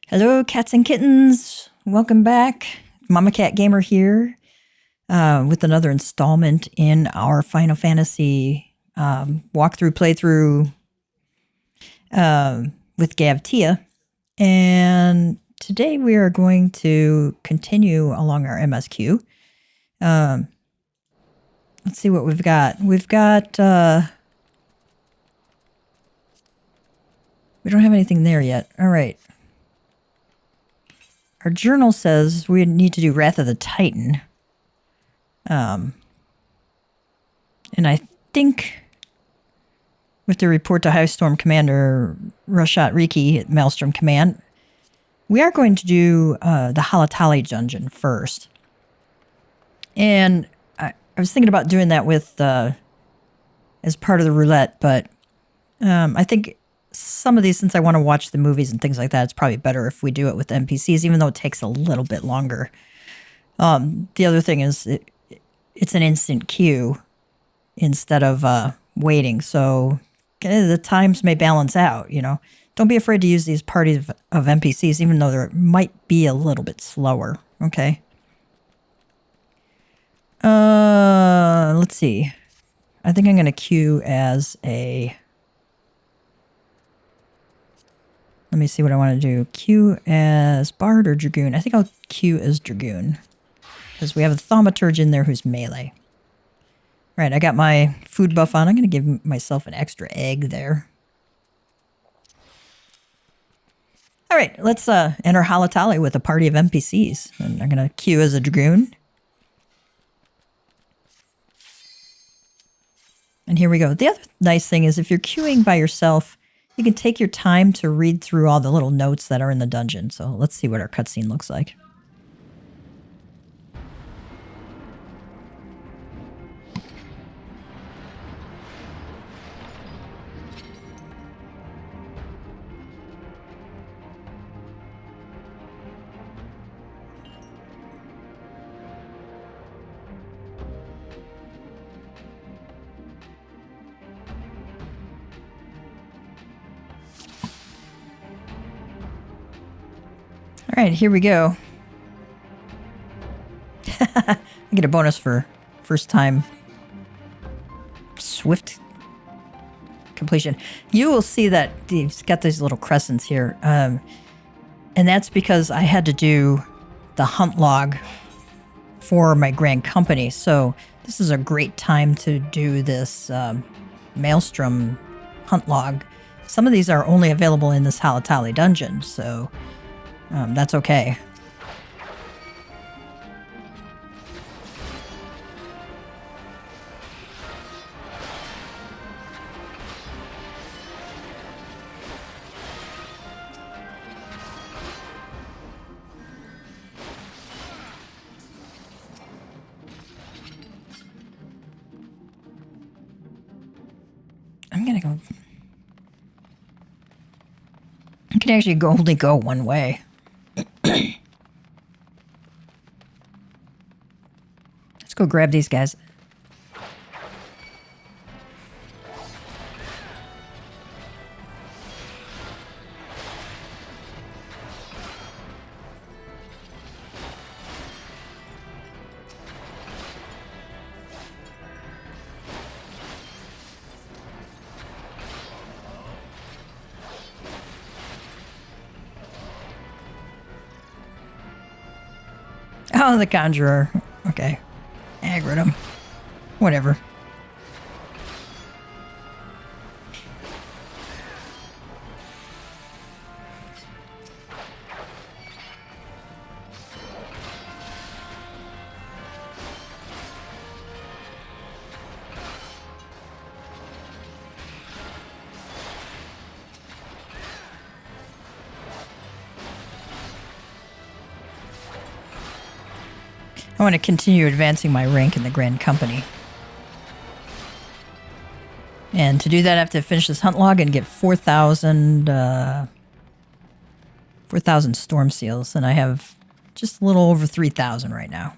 Hello, cats and kittens. Welcome back. Mama Cat Gamer here with another installment in our Final Fantasy walkthrough playthrough with Gavtia. And today we are going to continue along our MSQ. Let's see what we've got. We've got... we don't have anything there yet. All right. Our journal says we need to do Wrath of the Titan. And I think with the report to High Storm Commander Rashat Riki at Maelstrom Command, we are going to do the Halatali dungeon first. And I was thinking about doing that with as part of the roulette, but I think some of these, since I want to watch the movies and things like that, it's probably better if we do it with NPCs, even though it takes a little bit longer. The other thing is it's an instant queue instead of waiting, so the times may balance out, you know. Don't be afraid to use these parties of NPCs, even though they might be a little bit slower, okay? Let's see. I think I'm going to queue as a... Let me see what I want to do. Queue as Bard or Dragoon? I think I'll queue as Dragoon. Because we have a Thaumaturge in there who's melee. Right, I got my food buff on. I'm going to give myself an extra egg there. Alright, let's enter Halatali with a party of NPCs. And I'm going to queue as a Dragoon. And here we go. The other nice thing is if you're queuing by yourself, you can take your time to read through all the little notes that are in the dungeon. So let's see what our cutscene looks like. All right, here we go. I get a bonus for first time swift completion. You will see that he's got these little crescents here. And that's because I had to do the hunt log for my grand company. So this is a great time to do this Maelstrom hunt log. Some of these are only available in this Halatali dungeon, so... that's okay. I'm gonna go... I can actually only go one way. Let's go grab these guys. Oh, the Conjurer. Okay. Aggroed him. Whatever. I want to continue advancing my rank in the Grand Company. And to do that, I have to finish this hunt log and get 4,000 storm seals. And I have just a little over 3,000 right now.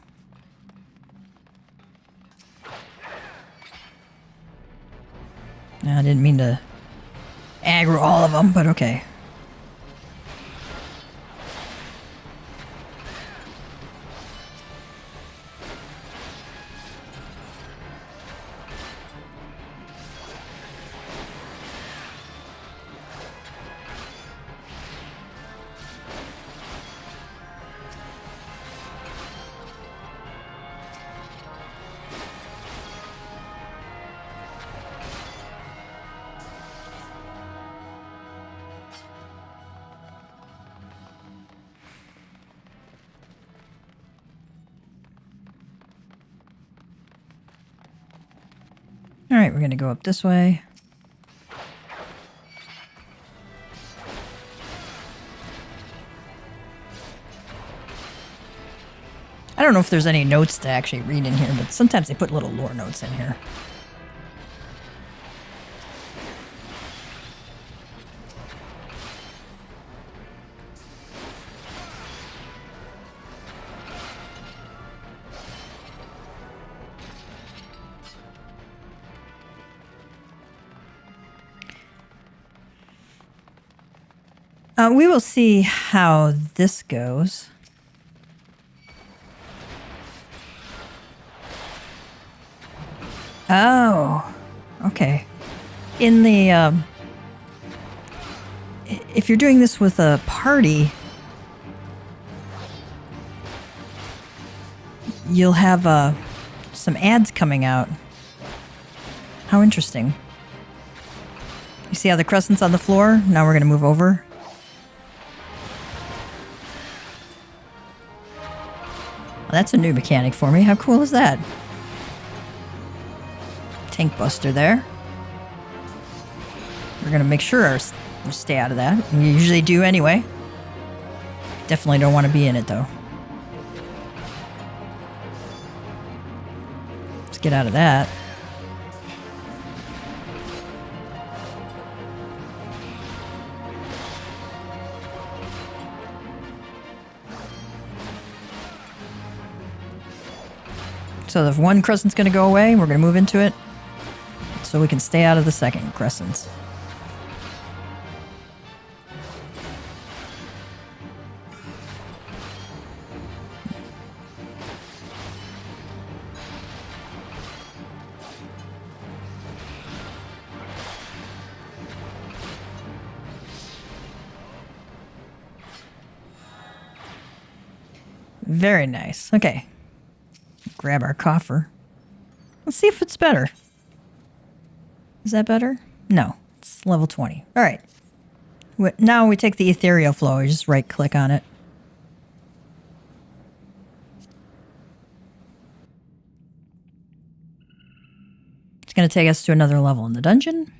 I didn't mean to aggro all of them, but okay. All right, we're going to go up this way. I don't know if there's any notes to actually read in here, but sometimes they put little lore notes in here. We will see how this goes. Oh, okay. In the, if you're doing this with a party, you'll have some ads coming out. How interesting. You see how the crescent's on the floor? Now we're going to move over. That's a new mechanic for me. How cool is that? Tank buster there. We're going to make sure we stay out of that. We usually do anyway. Definitely don't want to be in it though. Let's get out of that. So the one crescent's going to go away. We're going to move into it so we can stay out of the second crescents. Very nice. Okay. Grab our coffer. Let's see if it's better. Is that better? No, it's level 20. All right. Now we take the ethereal flow. We just right click on it. It's going to take us to another level in the dungeon.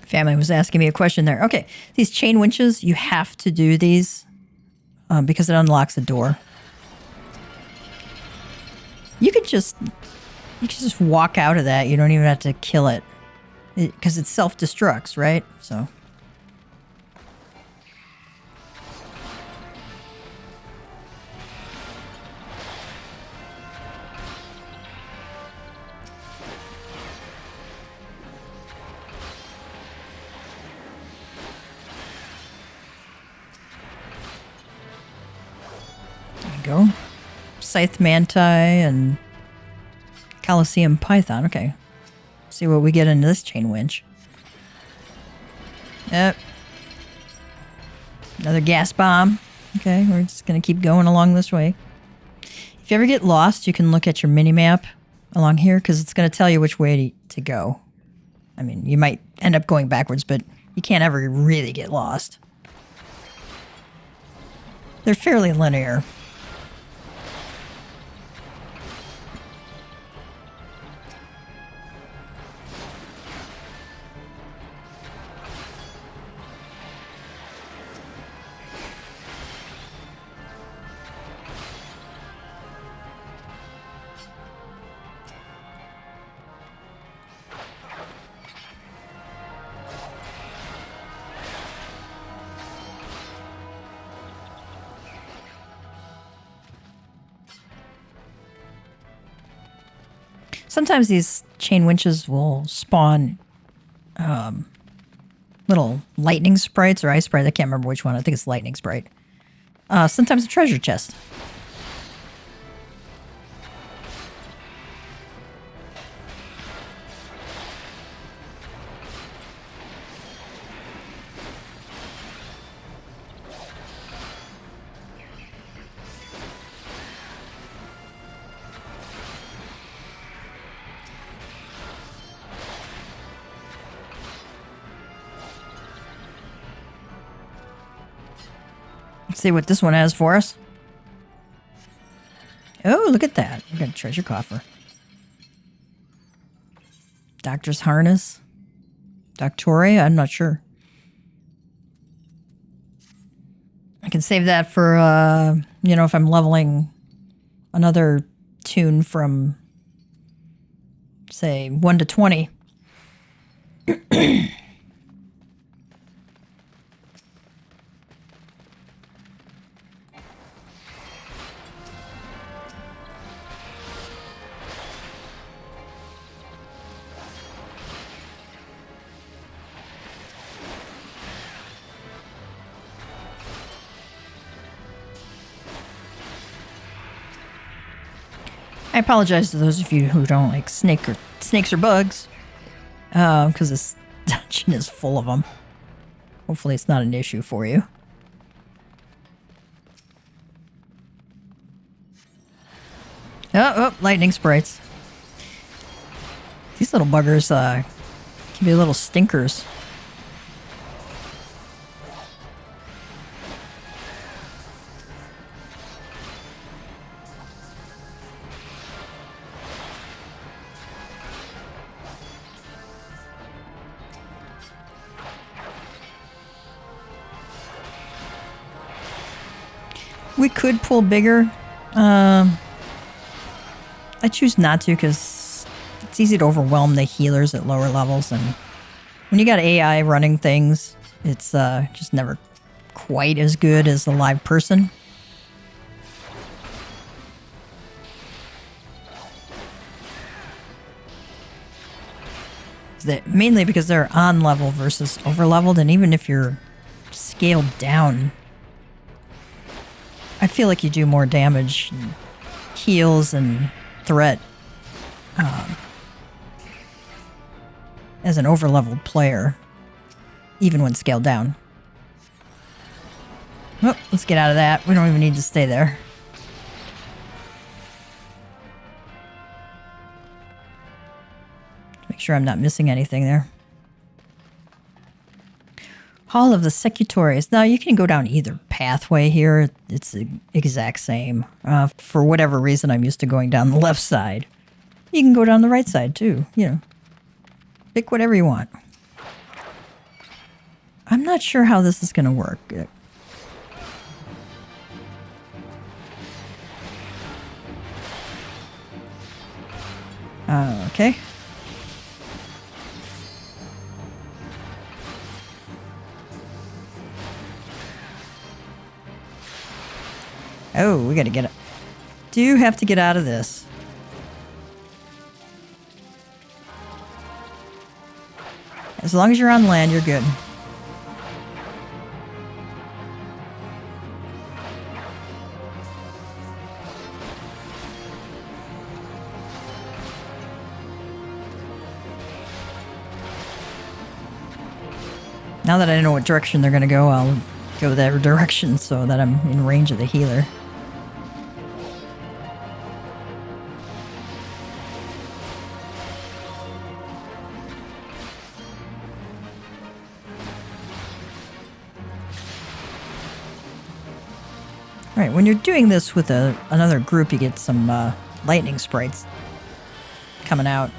Family was asking me a question there. Okay, these chain winches, you have to do these because it unlocks a door. You could just walk out of that. You don't even have to kill it because it self-destructs, right? So. Go. Scythe Manti and Coliseum Python. Okay. See what we get into this chain winch. Yep. Another gas bomb. Okay, we're just going to keep going along this way. If you ever get lost, you can look at your mini-map along here because it's going to tell you which way to go. I mean, you might end up going backwards, but you can't ever really get lost. They're fairly linear. Sometimes these chain winches will spawn little lightning sprites or ice sprites. I can't remember which one. I think it's lightning sprite. Sometimes a treasure chest. Let's see what this one has for us. Oh, look at that. We got a treasure coffer. Doctor's harness. Doctoria? I'm not sure. I can save that for, you know, if I'm leveling another tune from, say, 1 to 20. I apologize to those of you who don't like snakes or bugs, because this dungeon is full of them. Hopefully it's not an issue for you. Oh, lightning sprites. These little buggers can be little stinkers. We could pull bigger. I choose not to because it's easy to overwhelm the healers at lower levels, and when you got AI running things, it's just never quite as good as the live person. Mainly because they're on level versus over leveled, and even if you're scaled down, I feel like you do more damage, and heals, and threat as an over-leveled player, even when scaled down. Oh, let's get out of that. We don't even need to stay there. Make sure I'm not missing anything there. Hall of the Secutories. Now, you can go down either pathway here. It's the exact same. For whatever reason, I'm used to going down the left side. You can go down the right side, too. You know, pick whatever you want. I'm not sure how this is going to work. Okay. Oh, we gotta get it. Do have to get out of this. As long as you're on land, you're good. Now that I know what direction they're gonna go, I'll go that direction so that I'm in range of the healer. Alright, when you're doing this with another group, you get some lightning sprites coming out.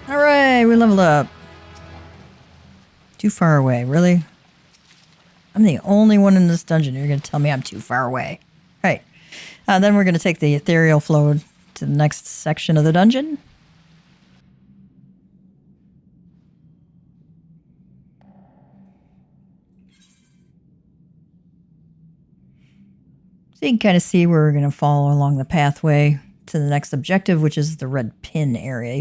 Alright, we leveled up. Too far away, really? I'm the only one in this dungeon. You're going to tell me I'm too far away. Right. Then we're going to take the ethereal flow to the next section of the dungeon. So you can kind of see where we're going to follow along the pathway to the next objective, which is the red pin area,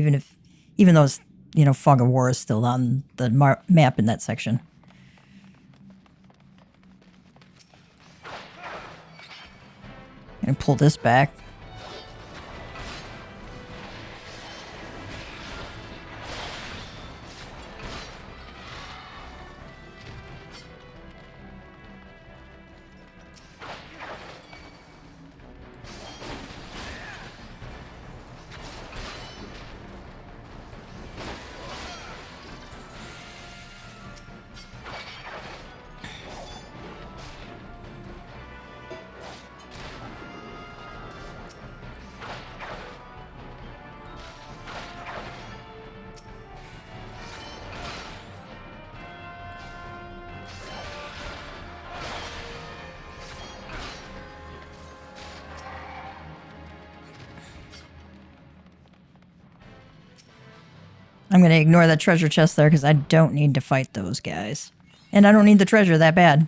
even though it's, you know, Fog of War is still on the map in that section. I'm going to pull this back. I'm going to ignore that treasure chest there because I don't need to fight those guys. And I don't need the treasure that bad.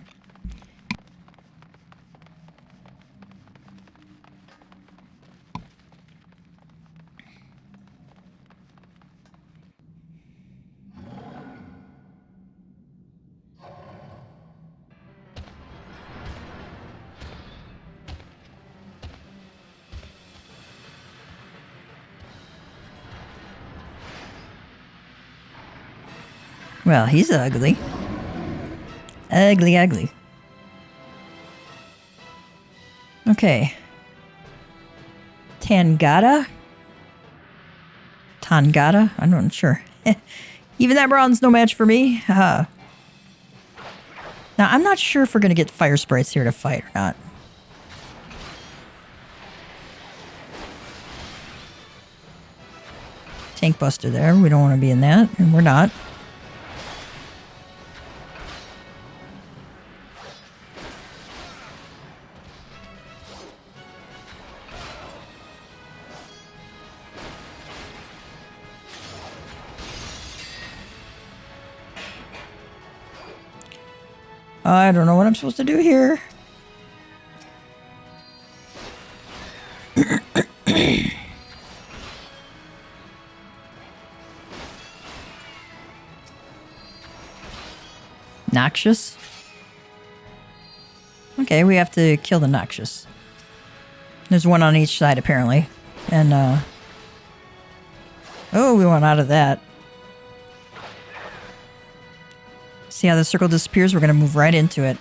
Well, he's ugly. Ugly, ugly. Okay. Tangata? Tangata? I'm not sure. Even that bronze no match for me. Now, I'm not sure if we're going to get fire sprites here to fight or not. Tank buster there. We don't want to be in that, and we're not. I don't know what I'm supposed to do here. Noxious? Okay, we have to kill the Noxious. There's one on each side, apparently. And, oh, we want out of that. See how the circle disappears? We're going to move right into it.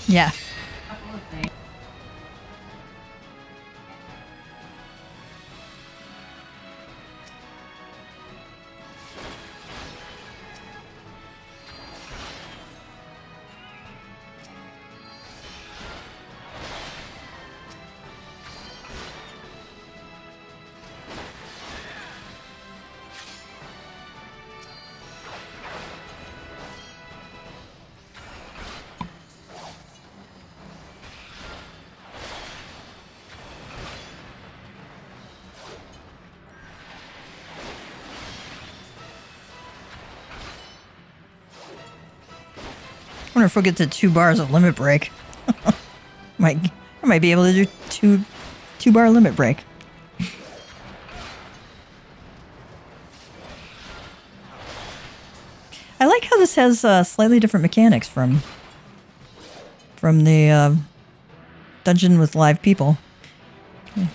Yeah. I wonder if we'll get to 2 bars of limit break. I might be able to do two bar limit break. I like how this has slightly different mechanics from the dungeon with live people. Okay.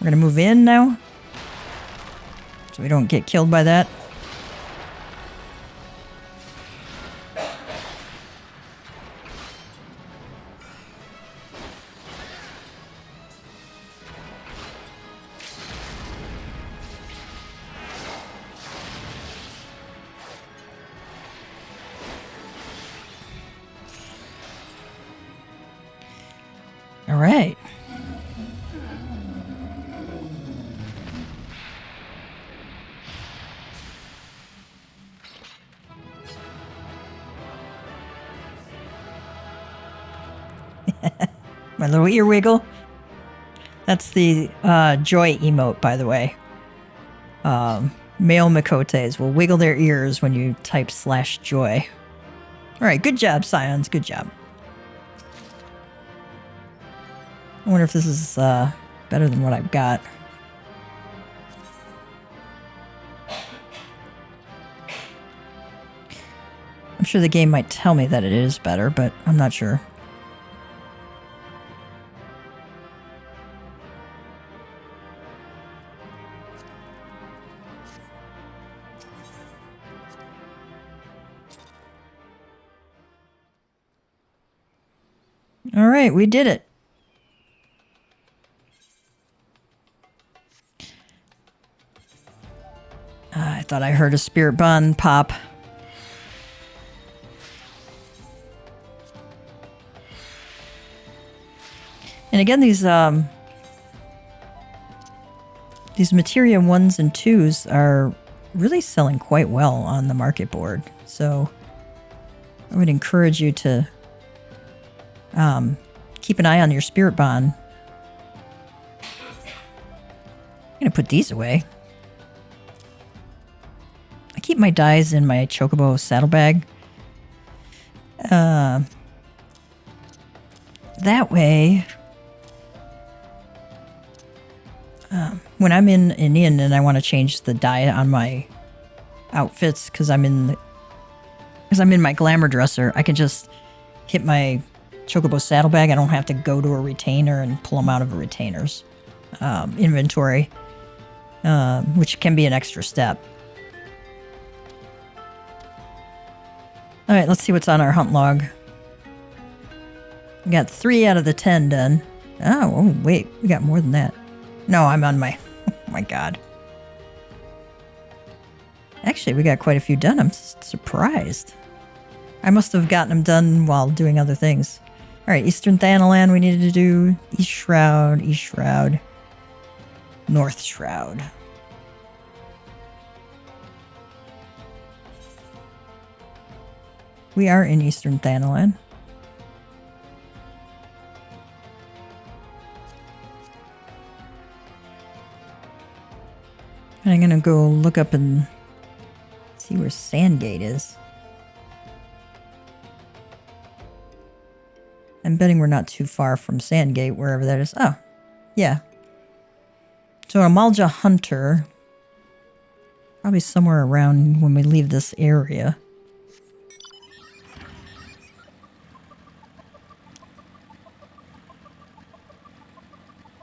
We're gonna move in now, so we don't get killed by that. All right. My little ear wiggle. That's the joy emote, by the way. Male Makotes will wiggle their ears when you type /joy. All right, good job, Scions. Good job. I wonder if this is better than what I've got. I'm sure the game might tell me that it is better, but I'm not sure. All right, we did it. I thought I heard a spirit bun pop. And again, these materia 1s and 2s are really selling quite well on the market board. So I would encourage you to keep an eye on your spirit bond. I'm going to put these away. I keep my dies in my chocobo saddlebag. That way, when I'm in an inn and I want to change the die on my outfits because I'm in my glamour dresser, I can just hit my chocobo saddlebag. I don't have to go to a retainer and pull them out of a retainer's inventory, which can be an extra step. All right, let's see what's on our hunt log. We got 3 out of the 10 done. Oh, wait, we got more than that. No, I'm on my... Oh my god. Actually, we got quite a few done. I'm surprised. I must have gotten them done while doing other things. All right, Eastern Thanalan we needed to do. East Shroud, North Shroud. We are in Eastern Thanalan. And I'm going to go look up and see where Sandgate is. I'm betting we're not too far from Sandgate, wherever that is. Oh, yeah. So Amalja Hunter, probably somewhere around when we leave this area.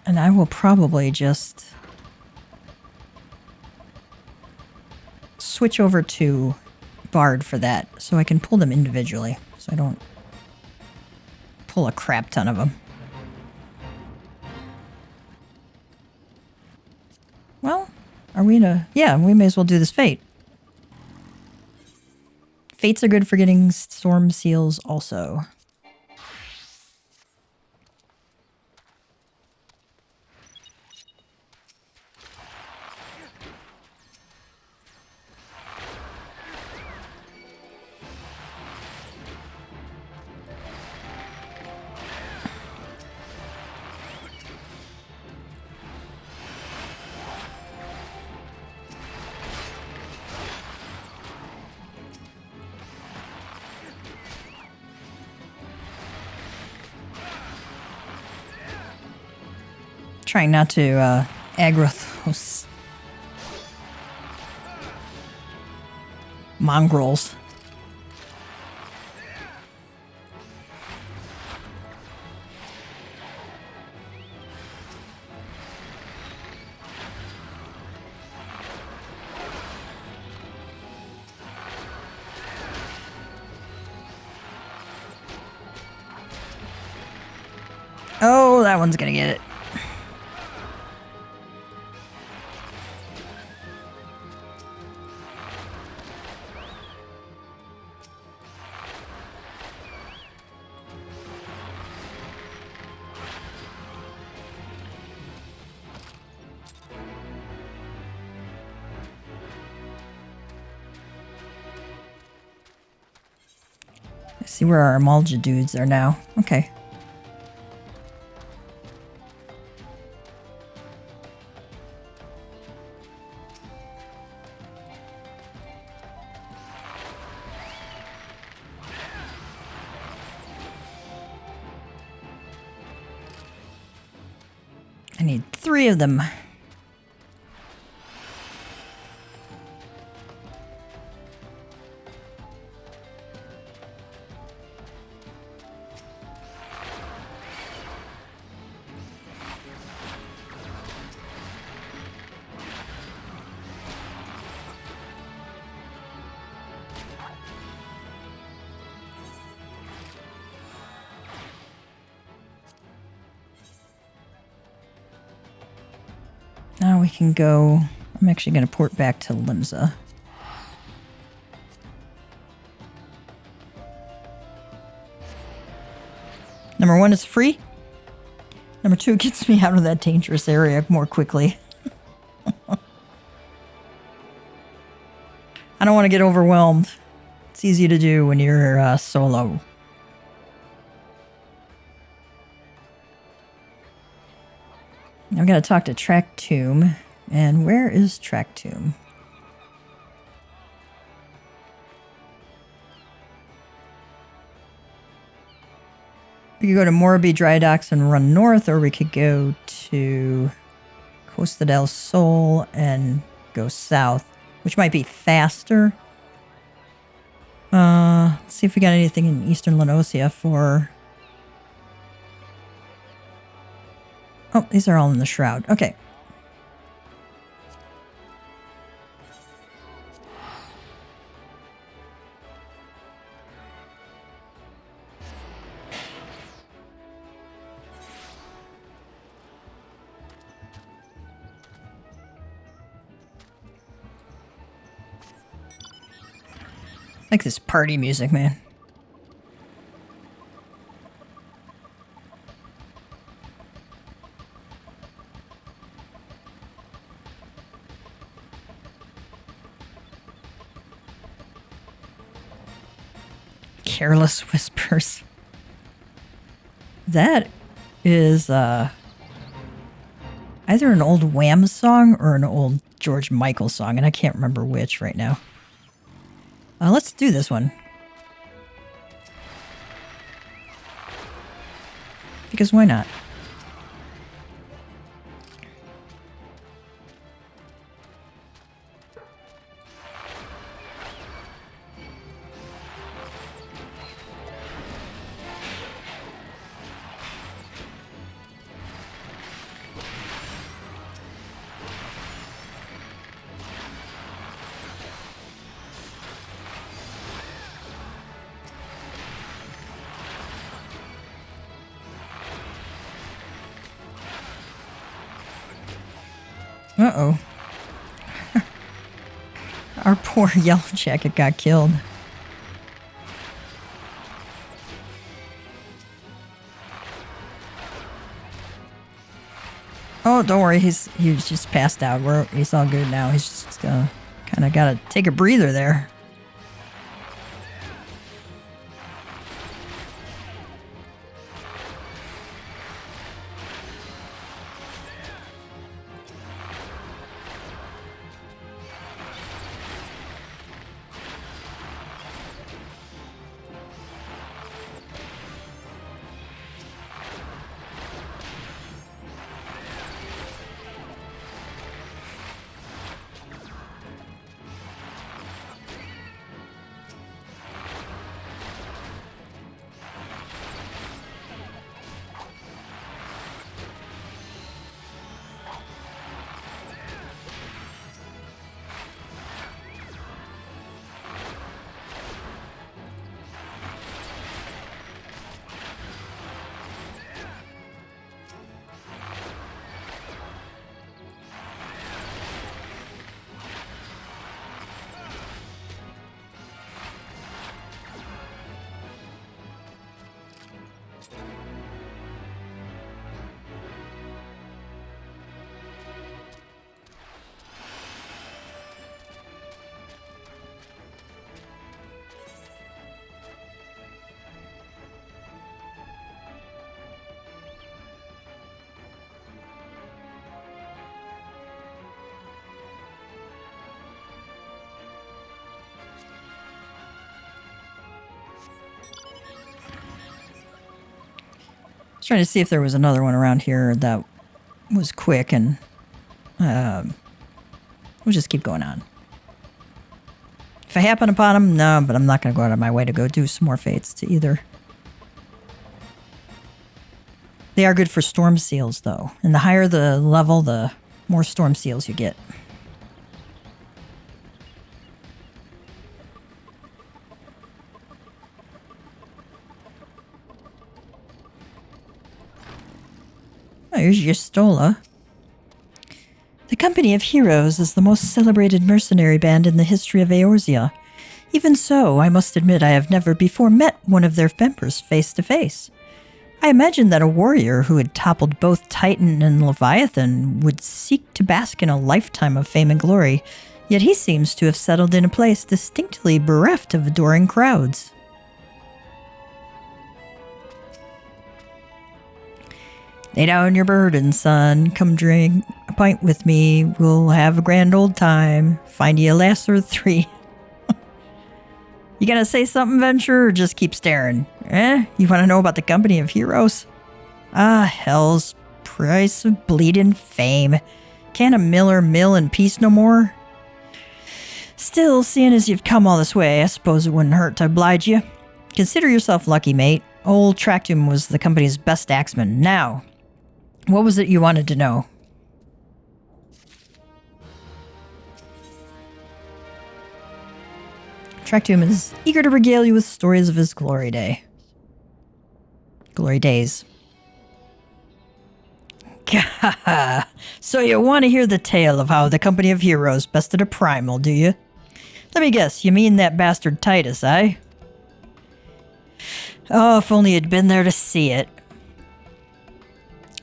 And I will probably just switch over to Bard for that, so I can pull them individually, so I don't pull a crap ton of them. Well, are we in a... Yeah, we may as well do this fate. Fates are good for getting storm seals also. Trying not to aggro those mongrels. Oh, that one's gonna get it. See where our Amalja dudes are now. Okay. I need 3 of them. Now we can go... I'm actually going to port back to Limsa. Number 1 is free. Number 2 gets me out of that dangerous area more quickly. don't want to get overwhelmed. It's easy to do when you're solo. I've got to talk to Tractomb. And where is Tractomb? We could go to Morbi Dry Docks and run north, or we could go to Costa del Sol and go south, which might be faster. Let's see if we got anything in Eastern Lenosia for... Oh, these are all in the Shroud. Okay. I like this party music, man. Careless Whispers. That is either an old Wham song or an old George Michael song, and I can't remember which right now. Let's do this one. Because why not? Uh-oh. Our poor Yellow Jacket got killed. Oh, don't worry. He's just passed out. He's all good now. He's just kind of got to take a breather there. Trying to see if there was another one around here that was quick, and we'll just keep going on. If I happen upon them, no, but I'm not going to go out of my way to go do some more fates to either. They are good for storm seals, though, and the higher the level, the more storm seals you get. Here's Yestola. The Company of Heroes is the most celebrated mercenary band in the history of Eorzea. Even so, I must admit I have never before met one of their members face to face. I imagined that a warrior who had toppled both Titan and Leviathan would seek to bask in a lifetime of fame and glory, Yet he seems to have settled in a place distinctly bereft of adoring crowds. Lay down your burden, son. Come drink a pint with me. We'll have a grand old time. Find you a lass or three. You gonna say something, Venture, or just keep staring? You wanna know about the company of heroes? Ah, hell's price of bleeding fame. Can't a miller mill in peace no more? Still, seeing as you've come all this way, I suppose it wouldn't hurt to oblige you. Consider yourself lucky, mate. Old Tractum was the company's best axeman. Now, what was it you wanted to know? Tractum is eager to regale you with stories of his glory days. So you want to hear the tale of how the company of heroes bested a primal, do you? Let me guess, you mean that bastard Titus, eh? Oh, if only you'd been there to see it.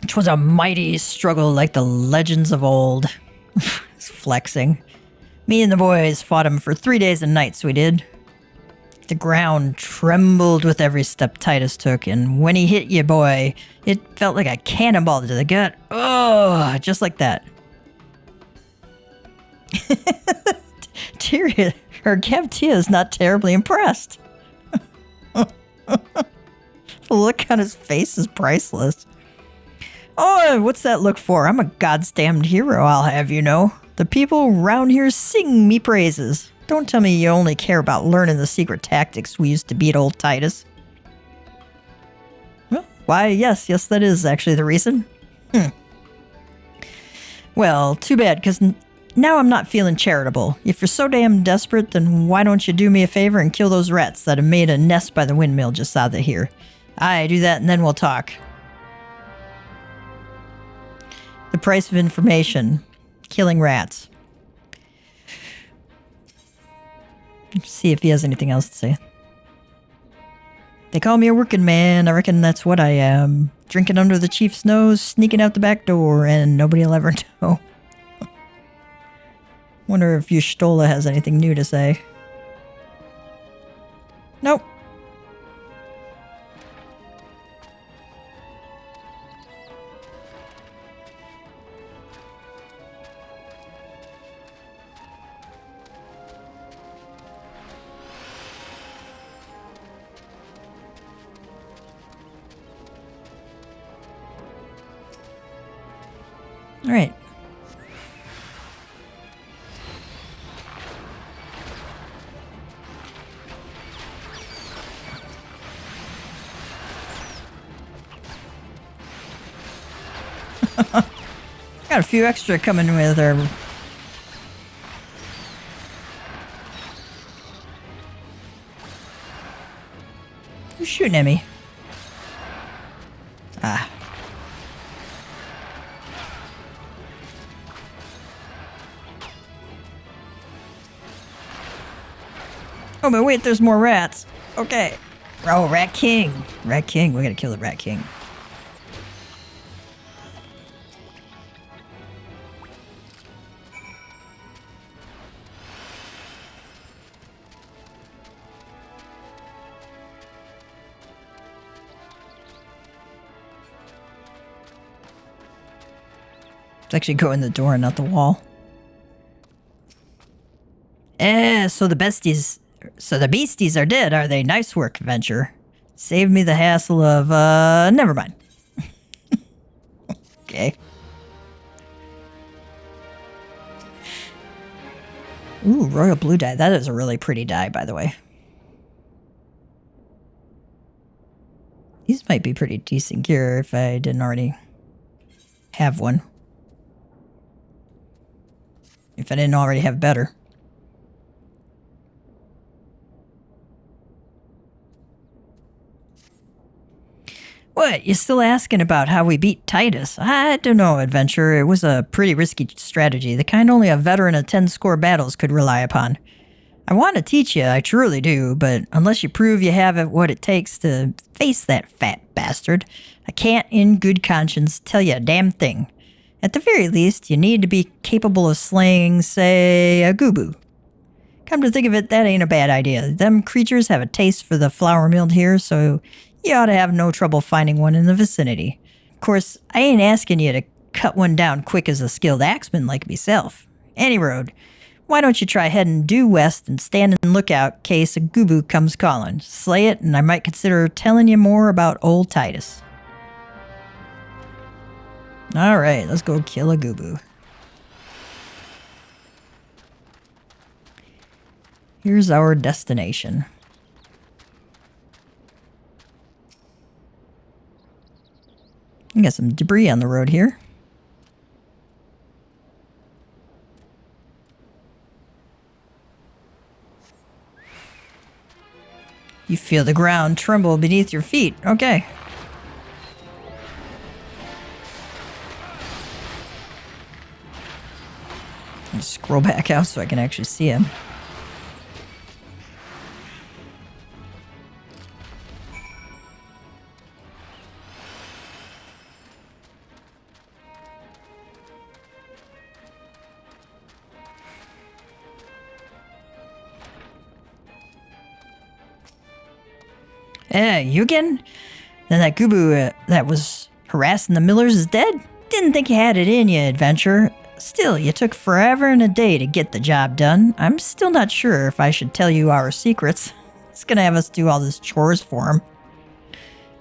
'Twas a mighty struggle like the legends of old. He's flexing. Me and the boys fought him for 3 days and nights, we did. The ground trembled with every step Titus took, and when he hit you, boy, it felt like a cannonball to the gut. Oh, just like that. Gavtia is not terribly impressed. The look on his face is priceless. Oh, what's that look for? I'm a goddamned hero, I'll have you know. The people round here sing me praises. Don't tell me you only care about learning the secret tactics we used to beat old Titus. Well, why, yes, that is actually the reason. Well, too bad, because now I'm not feeling charitable. If you're so damn desperate, then why don't you do me a favor and kill those rats that have made a nest by the windmill just south of here? Aye, do that and then we'll talk. The price of information. Killing rats. Let's see if he has anything else to say. They call me a working man. I reckon that's what I am. Drinking under the chief's nose, sneaking out the back door, and nobody'll ever know. Wonder if Yushtola has anything new to say. Nope. All right. Got a few extra coming with her. Who's shooting at me? Ah. Oh, but wait, there's more rats. Okay. Oh, Rat King. Rat King. We gotta kill the Rat King. Let's actually go in the door and not the wall. So the beasties are dead, are they? Nice work, Venture. Save me the hassle of, never mind. Okay. Ooh, royal blue dye. That is a really pretty dye, by the way. These might be pretty decent gear if I didn't already have one. If I didn't already have better. What, you still asking about how we beat Titus? I don't know, Adventure. It was a pretty risky strategy, the kind only a veteran of 10 score battles could rely upon. I want to teach you, I truly do, but unless you prove you have what it takes to face that fat bastard, I can't in good conscience tell you a damn thing. At the very least, you need to be capable of slaying, say, a gubu. Come to think of it, that ain't a bad idea. Them creatures have a taste for the flour milled here, so you ought to have no trouble finding one in the vicinity. Of course, I ain't asking you to cut one down quick as a skilled axeman like myself. Any road. Why don't you try heading due west and stand in lookout in case a gubu comes calling. Slay it, and I might consider telling you more about old Titus. Alright, let's go kill a gubu. Here's our destination. We got some debris on the road here. You feel the ground tremble beneath your feet. Okay. Scroll back out so I can actually see him. You again? Then that gubu that was harassing the millers is dead? Didn't think you had it in you, adventurer. Still, you took forever and a day to get the job done. I'm still not sure if I should tell you our secrets. It's gonna have us do all this chores for him.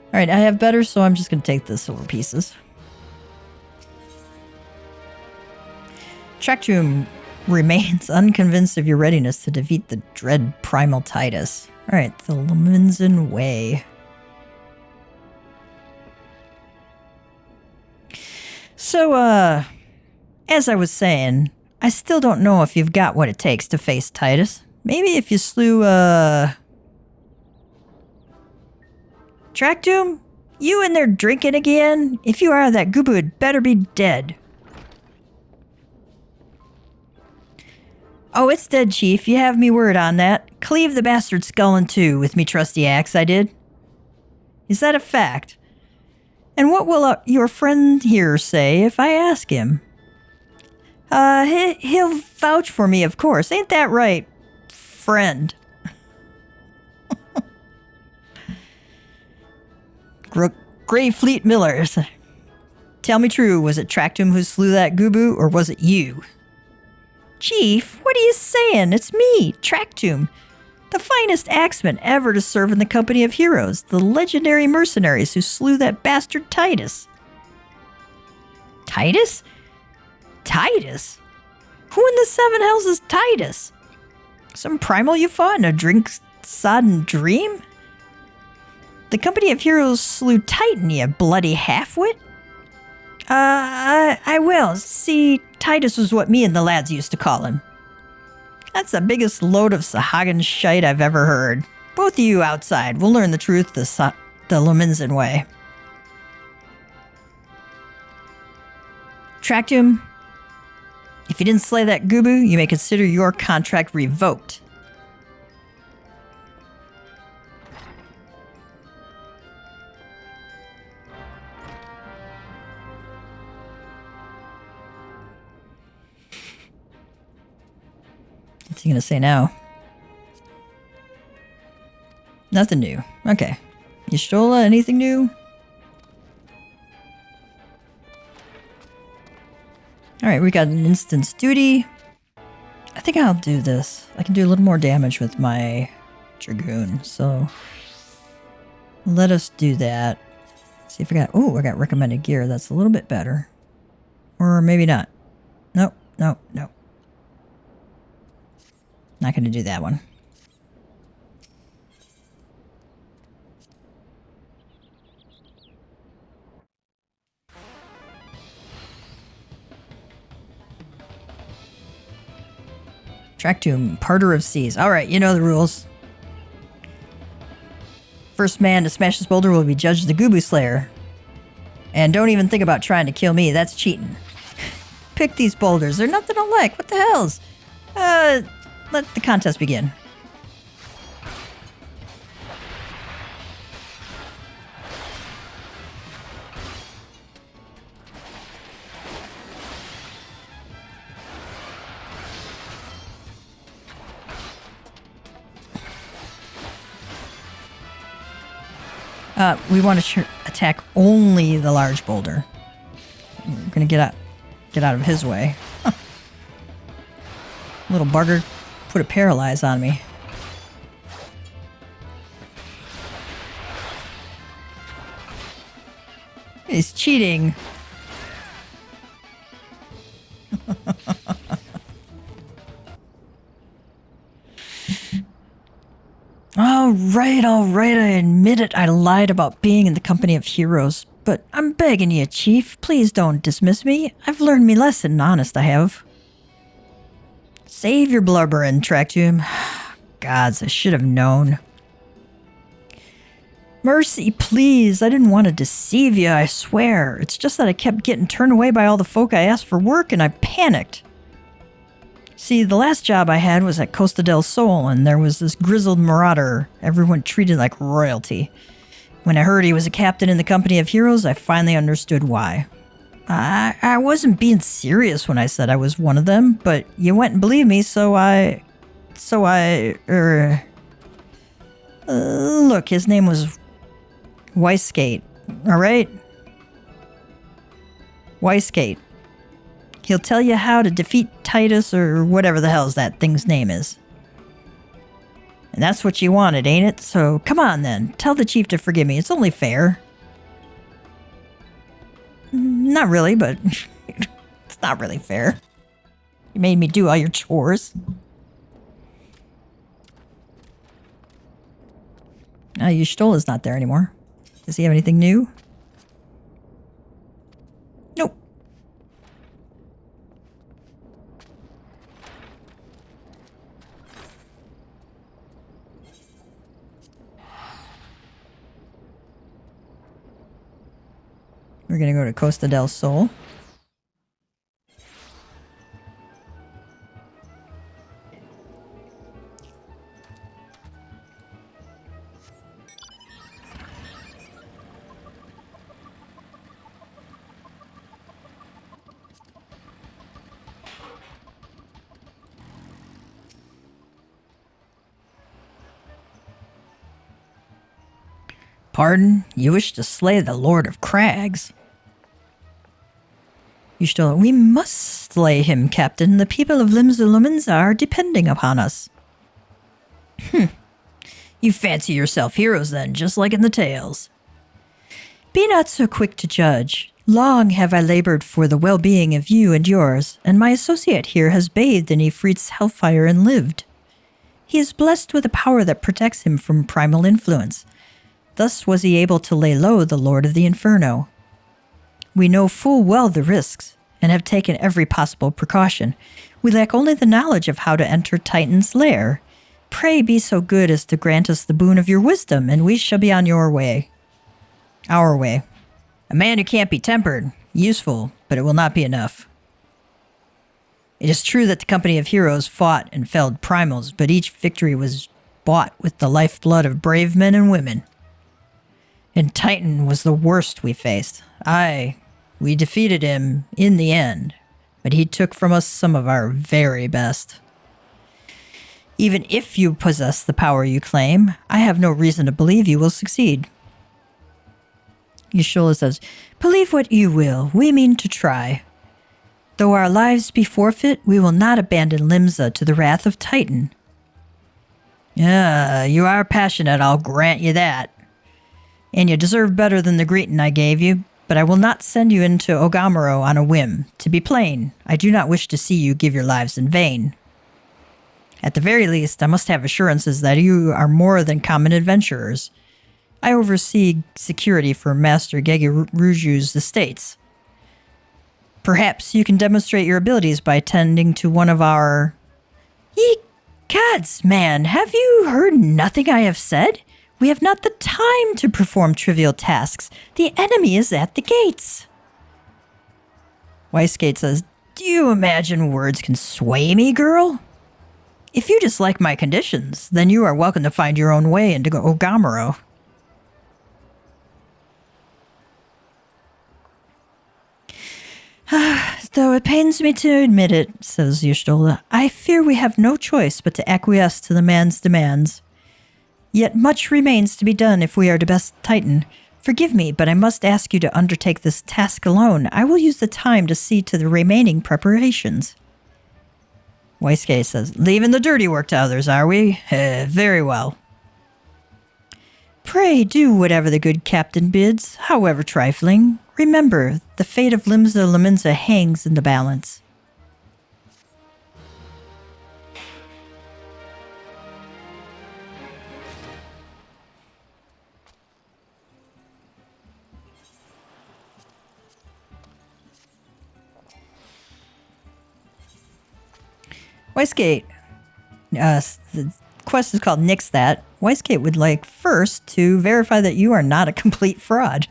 Alright, I have better, so I'm just gonna take the silver pieces. Tractum remains unconvinced of your readiness to defeat the dread primal Titus. Alright, the Leminzen Way. So, as I was saying, I still don't know if you've got what it takes to face Titus. Maybe if you slew, Tractum? You in there drinking again? If you are, that gubu had better be dead. Oh, it's dead, Chief. You have me word on that. Cleave the bastard skull in two with me trusty axe, I did. Is that a fact? And what will your friend here say if I ask him? He'll vouch for me, of course. Ain't that right, friend? Greyfleet Millers. Tell me true, was it Tractum who slew that gubu, or was it you? Chief, what are you saying? It's me, Tractum. The finest axeman ever to serve in the company of heroes, the legendary mercenaries who slew that bastard Titus. Titus? Titus? Who in the seven hells is Titus? Some primal you fought in a drink-sodden dream? The company of heroes slew Titan, you bloody half-wit? I will. See, Titus was what me and the lads used to call him. That's the biggest load of Sahagan shite I've ever heard. Both of you outside, we'll learn the truth the Leminzen way. Tractum, if you didn't slay that gubu, you may consider your contract revoked. What's he gonna say now? Nothing new. Okay. Y'shtola, anything new? Alright, we got an instance duty. I think I'll do this. I can do a little more damage with my Dragoon, so let us do that. See if I got... Oh, I got recommended gear. That's a little bit better. Or maybe not. Nope, nope, nope. Not going to do that one. Tractum, parter of seas. Alright, you know the rules. First man to smash this boulder will be judged the Gubu Slayer. And don't even think about trying to kill me, that's cheating. Pick these boulders, they're nothing alike, what the hells? Let the contest begin. We want to attack only the large boulder. We're gonna get out of his way. Little bugger put a paralyze on me. He's cheating. All right, I admit it. I lied about being in the company of heroes. But I'm begging you, Chief, please don't dismiss me. I've learned me lesson, honest I have. Save your blubbering, Tractum. Gods, I should have known. Mercy, please. I didn't want to deceive you, I swear. It's just that I kept getting turned away by all the folk I asked for work, and I panicked. See, the last job I had was at Costa del Sol, and there was this grizzled marauder everyone treated like royalty. When I heard he was a captain in the company of heroes, I finally understood why. I wasn't being serious when I said I was one of them, but you went and believed me, look, his name was Weisskate, alright? Weisskate. He'll tell you how to defeat Titus or whatever the hell's that thing's name is. And that's what you wanted, ain't it? So come on then, tell the chief to forgive me, it's only fair. Not really, but it's not really fair. You made me do all your chores. Yustola's not there anymore. Does he have anything new? Nope. We're gonna go to Costa del Sol. Pardon? You wish to slay the Lord of Crags? We must slay him, Captain. The people of Limsa are depending upon us. You fancy yourself heroes then, just like in the tales. Be not so quick to judge. Long have I labored for the well-being of you and yours, and my associate here has bathed in Ifrit's hellfire and lived. He is blessed with a power that protects him from primal influence. Thus was he able to lay low the Lord of the Inferno. We know full well the risks, and have taken every possible precaution. We lack only the knowledge of how to enter Titan's lair. Pray be so good as to grant us the boon of your wisdom, and we shall be on your way. Our way. A man who can't be tempered. Useful, but it will not be enough. It is true that the company of heroes fought and felled primals, but each victory was bought with the lifeblood of brave men and women. And Titan was the worst we faced. Aye, we defeated him in the end, but he took from us some of our very best. Even if you possess the power you claim, I have no reason to believe you will succeed. Yushola says, believe what you will, we mean to try. Though our lives be forfeit, we will not abandon Limsa to the wrath of Titan. Yeah, you are passionate, I'll grant you that. And you deserve better than the greeting I gave you, but I will not send you into Ogamaro on a whim. To be plain, I do not wish to see you give your lives in vain. At the very least, I must have assurances that you are more than common adventurers. I oversee security for Master Gegiruju's estates. Perhaps you can demonstrate your abilities by attending to one of our... Ye gods, man, have you heard nothing I have said? We have not the time to perform trivial tasks. The enemy is at the gates. Weisskate says, do you imagine words can sway me, girl? If you dislike my conditions, then you are welcome to find your own way into Ogamaro. Though it pains me to admit it, says Yustola, I fear we have no choice but to acquiesce to the man's demands. Yet much remains to be done if we are to best Titan. Forgive me, but I must ask you to undertake this task alone. I will use the time to see to the remaining preparations. Weisgate says, leaving the dirty work to others, are we? Very well. Pray do whatever the good captain bids, however trifling. Remember, the fate of Limsa Laminsa hangs in the balance. Weisgate, the quest is called Nix That. Weisgate would like first to verify that you are not a complete fraud.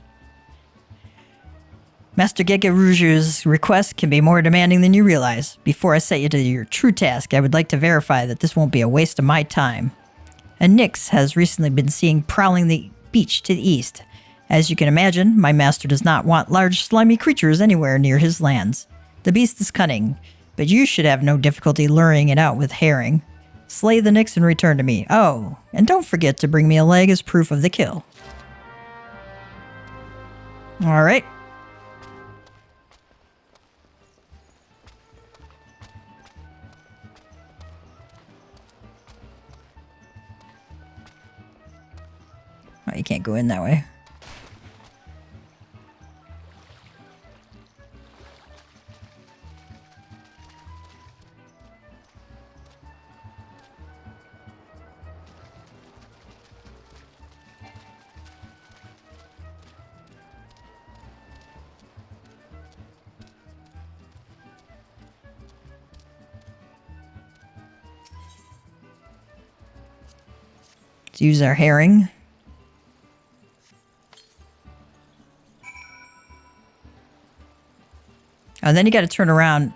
Master Gege Rouge's request can be more demanding than you realize. Before I set you to your true task, I would like to verify that this won't be a waste of my time. A Nix has recently been seen prowling the beach to the east. As you can imagine, my master does not want large slimy creatures anywhere near his lands. The beast is cunning, but you should have no difficulty luring it out with herring. Slay the Nix and return to me. Oh, and don't forget to bring me a leg as proof of the kill. All right. Oh, you can't go in that way. Let's use our herring. And then you got to turn around.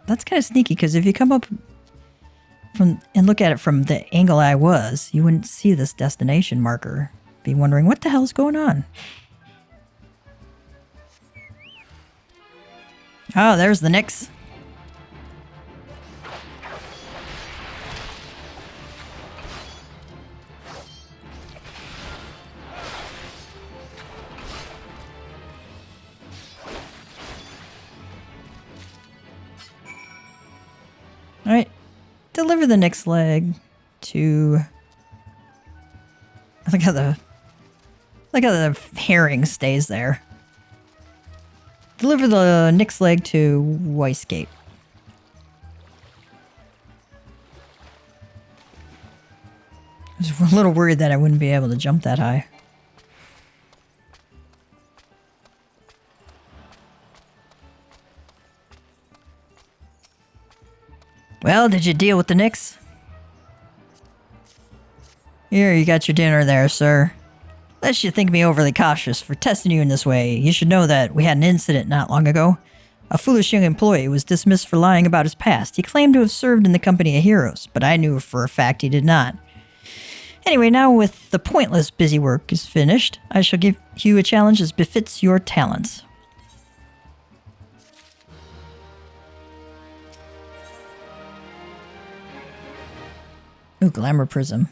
That's kind of sneaky because if you come up from and look at it from the angle I was, you wouldn't see this destination marker. Be wondering what the hell's going on. Oh, there's the Nix. All right, deliver the Nix leg to. Look how the herring stays there. Deliver the Nix leg to Weisgate. I was a little worried that I wouldn't be able to jump that high. Well, did you deal with the Nix? Here, you got your dinner there, sir. Lest you think me overly cautious for testing you in this way, you should know that we had an incident not long ago. A foolish young employee was dismissed for lying about his past. He claimed to have served in the company of heroes, but I knew for a fact he did not. Anyway, now with the pointless busy work is finished, I shall give you a challenge as befits your talents. Ooh, Glamour Prism.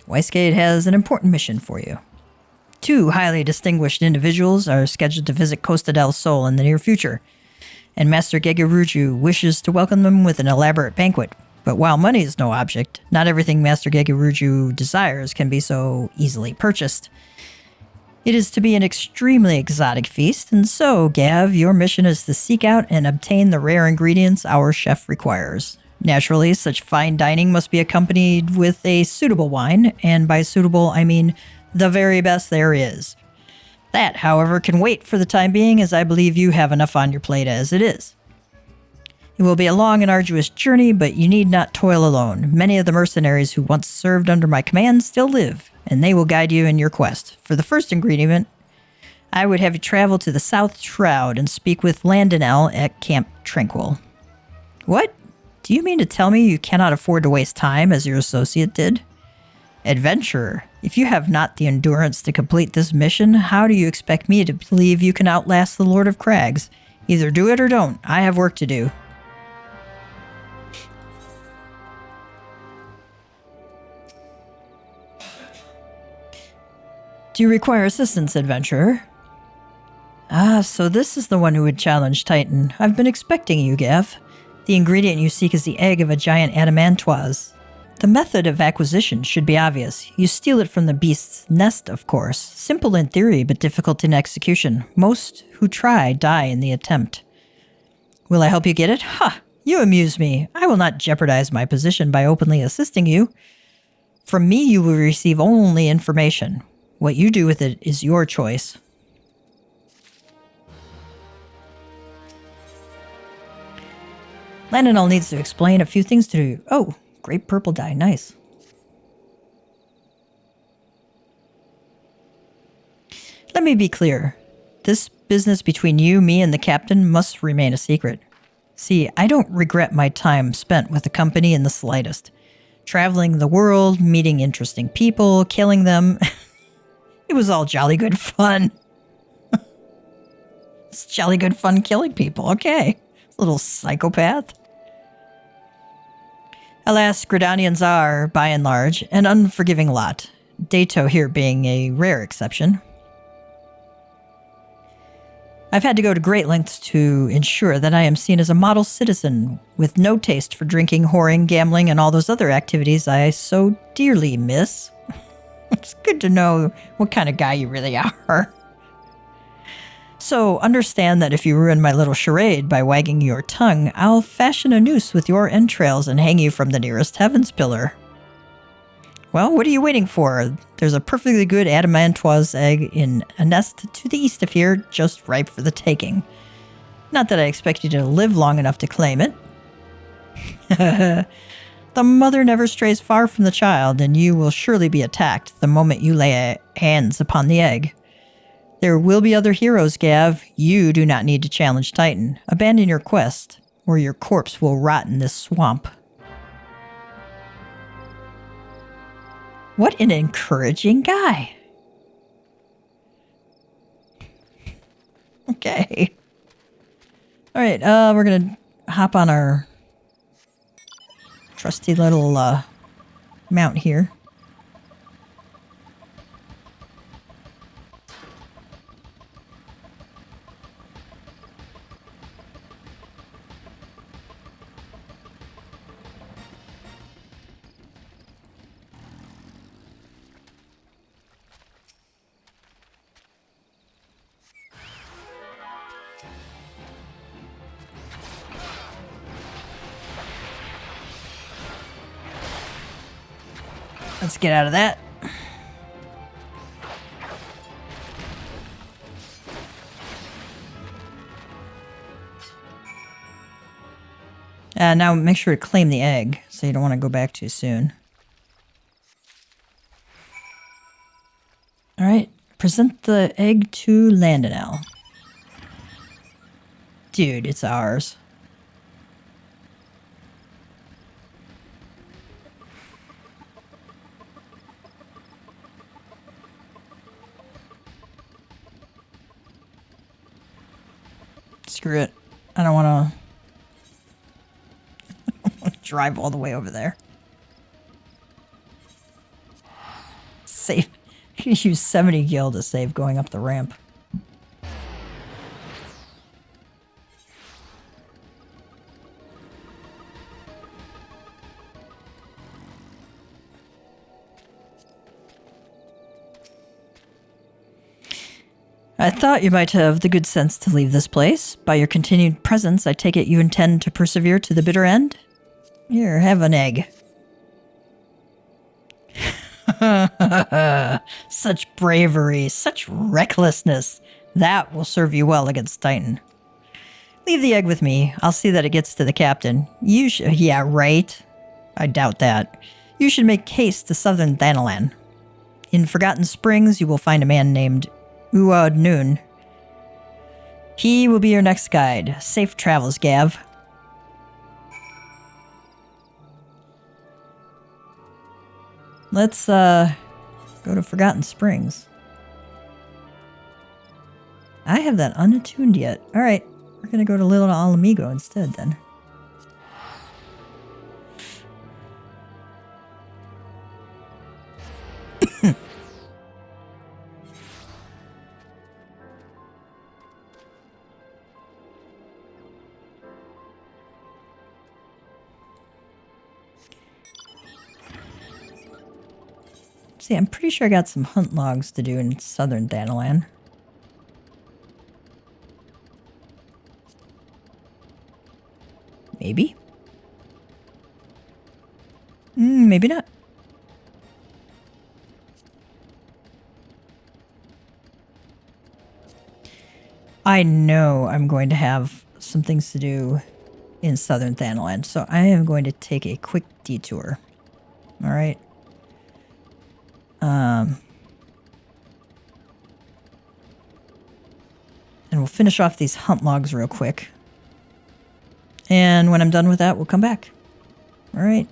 Weisgate has an important mission for you. 2 highly distinguished individuals are scheduled to visit Costa del Sol in the near future, and Master Gegeruju wishes to welcome them with an elaborate banquet. But while money is no object, not everything Master Gegeruju desires can be so easily purchased. It is to be an extremely exotic feast, and so, Gav, your mission is to seek out and obtain the rare ingredients our chef requires. Naturally, such fine dining must be accompanied with a suitable wine, and by suitable, I mean the very best there is. That, however, can wait for the time being, as I believe you have enough on your plate as it is. It will be a long and arduous journey, but you need not toil alone. Many of the mercenaries who once served under my command still live, and they will guide you in your quest. For the first ingredient, I would have you travel to the South Shroud and speak with Landinel at Camp Tranquil. What? Do you mean to tell me you cannot afford to waste time as your associate did? Adventurer, if you have not the endurance to complete this mission, how do you expect me to believe you can outlast the Lord of Crags? Either do it or don't. I have work to do. Do you require assistance, adventurer? Ah, so this is the one who would challenge Titan. I've been expecting you, Gav. The ingredient you seek is the egg of a giant adamantoise. The method of acquisition should be obvious. You steal it from the beast's nest, of course. Simple in theory, but difficult in execution. Most who try die in the attempt. Will I help you get it? Ha! You amuse me. I will not jeopardize my position by openly assisting you. From me, you will receive only information. What you do with it is your choice. Landonal needs to explain a few things to you. Oh, great purple dye. Nice. Let me be clear. This business between you, me, and the captain must remain a secret. See, I don't regret my time spent with the company in the slightest. Traveling the world, meeting interesting people, killing them. It was all jolly good fun. It's jolly good fun killing people. Okay. Little psychopath. Alas, Gridanians are, by and large, an unforgiving lot. Dato here being a rare exception. I've had to go to great lengths to ensure that I am seen as a model citizen with no taste for drinking, whoring, gambling, and all those other activities I so dearly miss. It's good to know what kind of guy you really are. So understand that if you ruin my little charade by wagging your tongue, I'll fashion a noose with your entrails and hang you from the nearest heavens pillar. Well, what are you waiting for? There's a perfectly good adamantoise egg in a nest to the east of here, just ripe for the taking. Not that I expect you to live long enough to claim it. The mother never strays far from the child, and you will surely be attacked the moment you lay hands upon the egg. There will be other heroes, Gav. You do not need to challenge Titan. Abandon your quest, or your corpse will rot in this swamp. What an encouraging guy. Okay. All right, we're going to hop on our trusty little mount here. Let's get out of that. Now make sure to claim the egg, so you don't want to go back too soon. Alright, present the egg to Landonal. Dude, it's ours. Screw it. I don't want to drive all the way over there. Save. You use 70 gil to save going up the ramp. I thought you might have the good sense to leave this place. By your continued presence, I take it you intend to persevere to the bitter end? Here, have an egg. Such bravery, such recklessness. That will serve you well against Titan. Leave the egg with me. I'll see that it gets to the captain. You should... Yeah, right. I doubt that. You should make haste to southern Thanalan. In Forgotten Springs, you will find a man named Uad Noon. He will be your next guide. Safe travels, Gav. Let's go to Forgotten Springs. I have that unattuned yet. Alright, we're gonna go to Little Alamigo instead then. See, I'm pretty sure I got some hunt logs to do in southern Thanalan. Maybe. Maybe not. I know I'm going to have some things to do in southern Thanalan, so I am going to take a quick detour. All right. And we'll finish off these hunt logs real quick. And when I'm done with that, we'll come back. All right.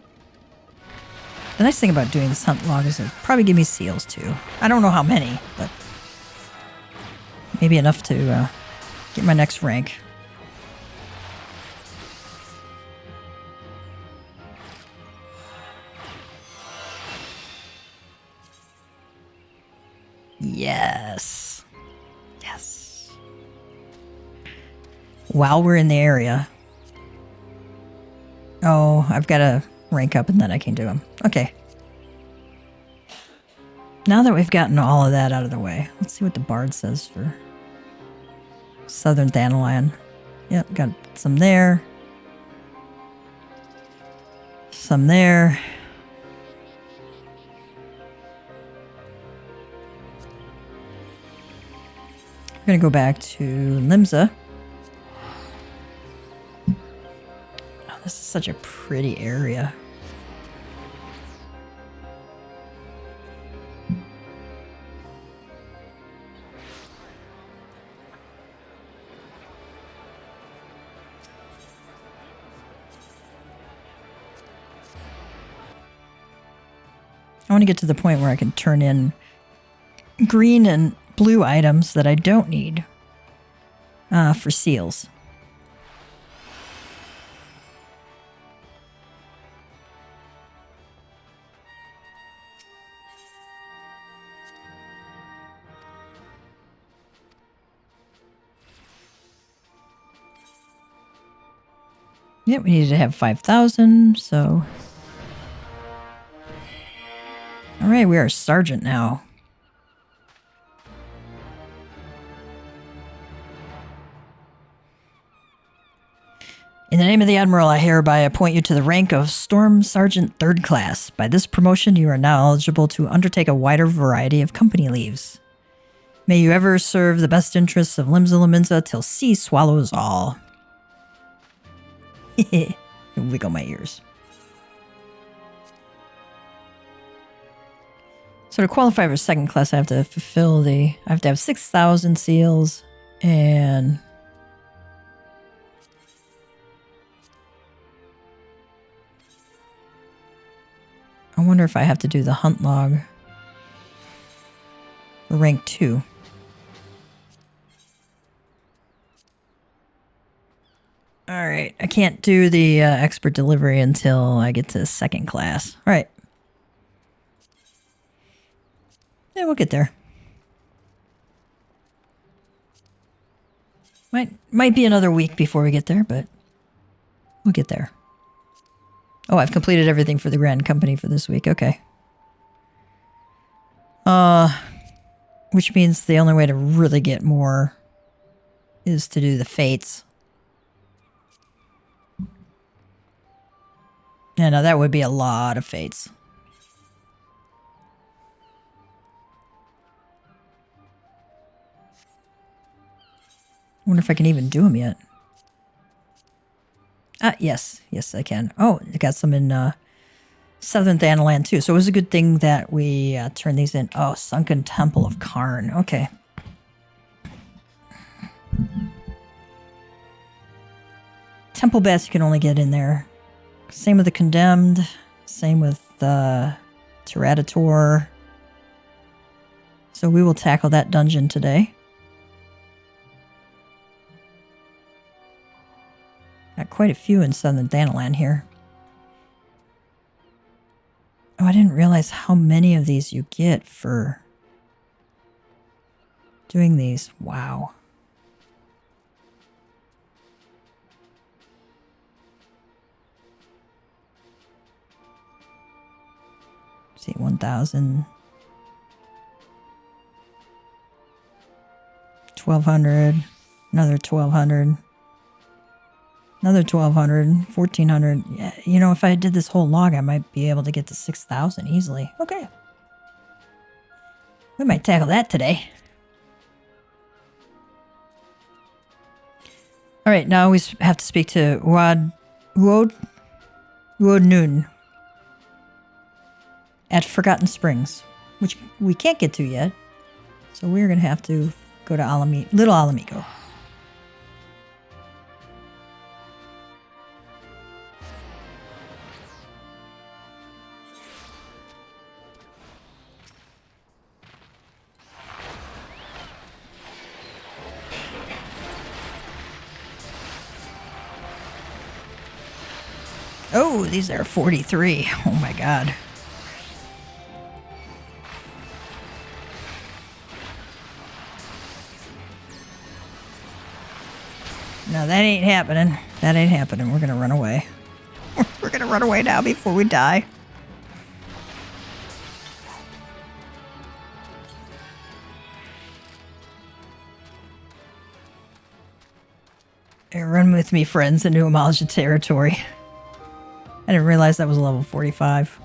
The nice thing about doing this hunt log is it'll probably give me seals too. I don't know how many, but maybe enough to get my next rank. Yes. Yes. While we're in the area. Oh, I've got to rank up and then I can do them. Okay. Now that we've gotten all of that out of the way, let's see what the bard says for southern Thanalan. Yep, got some there. Some there. We're going to go back to Limsa. Oh, this is such a pretty area. I want to get to the point where I can turn in green and blue items that I don't need for seals. Yep, we needed to have 5,000, so... Alright, we are a sergeant now. In the name of the Admiral, I hereby appoint you to the rank of Storm Sergeant 3rd Class. By this promotion, you are now eligible to undertake a wider variety of company leaves. May you ever serve the best interests of Limsa Lominsa till sea swallows all. Wiggle my ears. So to qualify for 2nd class, I have to fulfill I have to have 6,000 seals and... I wonder if I have to do the hunt log for rank 2. Alright, I can't do the expert delivery until I get to 2nd class. Alright. Yeah, we'll get there. Might be another week before we get there, but we'll get there. Oh, I've completed everything for the Grand Company for this week. Okay. Which means the only way to really get more is to do the fates. Yeah, no, that would be a lot of fates. I wonder if I can even do them yet. Ah, yes. Yes, I can. Oh, I got some in Southern Thanalan too. So it was a good thing that we turned these in. Oh, Sunken Temple of Karn. Okay. Temple bats you can only get in there. Same with the Condemned. Same with the Terradator. So we will tackle that dungeon today. Got quite a few in Southern Thanalan here. Oh, I didn't realize how many of these you get for doing these. Wow. See, 1,000. 1,200. Another 1,200. Another 1,200. 1,400. Yeah, you know, if I did this whole log, I might be able to get to 6,000 easily. Okay. We might tackle that today. All right, now we have to speak to Uod Noon at Forgotten Springs, which we can't get to yet. So we're going to have to go to Little Alamigo. Oh, these are 43. Oh my god. No, that ain't happening. That ain't happening. We're gonna run away. We're gonna run away now before we die. Hey, run with me, friends, into Amalja territory. I didn't realize that was level 45.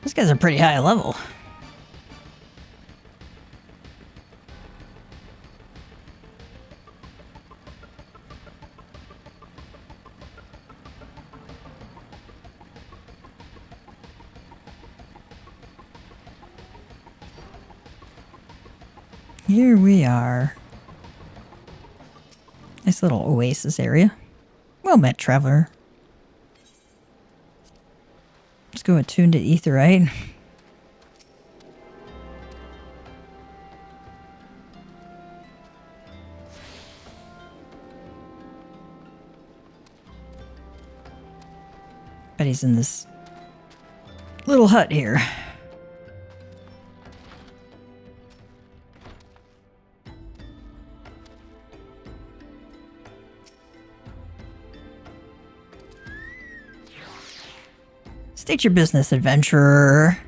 This guy's a pretty high level. Here we are. Nice little oasis area. Well met, traveler. Let's go attuned to Aetheryte. Bet he's in this little hut here. State your business, adventurer.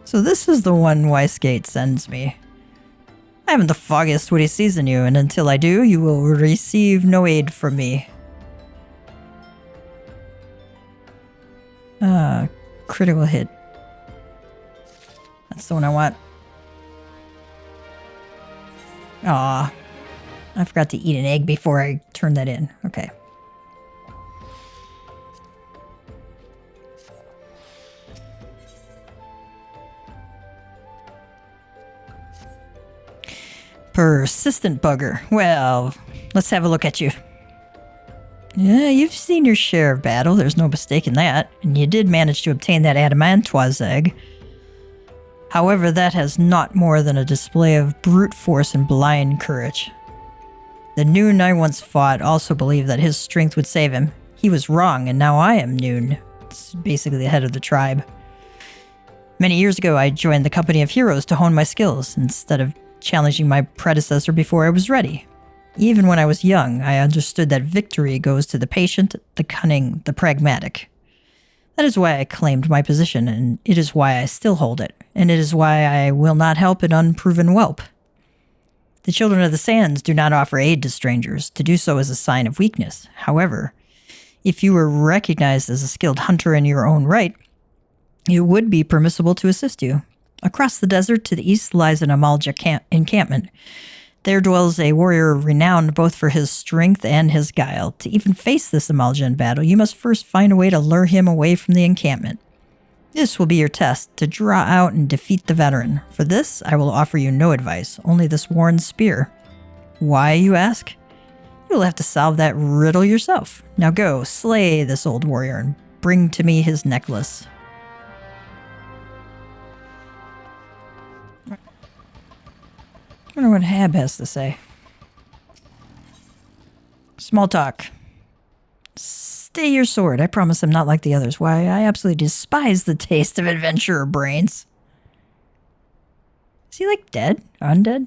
So this is the one Weissgate sends me. I haven't the foggiest what he sees in you, and until I do, you will receive no aid from me. Critical hit. That's the one I want. Aw. I forgot to eat an egg before I turned that in. Okay. Persistent bugger. Well, let's have a look at you. Yeah, you've seen your share of battle, there's no mistaking that, and you did manage to obtain that adamantoise egg. However, that has not more than a display of brute force and blind courage. The Noon I once fought also believed that his strength would save him. He was wrong, and now I am Noon. It's basically the head of the tribe. Many years ago, I joined the company of heroes to hone my skills, instead of challenging my predecessor before I was ready. Even when I was young, I understood that victory goes to the patient, the cunning, the pragmatic. That is why I claimed my position, and it is why I still hold it, and it is why I will not help an unproven whelp. The Children of the Sands do not offer aid to strangers. To do so is a sign of weakness. However, if you were recognized as a skilled hunter in your own right, it would be permissible to assist you. Across the desert to the east lies an Amalja encampment. There dwells a warrior renowned both for his strength and his guile. To even face this Amalja in battle, you must first find a way to lure him away from the encampment. This will be your test, to draw out and defeat the veteran. For this, I will offer you no advice, only this worn spear. Why, you ask? You'll have to solve that riddle yourself. Now go, slay this old warrior, and bring to me his necklace. I wonder what Hab has to say. Small talk. Stay your sword. I promise I'm not like the others. Why, I absolutely despise the taste of adventurer brains. Is he like dead? Undead?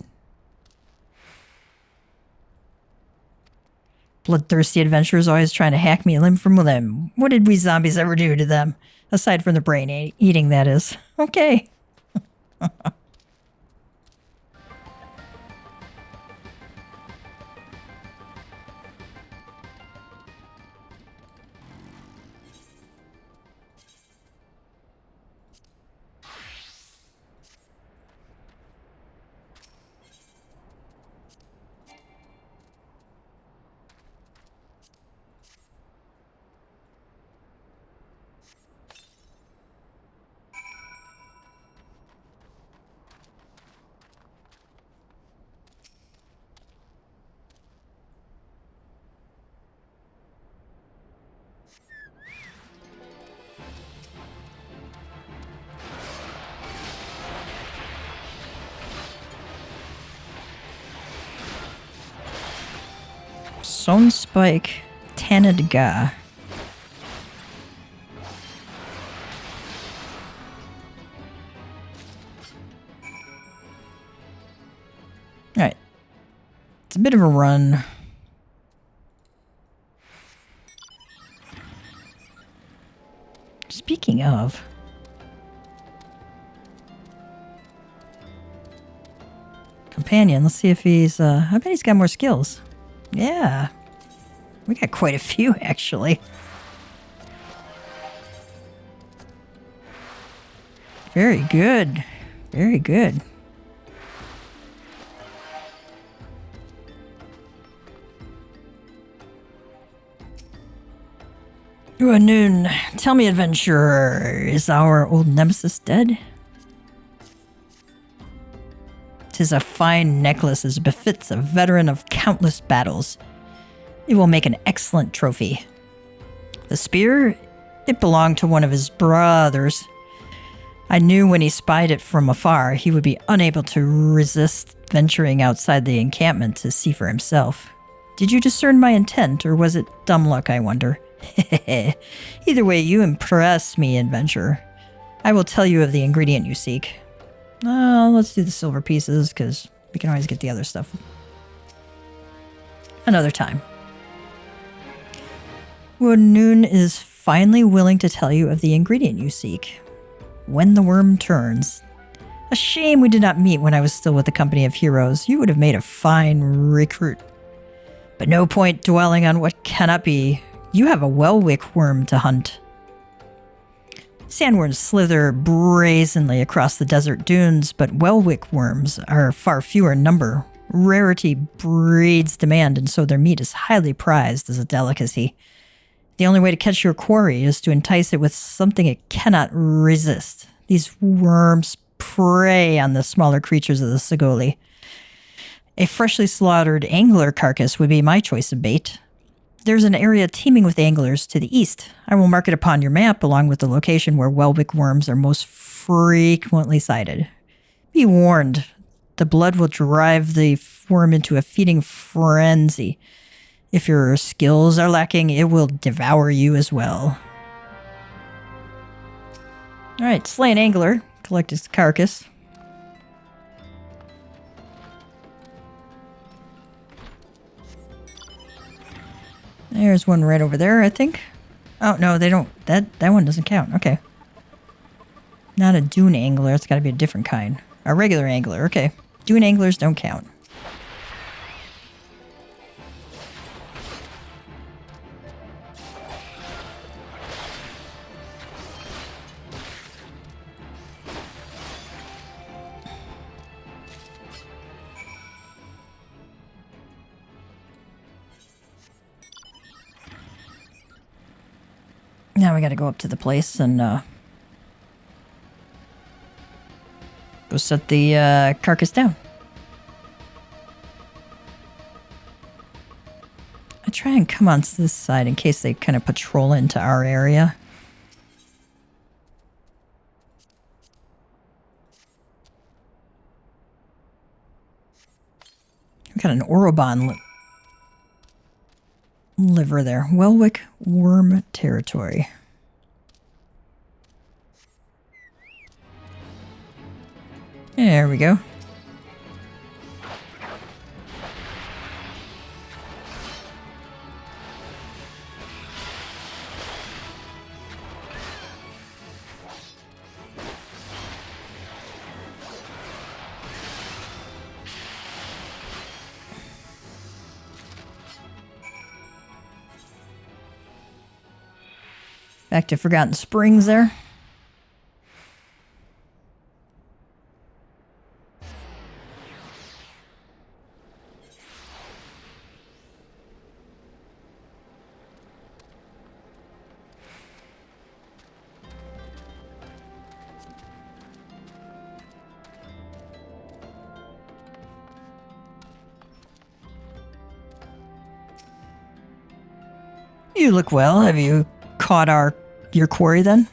Bloodthirsty adventurers always trying to hack me limb from limb. What did we zombies ever do to them? Aside from the brain eating, that is. Okay. Sonspike Tanadga. Alright. It's a bit of a run. Speaking of... companion, let's see if he's... I bet he's got more skills. Yeah. We got quite a few, actually. Very good. Very good. Noon, tell me, adventurer, is our old nemesis dead? 'Tis a fine necklace as befits a veteran of countless battles. It will make an excellent trophy. The spear? It belonged to one of his brothers. I knew when he spied it from afar, he would be unable to resist venturing outside the encampment to see for himself. Did you discern my intent, or was it dumb luck, I wonder? Either way, you impress me, adventurer. I will tell you of the ingredient you seek. Let's do the silver pieces, because we can always get the other stuff another time. Noon is finally willing to tell you of the ingredient you seek. When the worm turns. A shame we did not meet when I was still with the company of heroes. You would have made a fine recruit. But no point dwelling on what cannot be. You have a Welwick worm to hunt. Sandworms slither brazenly across the desert dunes, but Welwick worms are far fewer in number. Rarity breeds demand, and so their meat is highly prized as a delicacy. The only way to catch your quarry is to entice it with something it cannot resist. These worms prey on the smaller creatures of the Sigoli. A freshly slaughtered angler carcass would be my choice of bait. There's an area teeming with anglers to the east. I will mark it upon your map along with the location where Welwick worms are most frequently sighted. Be warned, the blood will drive the worm into a feeding frenzy. If your skills are lacking, it will devour you as well. Alright, slay an angler. Collect his carcass. There's one right over there, I think. Oh, no, they don't. That one doesn't count. Okay. Not a dune angler. It's got to be a different kind. A regular angler. Okay. Dune anglers don't count. we got to go up to the place and go set the carcass down. I try and come on this side in case they kind of patrol into our area. We got an Orobon liver there. Welwick worm territory. There we go. Back to Forgotten Springs there. You look well. Have you caught your quarry then?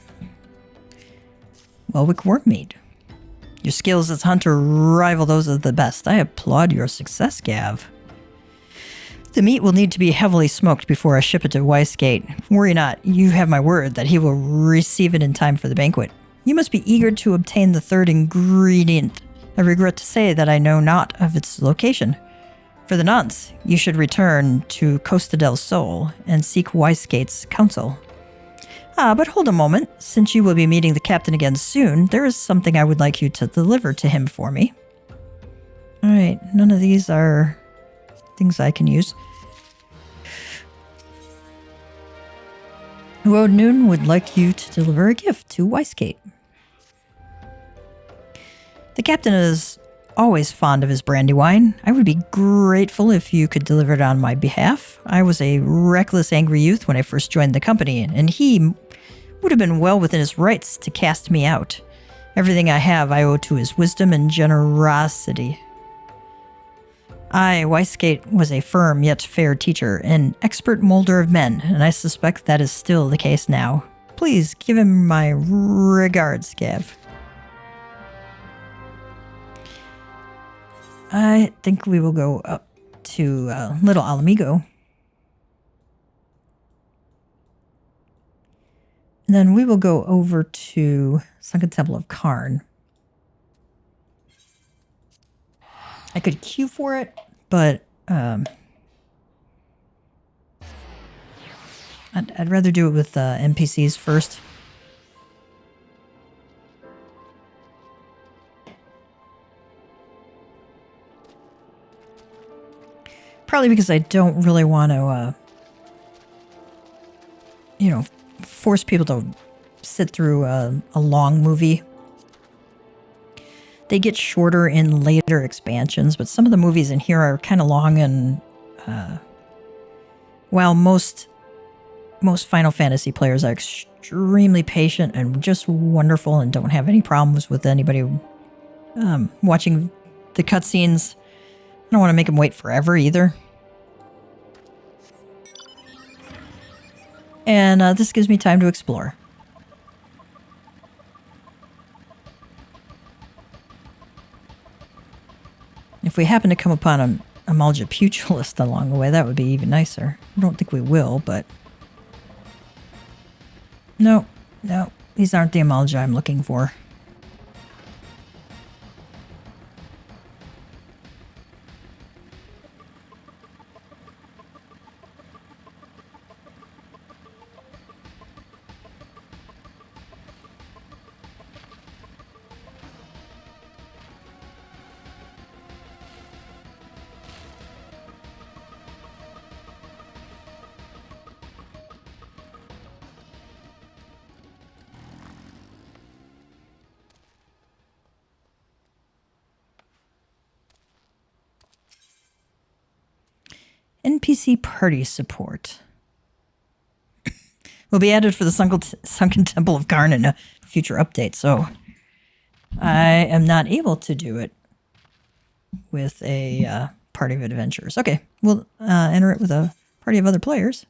Welwick Wormmeat. Your skills as hunter rival those of the best. I applaud your success, Gav. The meat will need to be heavily smoked before I ship it to Weissgate. Worry not, you have my word that he will receive it in time for the banquet. You must be eager to obtain the third ingredient. I regret to say that I know not of its location. For the nonce, you should return to Costa del Sol and seek Weissgate's counsel. But hold a moment. Since you will be meeting the captain again soon, there is something I would like you to deliver to him for me. Alright, none of these are things I can use. Noon would like you to deliver a gift to Weissgate. The captain is always fond of his brandy wine. I would be grateful if you could deliver it on my behalf. I was a reckless, angry youth when I first joined the company, and he would have been well within his rights to cast me out. Everything I have I owe to his wisdom and generosity. Weissgate was a firm yet fair teacher, an expert molder of men, and I suspect that is still the case now. Please give him my regards, Gav. I think we will go up to Little Alamigo. And then we will go over to Sunken Temple of Karn. I could queue for it, but I'd rather do it with NPCs first. Probably because I don't really want to, force people to sit through a long movie. They get shorter in later expansions, but some of the movies in here are kind of long, and while most Final Fantasy players are extremely patient and just wonderful and don't have any problems with anybody watching the cutscenes, I don't want to make them wait forever either. And this gives me time to explore. If we happen to come upon a Malja pugilist along the way, that would be even nicer. I don't think we will, but... No, these aren't the Amalja I'm looking for. NPC party support. will be added for the Sunken Temple of Karn in a future update, so I am not able to do it with a party of adventurers. Okay, we'll enter it with a party of other players.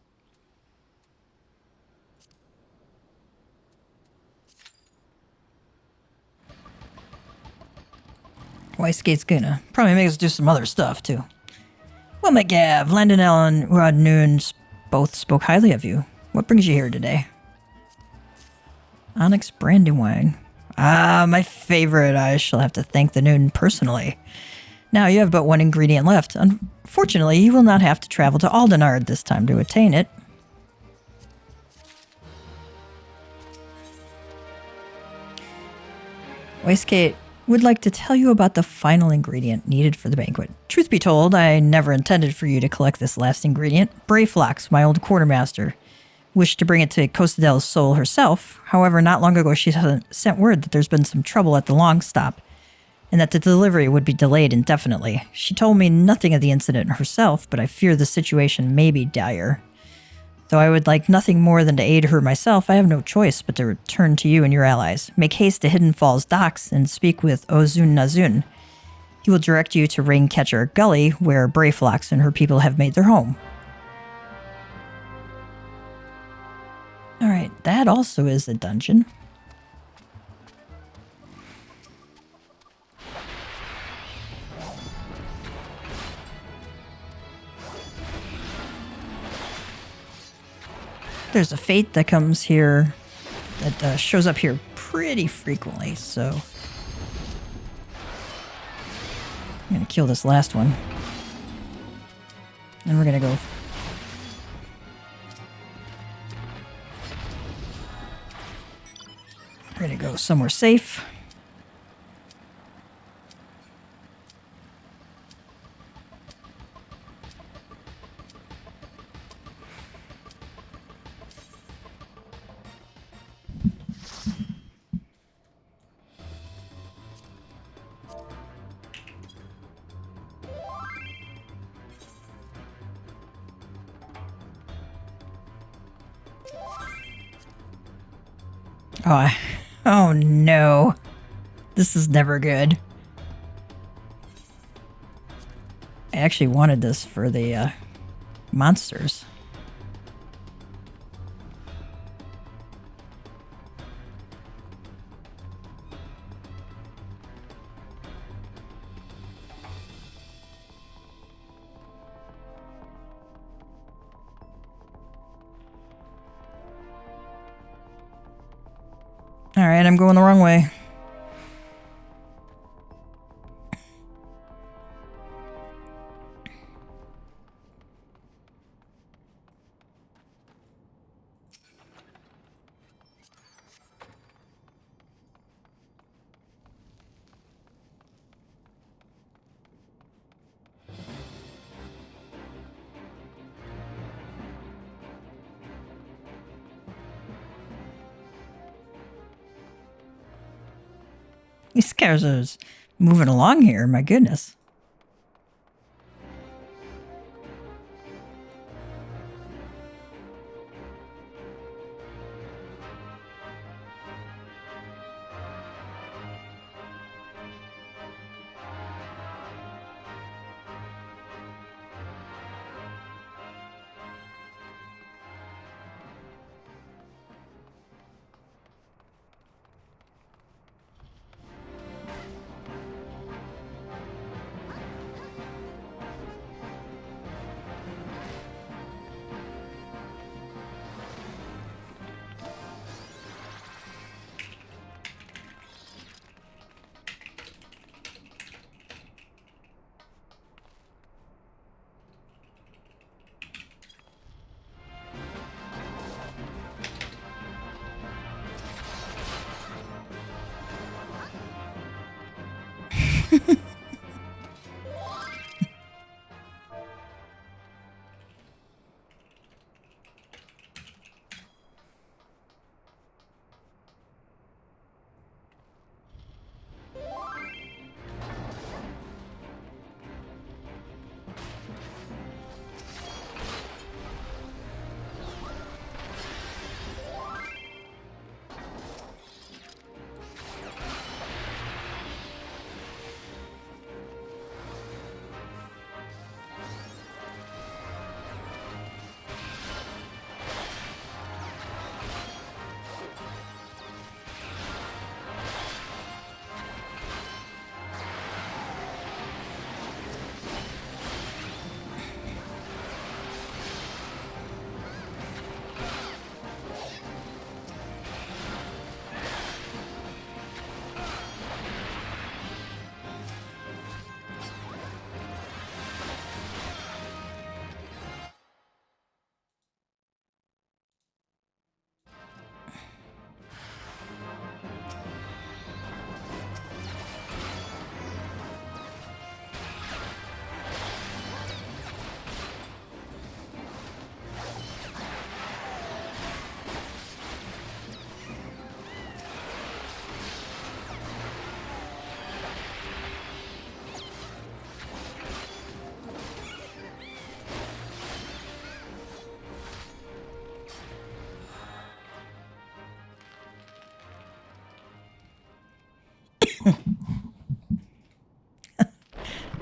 Whiteskate's gonna probably make us do some other stuff, too. Well, McGav, Landon Allen, Rod Noon both spoke highly of you. What brings you here today? Onyx Brandywine. Ah, my favorite. I shall have to thank the Noon personally. Now you have but one ingredient left. Unfortunately, you will not have to travel to Aldenard this time to attain it. Whiskate would like to tell you about the final ingredient needed for the banquet. Truth be told, I never intended for you to collect this last ingredient. Brayflox, my old quartermaster, wished to bring it to Costa del Sol herself. However, not long ago she sent word that there's been some trouble at the long stop, and that the delivery would be delayed indefinitely. She told me nothing of the incident herself, but I fear the situation may be dire. Though I would like nothing more than to aid her myself, I have no choice but to return to you and your allies. Make haste to Hidden Falls docks and speak with Ozun Nazun. He will direct you to Rain-Catcher Gully, where Brayflox and her people have made their home. Alright, that also is a dungeon. There's a fate that comes here, that shows up here pretty frequently, so I'm going to kill this last one. And we're going to go... We're going to go somewhere safe. Oh no. This is never good. I actually wanted this for the monsters. Alright, I'm going the wrong way. These guys are moving along here, my goodness.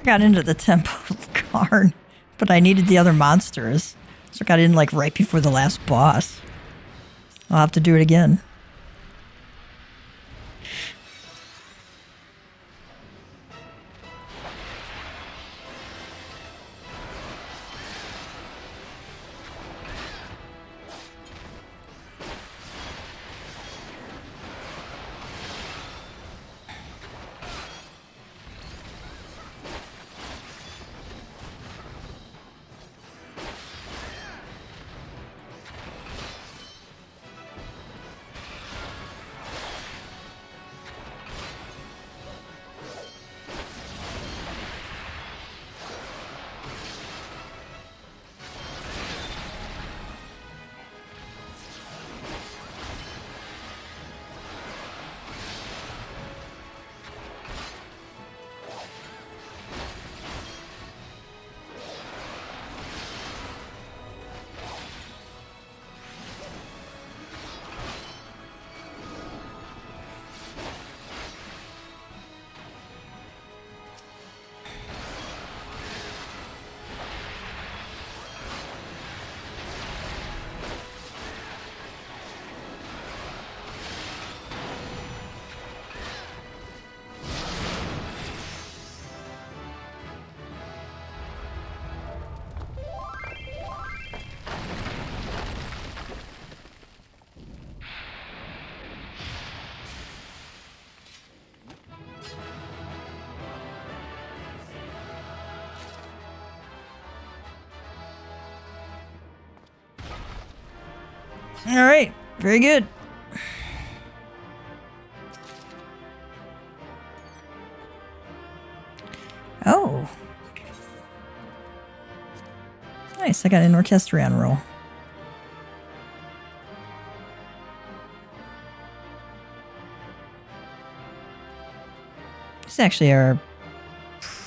got into the Temple of Karn, but I needed the other monsters. So I got in like right before the last boss. I'll have to do it again. All right, very good. Oh. Nice, I got an orchestrion roll. These actually are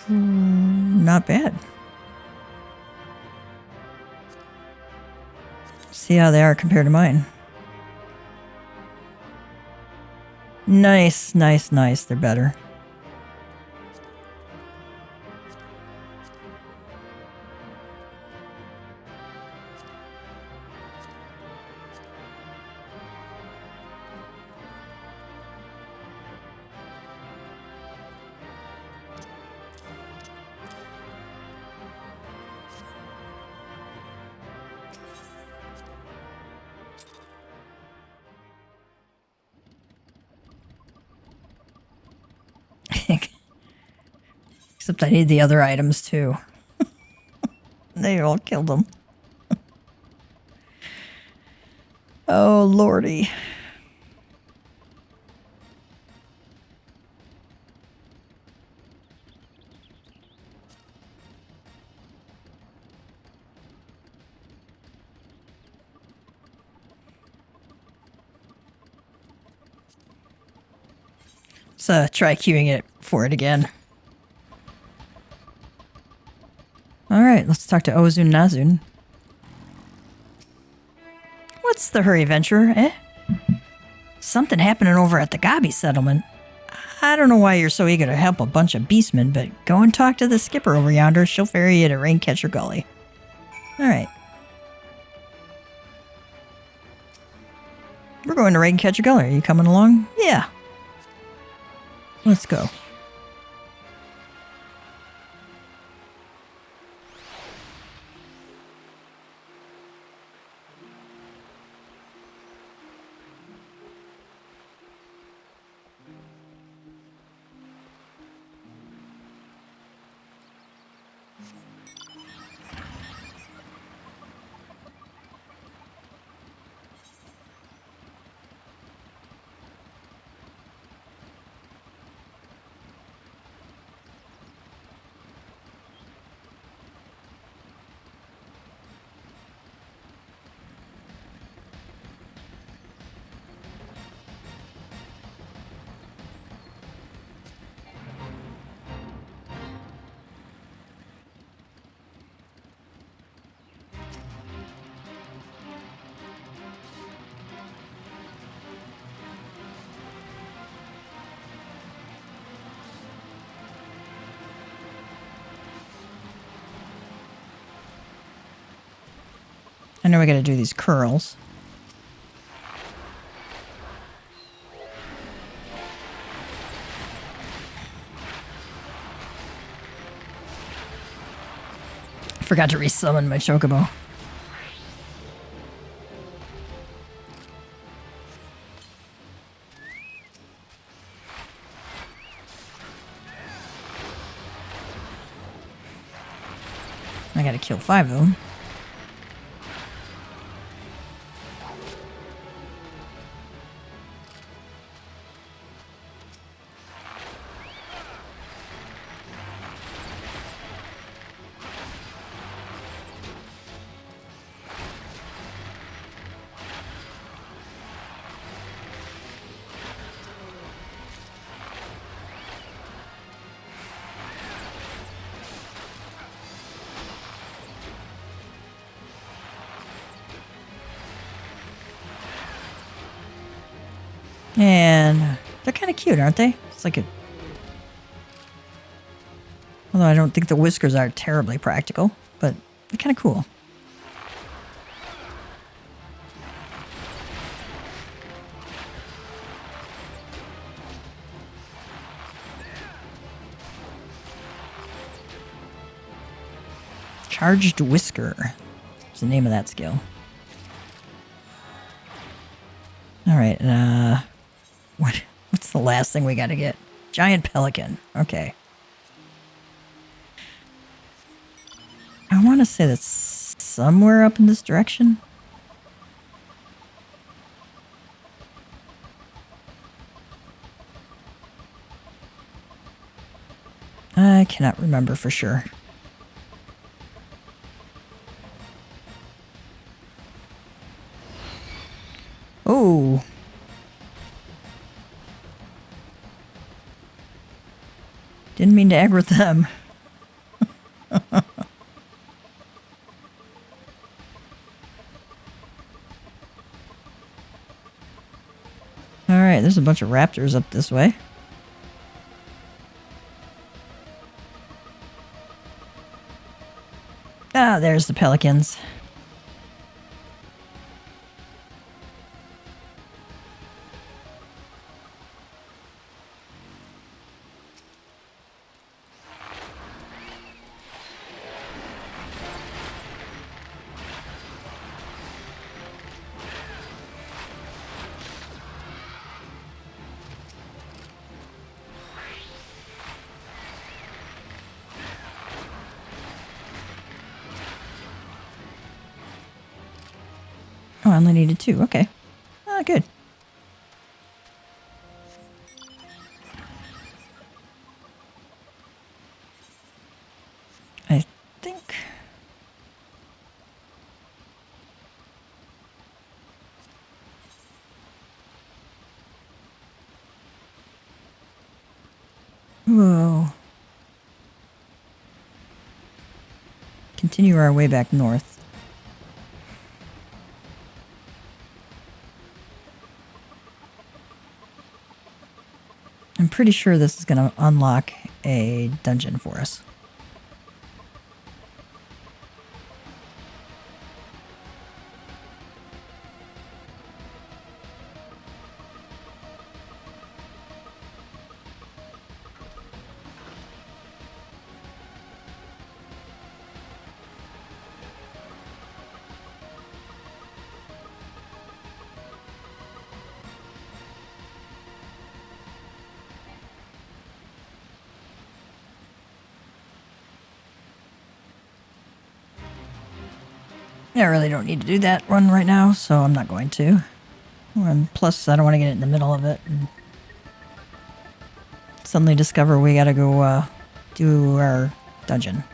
not bad. See how they are compared to mine. Nice, nice, nice. They're better. Except I need the other items too. They all killed them. Oh, lordy. Let's try queuing it for it again. Alright, let's talk to Ozun Nazun. What's the hurry, venturer, eh? Something happening over at the Gabi settlement. I don't know why you're so eager to help a bunch of beastmen, but go and talk to the skipper over yonder. She'll ferry you to Raincatcher Gully. Alright. We're going to Raincatcher Gully. Are you coming along? Yeah. Let's go. know we gotta do these curls. Forgot to resummon my chocobo. I gotta kill 5 of them. And they're kind of cute, aren't they? It's like a... Although I don't think the whiskers are terribly practical, but they're kind of cool. Charged Whisker is the name of that skill. All right, what's the last thing we got to get? Giant pelican. Okay. I want to say that's somewhere up in this direction. I cannot remember for sure. Oh. Didn't mean to aggro them. Alright, there's a bunch of raptors up this way. Ah, there's the pelicans. Oh, I only needed 2. Okay. Ah, good. I think... Whoa. Continue our way back north. I'm pretty sure this is going to unlock a dungeon for us. Yeah, I really don't need to do that one right now, so I'm not going to. And plus, I don't want to get it in the middle of it and suddenly discover we gotta go do our dungeon.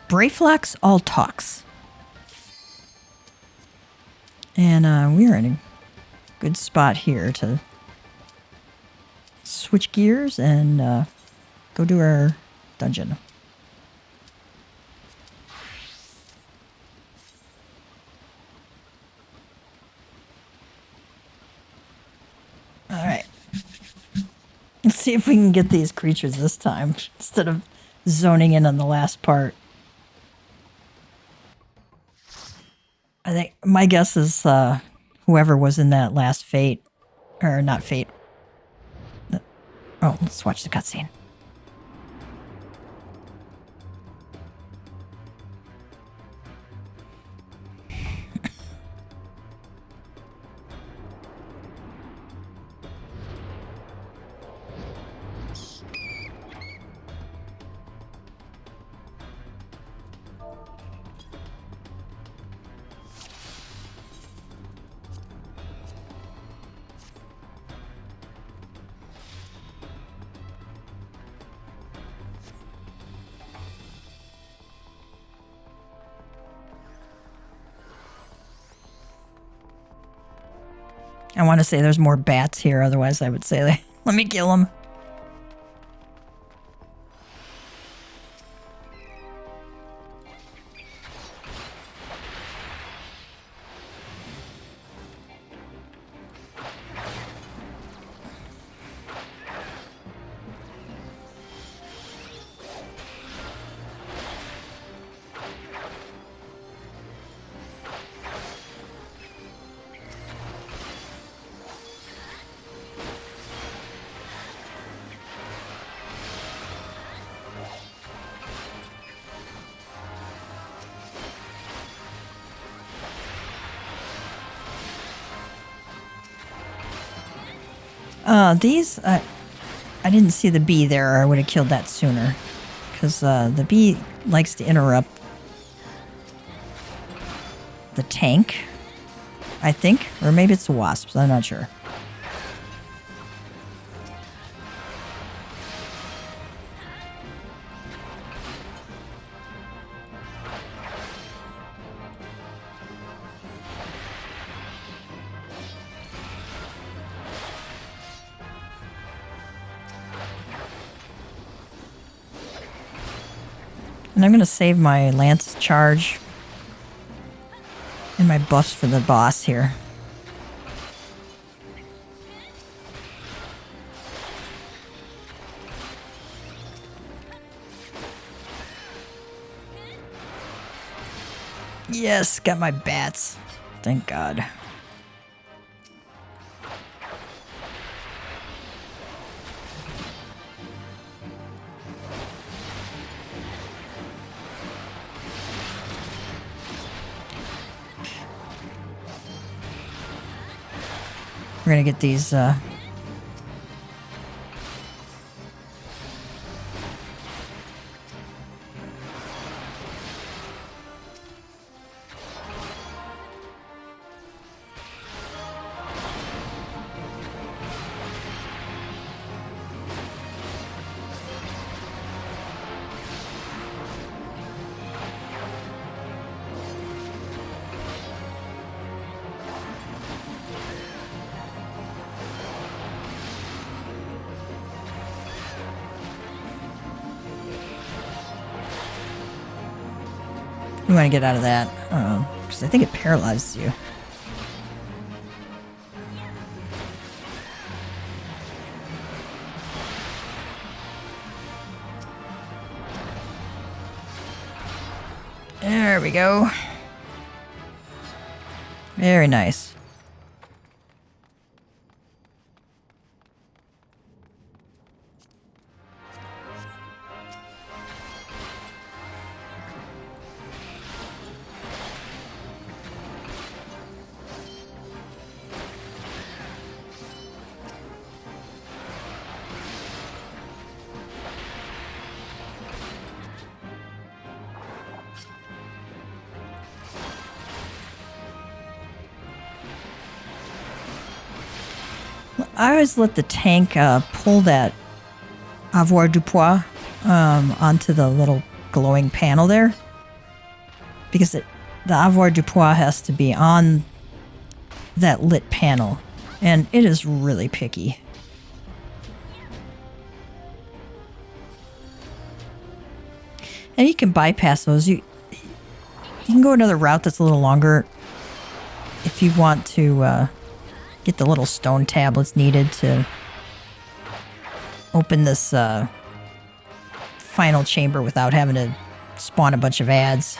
Brayflax all talks. And we're in a good spot here to switch gears and go do our dungeon. Alright. Let's see if we can get these creatures this time, instead of zoning in on the last part. I think my guess is whoever was in that last fate, or not fate. Oh, let's watch the cutscene. I want to say there's more bats here, otherwise I would say, let me kill them. These, I didn't see the bee there, or I would have killed that sooner. Because the bee likes to interrupt the tank, I think. Or maybe it's the wasps, I'm not sure. And I'm going to save my lance charge and my buffs for the boss here. Yes, got my bats. Thank God. We're gonna get these, you want to get out of that, because I think it paralyzes you. There we go. Very nice. I always let the tank pull that avoir du poids onto the little glowing panel there. Because the avoir du poids has to be on that lit panel. And it is really picky. And you can bypass those. You can go another route that's a little longer if you want to get the little stone tablets needed to open this final chamber without having to spawn a bunch of ads.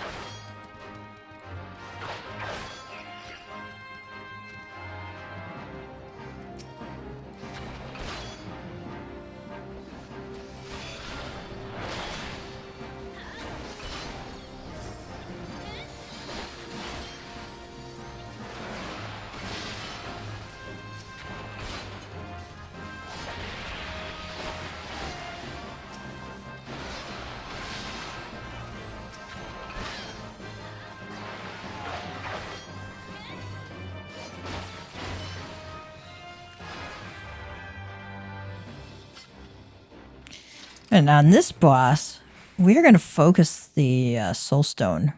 And on this boss, we're going to focus the soul stone.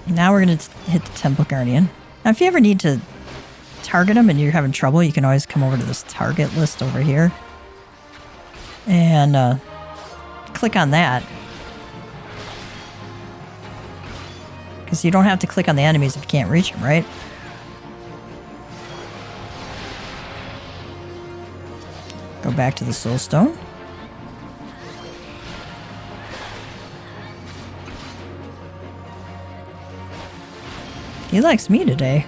Now we're going to hit the Temple Guardian. Now, if you ever need to target them and you're having trouble, you can always come over to this target list over here. And click on that. Because you don't have to click on the enemies if you can't reach them, right? Go back to the Soul Stone. He likes me today.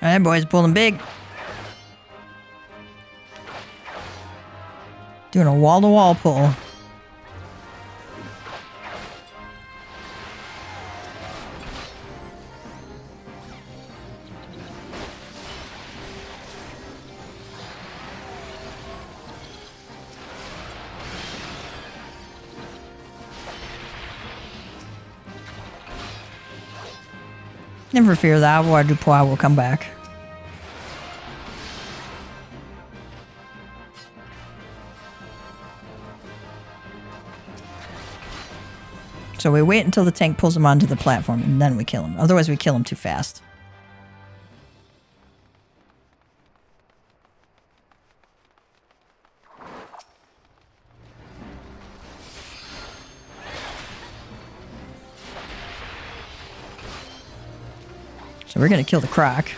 All right, boys, pulling big. Doing a wall-to-wall pull. Never fear, the avoir du pois will come back. So we wait until the tank pulls him onto the platform, and then we kill him. Otherwise, we kill him too fast. So we're going to kill the croc.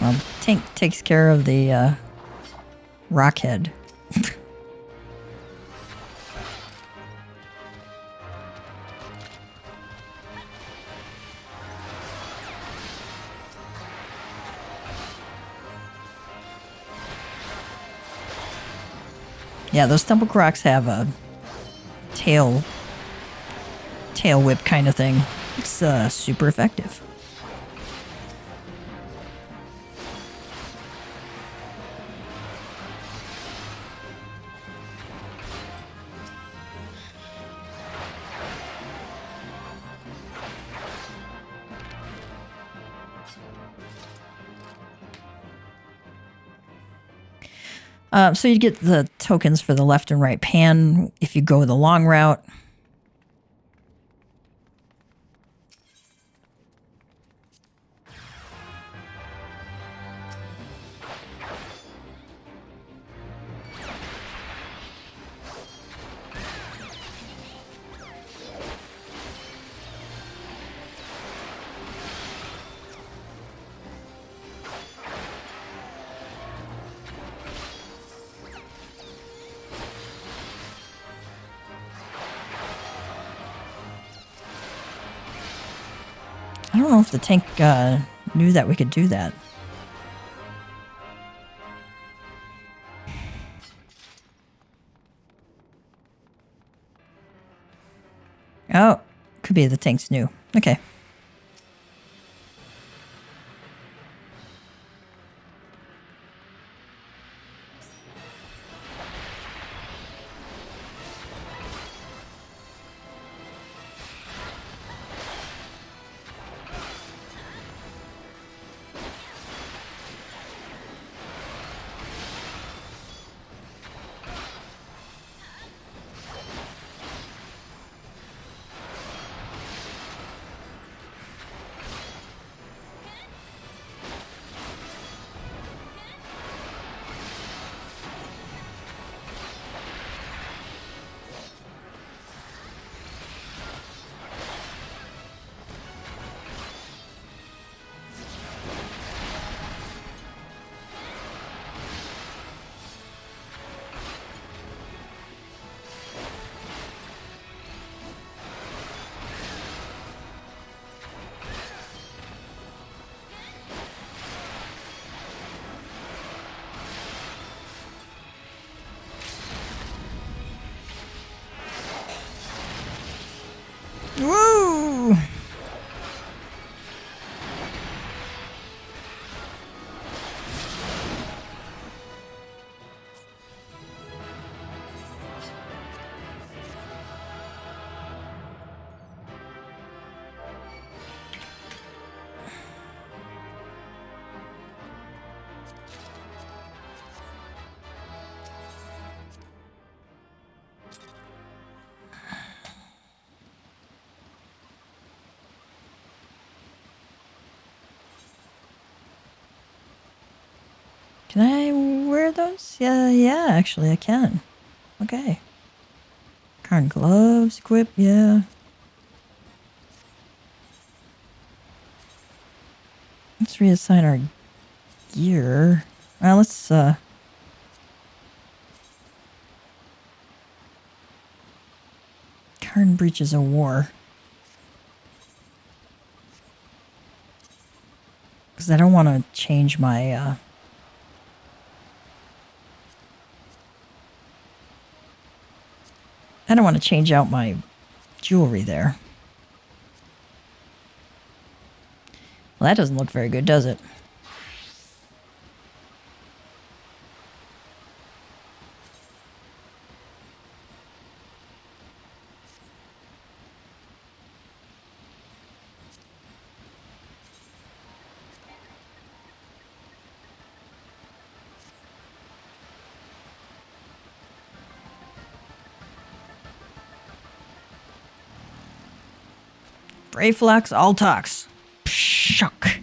Well, the tank takes care of the rockhead. Yeah, those temple crocs have a tail whip kind of thing. It's super effective. So you get the tokens for the left and right pan if you go the long route. I don't know if the tank knew that we could do that. Oh, could be the tank's new. Okay. Can I wear those? Yeah, actually I can. Okay. Carn gloves, equip, yeah. Let's reassign our gear. Well, let's, Carn breaches of war. Because I don't want to change my, I don't want to change out my jewelry there. Well, that doesn't look very good, does it? Brayflax Altox. Pshuck.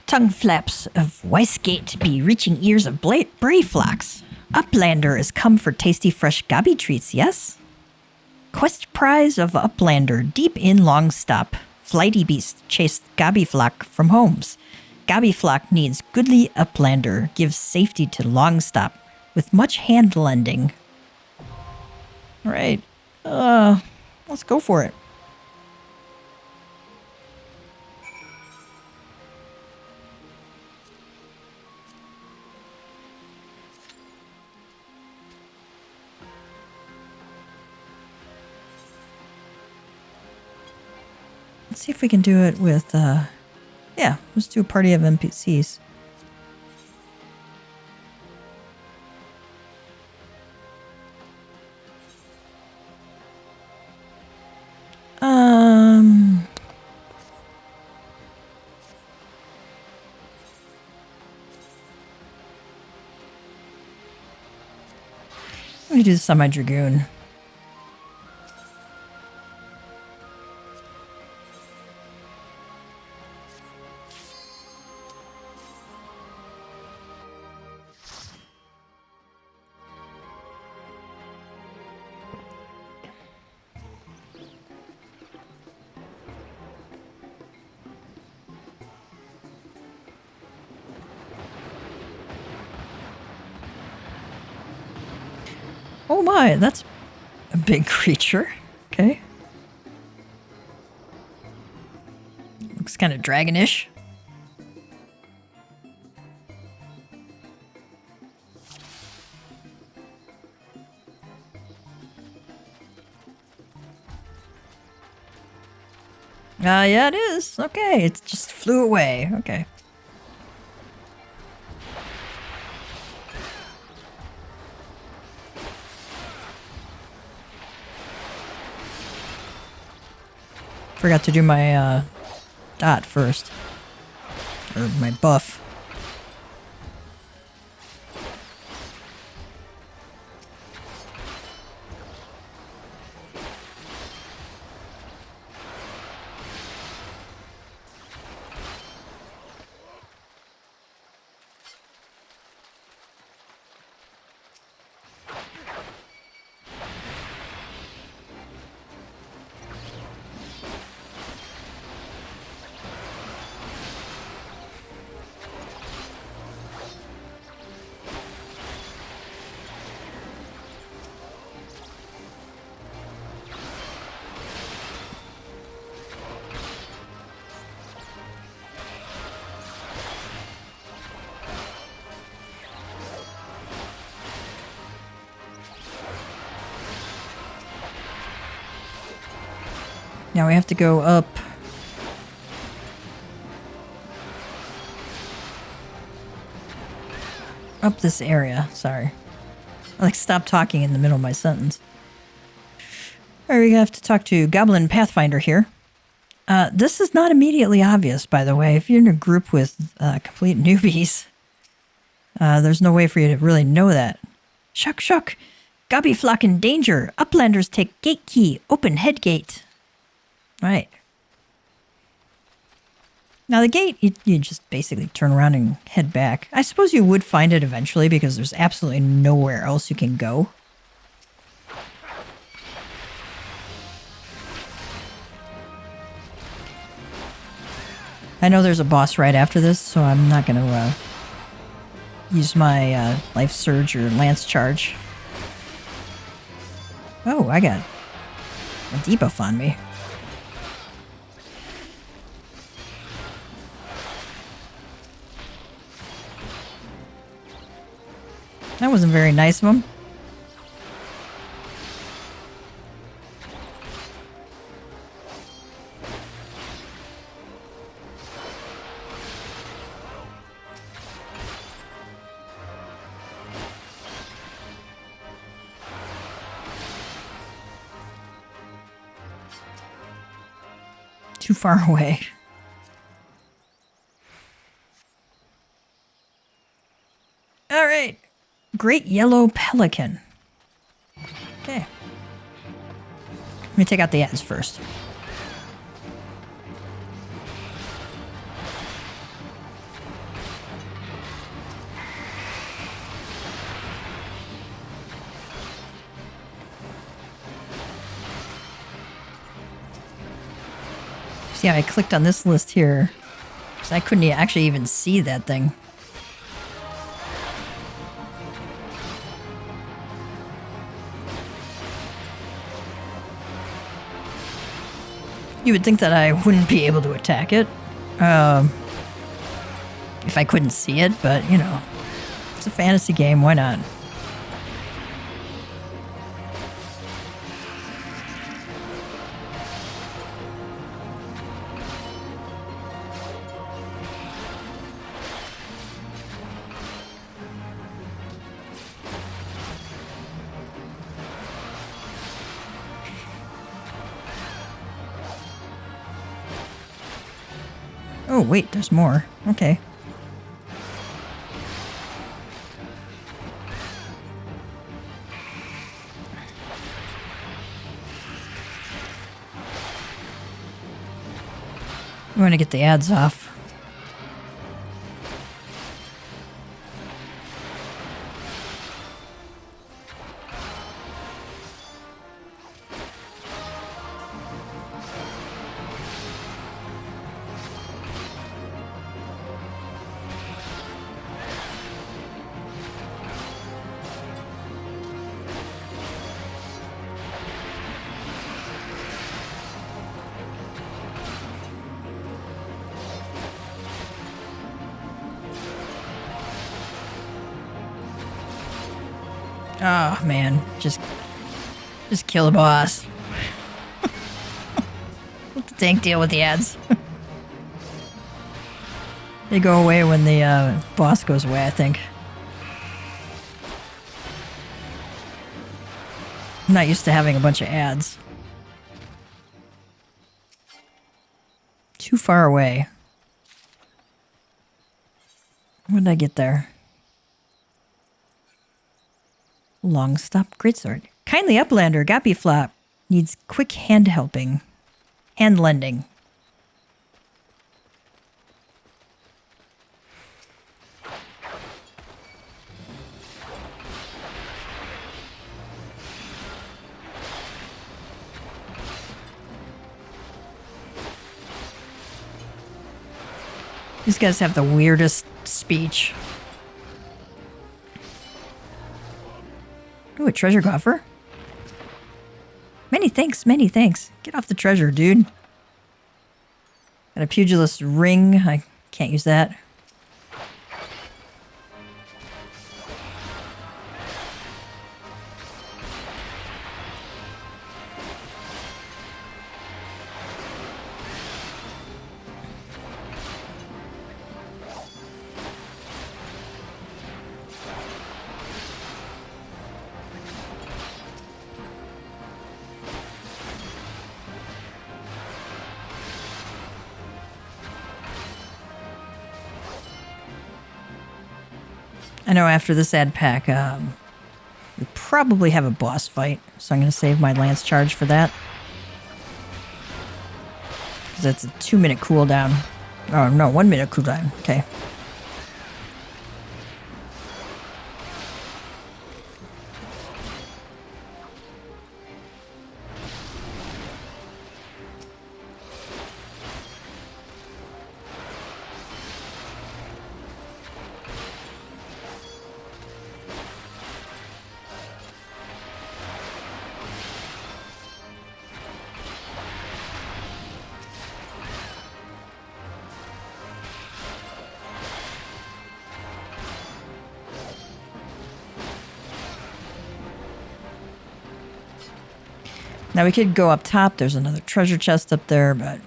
Tongue flaps of Weissgate be reaching ears of Brayflax. Uplander is come for tasty fresh gobby treats, yes? Quest prize of Uplander deep in Longstop. Flighty beast chased Gobbyflock from homes. Gobbyflock needs goodly Uplander, gives safety to Longstop with much hand lending. All right, let's go for it. Let's see if we can do it with, yeah, let's do a party of NPCs. Let me do the Semi-Dragoon. Oh my, that's a big creature. Okay. Looks kind of dragonish. Yeah, it is. Okay, it just flew away. Okay. Forgot to do my dot first. Or my buff. Now we have to go up. Up this area. Sorry. I like stopped talking in the middle of my sentence. All right, we have to talk to Goblin Pathfinder here. This is not immediately obvious, by the way. If you're in a group with complete newbies, there's no way for you to really know that. Shuck, shuck. Gobbyflock in danger. Uplanders take gate key. Open head gate. Right. Now the gate, you just basically turn around and head back. I suppose you would find it eventually because there's absolutely nowhere else you can go. I know there's a boss right after this, so I'm not going to use my life surge or lance charge. Oh, I got a debuff on me. That wasn't very nice of him. Too far away. All right. Great yellow pelican. Okay. Let me take out the ads first. See how I clicked on this list here? Because I couldn't actually even see that thing. You would think that I wouldn't be able to attack it if I couldn't see it, but, you know, it's a fantasy game, why not? Oh, wait, there's more. Okay. I'm going to get the ads off. Oh, man. Just kill the boss. Let the tank deal with the ads. They go away when the boss goes away, I think. I'm not used to having a bunch of ads. Too far away. When did I get there? Long stop greatsword. Kindly uplander, Gappy Flop. Needs quick hand helping. Hand lending. These guys have the weirdest speech. Ooh, a treasure coffer. Many thanks, many thanks. Get off the treasure, dude. Got a pugilist ring. I can't use that. I know after this ad pack, we probably have a boss fight, so I'm going to save my lance charge for that. Because that's a 2-minute cooldown. Oh, no, 1 minute cooldown. Okay. Now we could go up top. There's another treasure chest up there, but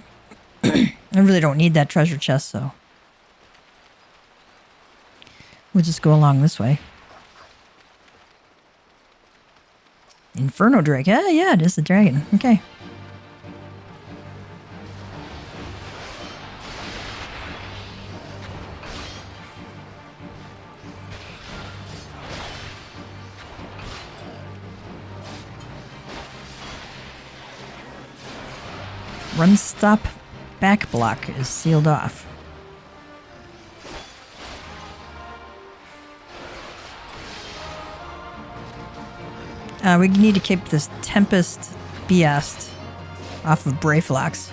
I really don't need that treasure chest, so we'll just go along this way. Inferno Drake. Yeah, it is the dragon. Okay. Run stop back block is sealed off. We need to keep this Tempest BS off of Brayflax.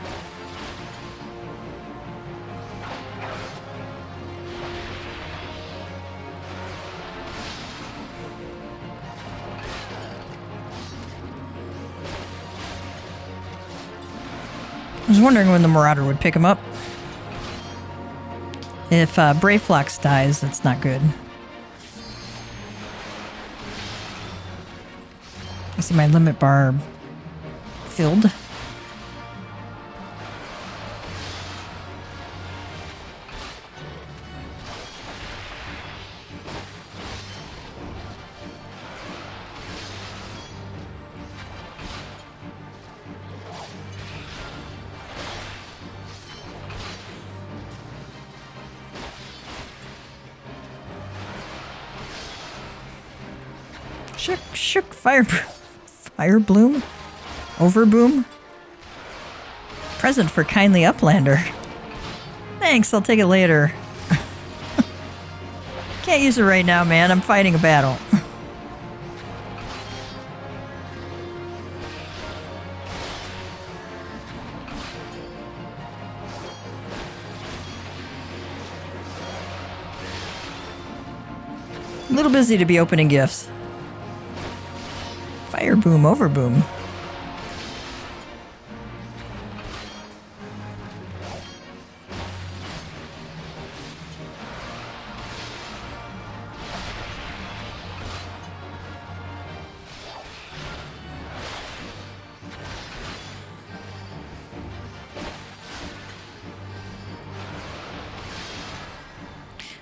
I was wondering when the Marauder would pick him up. If Brayflax dies, that's not good. I see my limit bar filled. Shook fire bloom, overboom. Present for kindly uplander. Thanks, I'll take it later. Can't use it right now, man. I'm fighting a battle. A little busy to be opening gifts. Fire boom, overboom.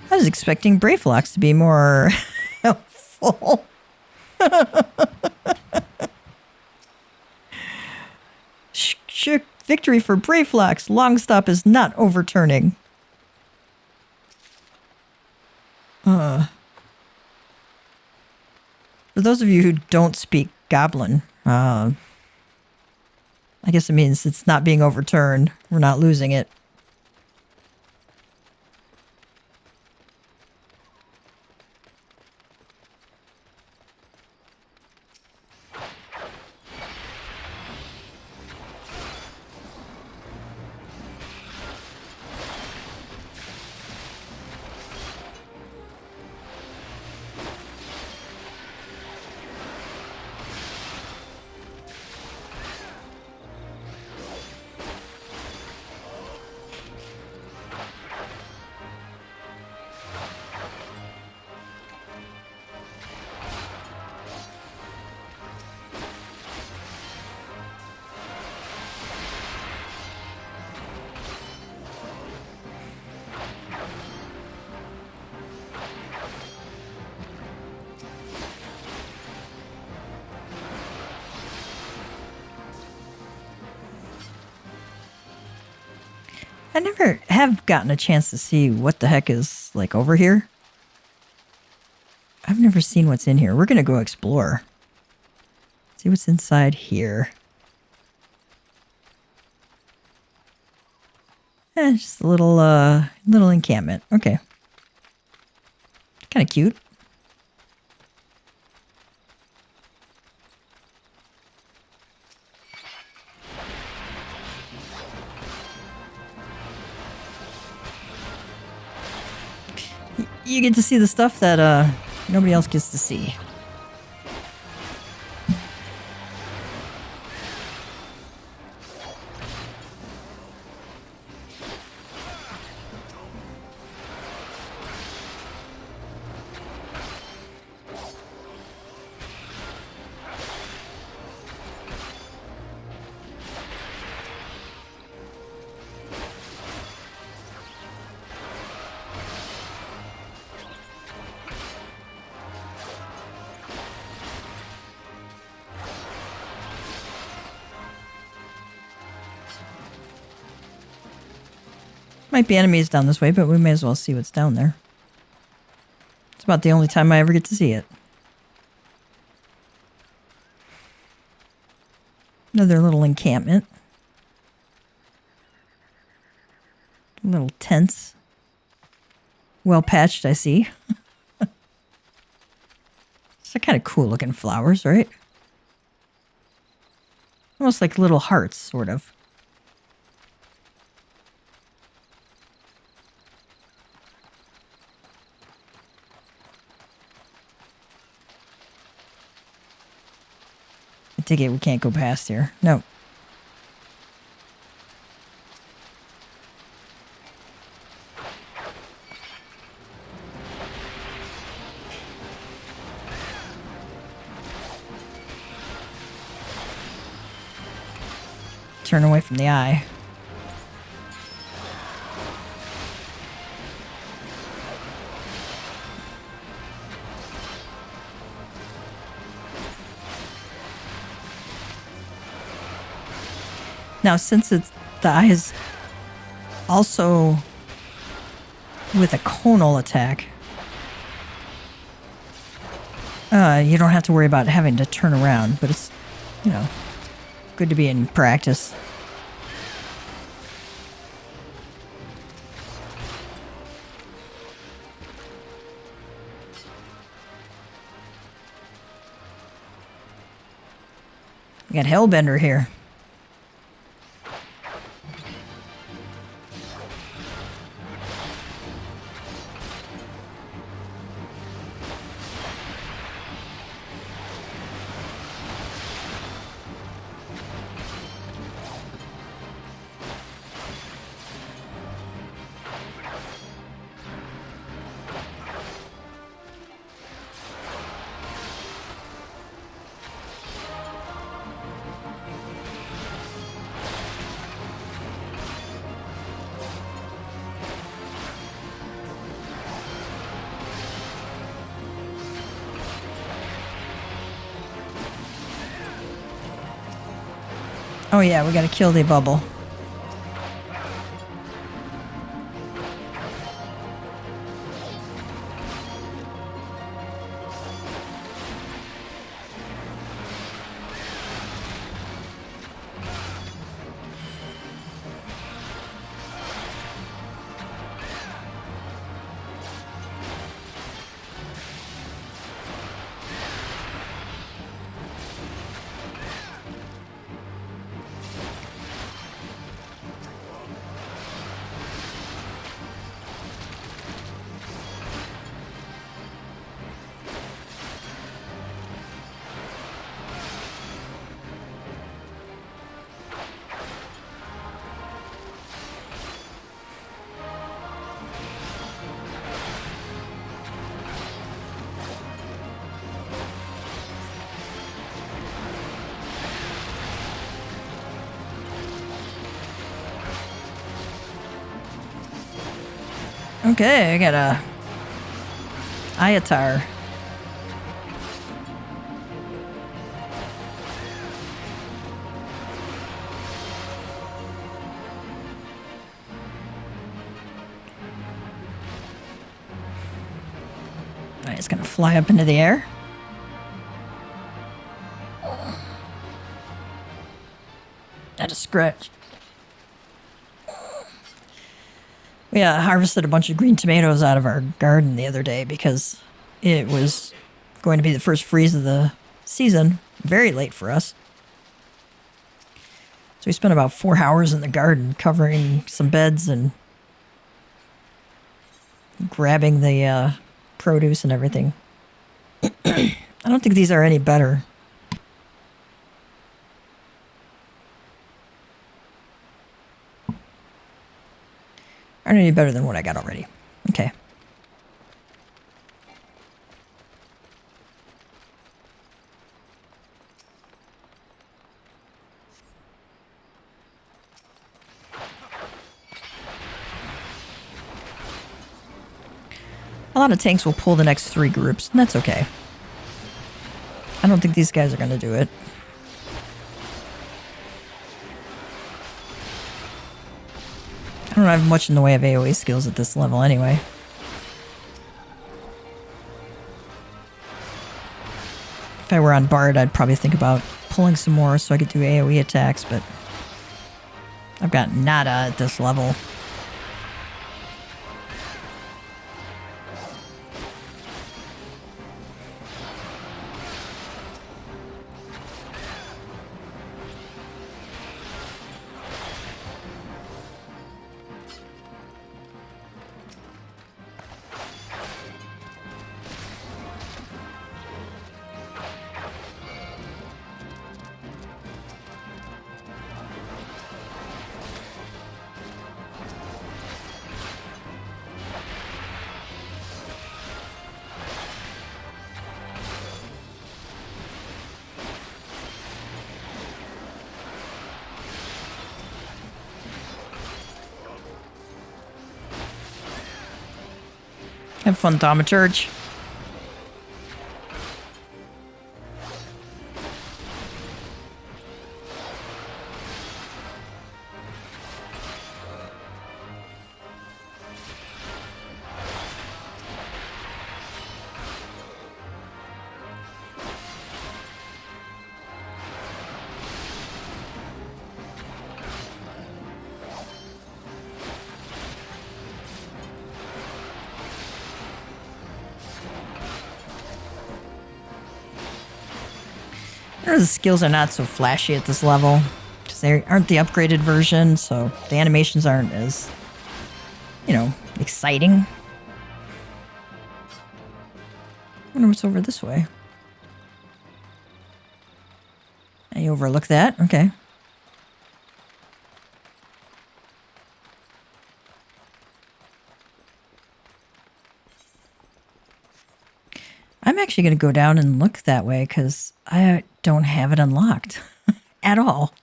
I was expecting Brayflax to be more helpful. Victory for Brayflax. Longstop is not overturning. For those of you who don't speak Goblin, I guess it means it's not being overturned. We're not losing it. I never have gotten a chance to see what the heck is, like, over here. I've never seen what's in here. We're going to go explore. See what's inside here. Just a little encampment. Okay. Kind of cute. You get to see the stuff that nobody else gets to see. Might be enemies down this way, but we may as well see what's down there. It's about the only time I ever get to see it. Another little encampment. Little tents. Well patched, I see. They're kind of cool looking flowers, right? Almost like little hearts, sort of. I take it we can't go past here. No. Turn away from the eye. Now, since the eye is also with a conal attack, you don't have to worry about having to turn around, but it's, you know, good to be in practice. We got Hellbender here. Oh yeah, we gotta kill the bubble. Okay, I got a Iatar. Alright, it's gonna fly up into the air. That is scratch. We harvested a bunch of green tomatoes out of our garden the other day because it was going to be the first freeze of the season. Very late for us. So we spent about 4 hours in the garden covering some beds and grabbing the produce and everything. I don't think these are any better. Aren't any better than what I got already. Okay. A lot of tanks will pull the next 3 groups, and that's okay. I don't think these guys are going to do it. I don't have much in the way of AoE skills at this level anyway. If I were on Bard, I'd probably think about pulling some more so I could do AoE attacks, but I've got nada at this level. Have fun, Thaumaturge. The skills are not so flashy at this level because they aren't the upgraded version, so the animations aren't as, exciting. I wonder what's over this way. I overlook that. Okay. I'm actually going to go down and look that way because I don't have it unlocked at all.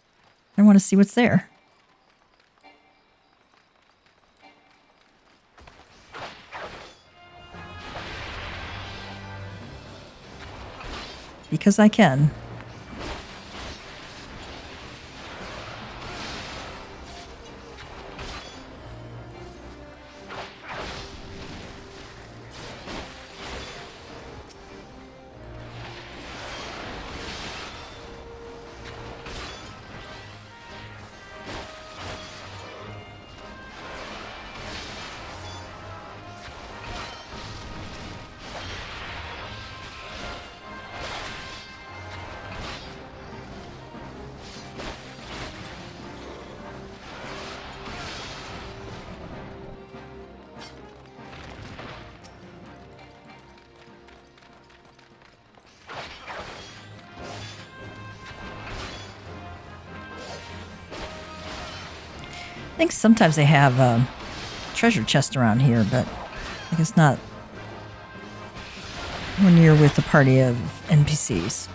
I want to see what's there. Because I can. I think sometimes they have treasure chests around here, but I guess not when you're with a party of NPCs.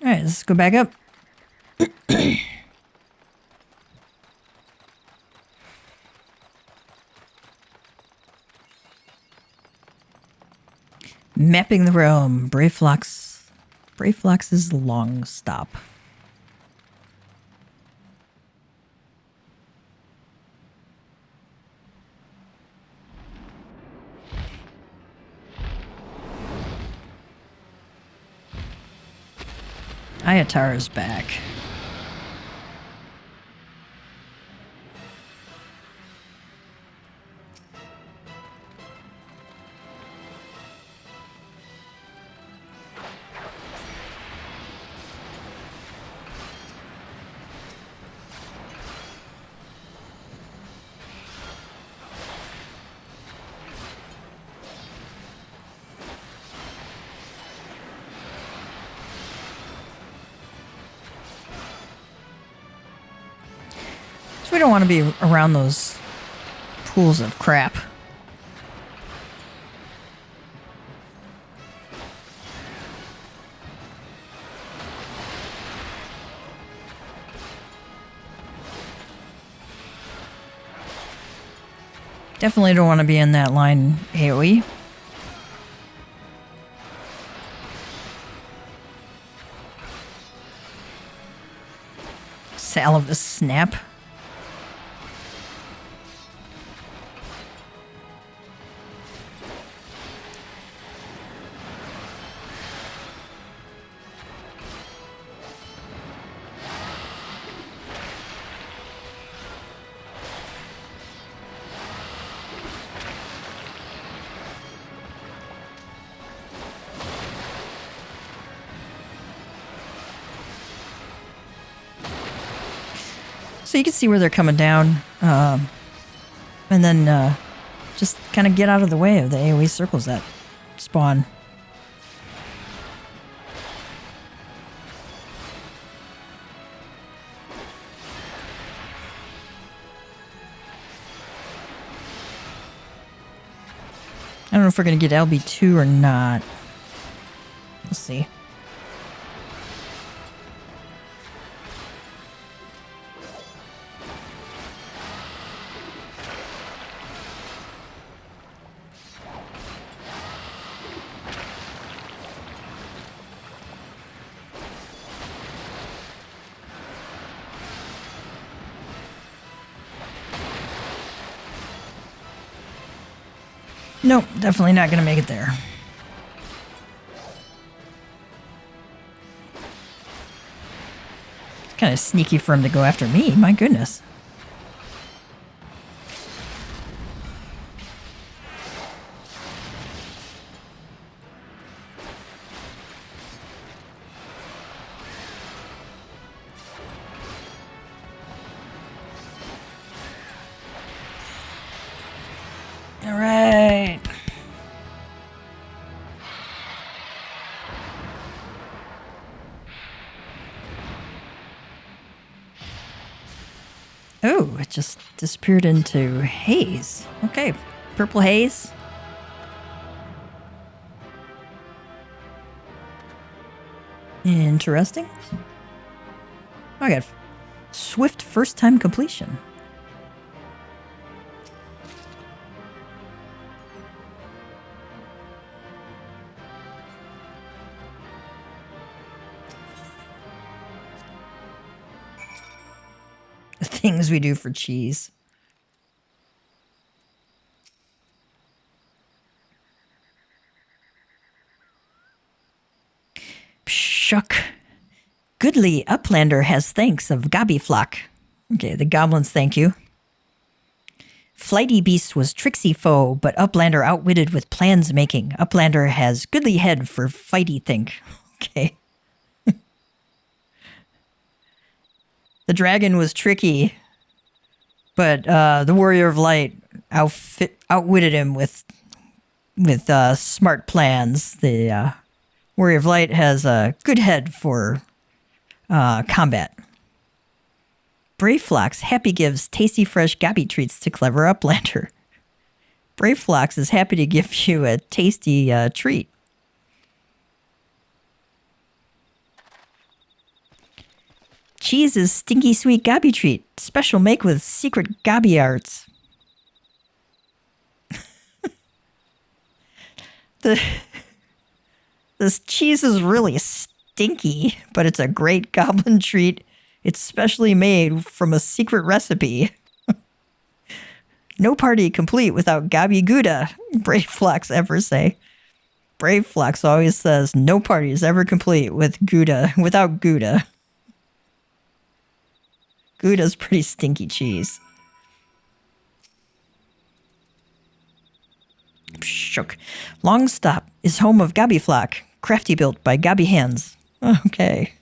All right, let's go back up. Mapping the realm, Brave Flocks Brayflox's long stop. Ayatara's back. So we don't want to be around those pools of crap. Definitely don't want to be in that line AoE. Salivus snap. So you can see where they're coming down, and then just kind of get out of the way of the AoE circles that spawn. I don't know if we're going to get LB2 or not. We'll see. Nope, definitely not going to make it there. It's kind of sneaky for him to go after me, my goodness. All right. Oh, it just disappeared into haze. Okay, purple haze. Interesting. I got swift first time completion. Things we do for cheese. Pshuck. Goodly Uplander has thanks of Gobbyflock. Okay, the goblins thank you. Flighty Beast was tricksy foe, but Uplander outwitted with plans making. Uplander has goodly head for fighty think. Okay. The dragon was tricky, but the Warrior of Light outwitted him with smart plans. The Warrior of Light has a good head for combat. Brayflox happy gives tasty fresh gobby treats to clever Uplander. Brayflox is happy to give you a tasty treat. Cheese is stinky sweet gobby treat. Special make with secret gobby arts. This cheese is really stinky, but it's a great goblin treat. It's specially made from a secret recipe. No party complete without Gabi Gouda, Brave Fox ever say. Brave Fox always says, no party is ever complete without Gouda. Gouda's pretty stinky cheese. Shook. Longstop is home of Gabi Flock, crafty built by Gabi hands. Okay.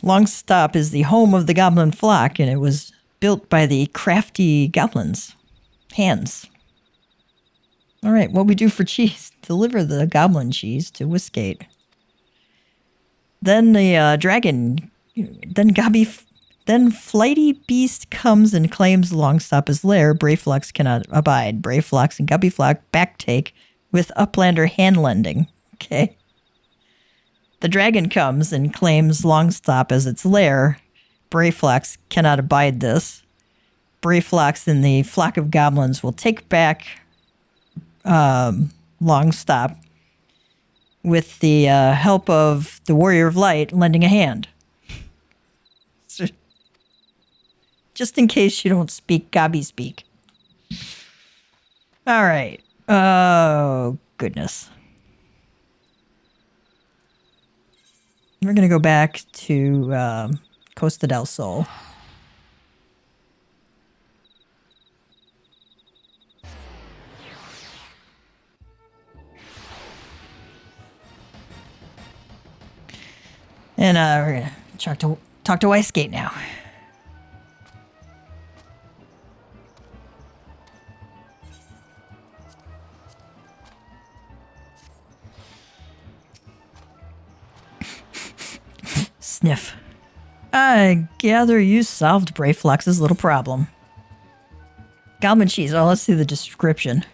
Longstop is the home of the goblin flock, and it was built by the crafty goblins' hands. All right, what we do for cheese? Deliver the goblin cheese to Whiskate. Then the dragon, then Flighty Beast comes and claims Longstop as lair. Brave Flux cannot abide. Brave Flux and Gubby Flock backtake with Uplander hand lending. Okay. The dragon comes and claims Longstop as its lair. Brave Flux cannot abide this. Brave Flux and the flock of goblins will take back Longstop with the help of the Warrior of Light lending a hand. Just in case you don't speak Gabi speak. All right. Oh, goodness. We're going to go back to Costa del Sol. And we're going to talk to Westgate now. Sniff. I gather you solved Brave Flux's little problem. Goblin cheese. Oh, let's see the description.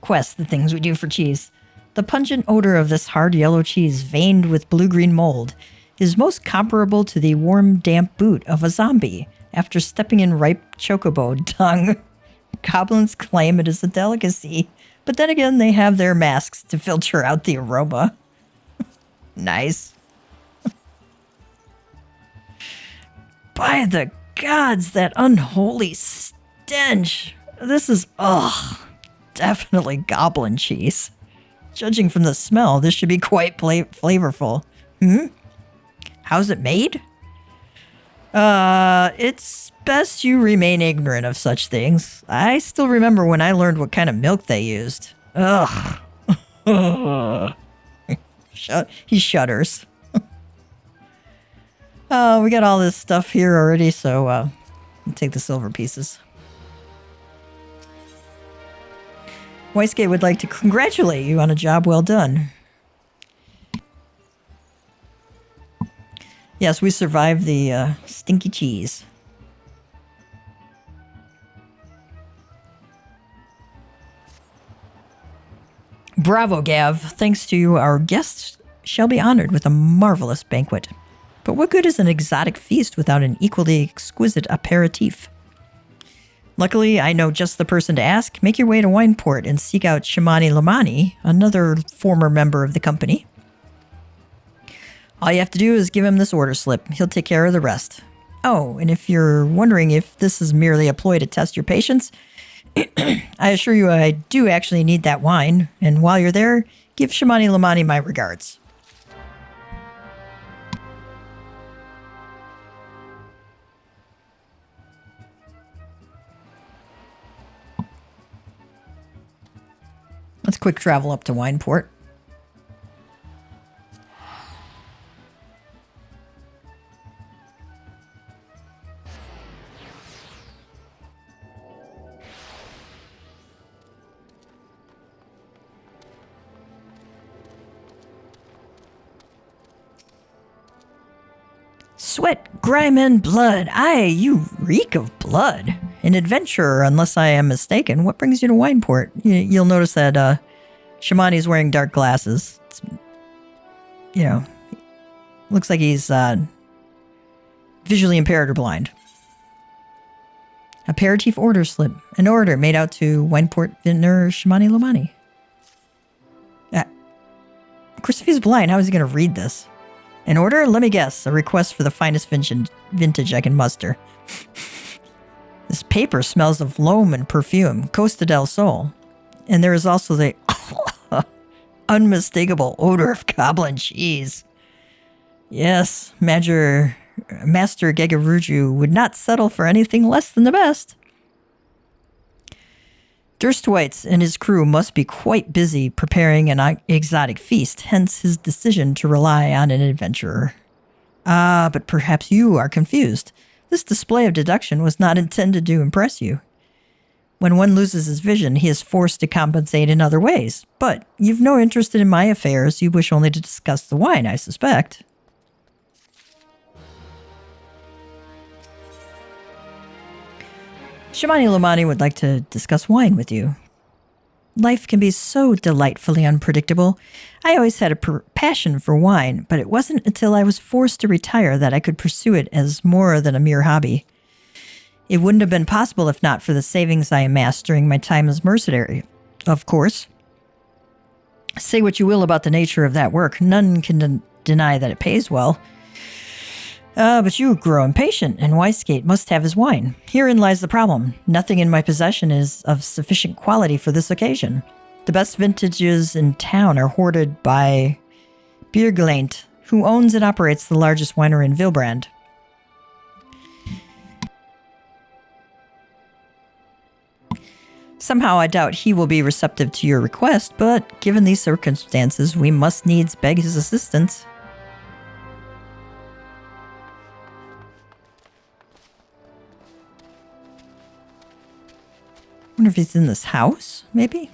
Quest, the things we do for cheese. The pungent odor of this hard yellow cheese veined with blue-green mold is most comparable to the warm, damp boot of a zombie after stepping in ripe chocobo dung. Goblins claim it is a delicacy, but then again, they have their masks to filter out the aroma. Nice. By the gods, that unholy stench. This is, definitely goblin cheese. Judging from the smell, this should be quite flavorful. How's it made? It's best you remain ignorant of such things. I still remember when I learned what kind of milk they used. Ugh. He shudders. We got all this stuff here already, so I'll take the silver pieces. Weissgate would like to congratulate you on a job well done. Yes, we survived the stinky cheese. Bravo, Gav. Thanks to you, our guests shall be honored with a marvelous banquet. But what good is an exotic feast without an equally exquisite aperitif? Luckily, I know just the person to ask. Make your way to Wineport and seek out Shamani Lamani, another former member of the company. All you have to do is give him this order slip. He'll take care of the rest. Oh, and if you're wondering if this is merely a ploy to test your patience, I assure you I do actually need that wine. And while you're there, give Shamani Lamani my regards. Let's quick travel up to Wineport. Sweat, grime, and blood. Aye, you reek of blood. An adventurer, unless I am mistaken. What brings you to Wineport? You'll notice that Shamani's wearing dark glasses. It's, looks like he's visually impaired or blind. Aperitif order slip. An order made out to Wineport Vintner Shamani Lamani. course, if he's blind, how is he going to read this? An order? Let me guess. A request for the finest vintage I can muster. This paper smells of loam and perfume. Costa del Sol. And there is also the unmistakable odor of goblin cheese. Yes, Master Gegaruju would not settle for anything less than the best. Durstwitz and his crew must be quite busy preparing an exotic feast, hence his decision to rely on an adventurer. Ah, but perhaps you are confused. This display of deduction was not intended to impress you. When one loses his vision, he is forced to compensate in other ways. But you've no interest in my affairs. You wish only to discuss the wine, I suspect. Shamani Lomani would like to discuss wine with you. Life can be so delightfully unpredictable. I always had a passion for wine, but it wasn't until I was forced to retire that I could pursue it as more than a mere hobby. It wouldn't have been possible if not for the savings I amassed during my time as mercenary, of course. Say what you will about the nature of that work, none can deny that it pays well. But you grow impatient, and Weisgate must have his wine. Herein lies the problem. Nothing in my possession is of sufficient quality for this occasion. The best vintages in town are hoarded by Biergelaint, who owns and operates the largest winery in Vilbrand. Somehow I doubt he will be receptive to your request, but given these circumstances, we must needs beg his assistance. Wonder if he's in this house, maybe?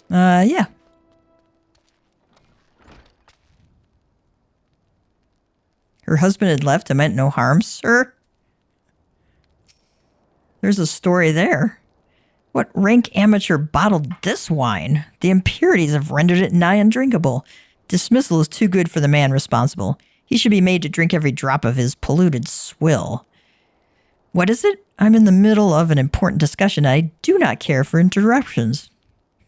Yeah. Her husband had left. I meant no harm, sir. There's a story there. What rank amateur bottled this wine? The impurities have rendered it nigh undrinkable. Dismissal is too good for the man responsible. He should be made to drink every drop of his polluted swill. What is it? I'm in the middle of an important discussion. I do not care for interruptions.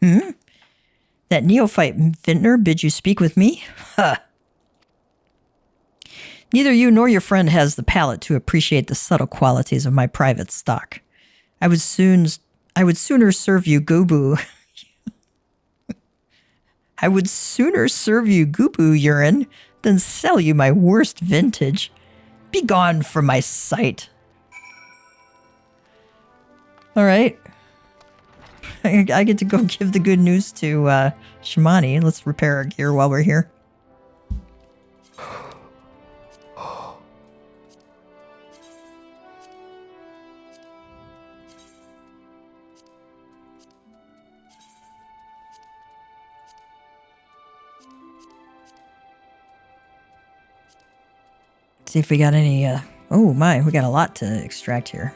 That neophyte vintner bid you speak with me? Huh. Neither you nor your friend has the palate to appreciate the subtle qualities of my private stock. I would sooner serve you gooboo. I would sooner serve you gooboo urine than sell you my worst vintage. Be gone from my sight. All right. I get to go give the good news to Shamani. Let's repair our gear while we're here. See if we got any, oh my, we got a lot to extract here.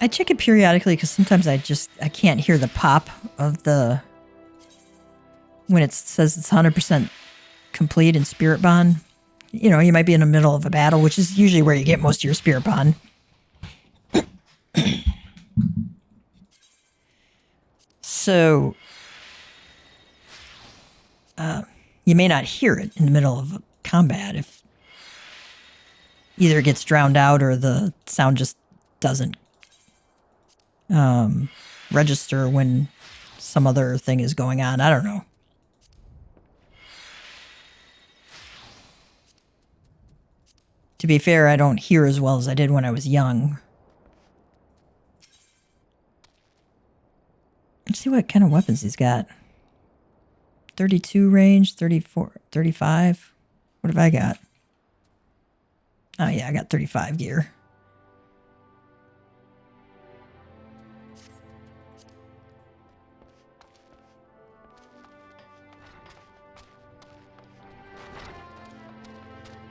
I check it periodically because sometimes I can't hear the pop of the, when it says it's 100% complete in Spirit Bond. You know, you might be in the middle of a battle, which is usually where you get most of your Spirit Bond. So, you may not hear it in the middle of a combat if either it gets drowned out or the sound just doesn't register when some other thing is going on. I don't know. To be fair, I don't hear as well as I did when I was young. Let's see what kind of weapons he's got. 32 range, 34, 35. What have I got? Oh yeah, I got 35 gear.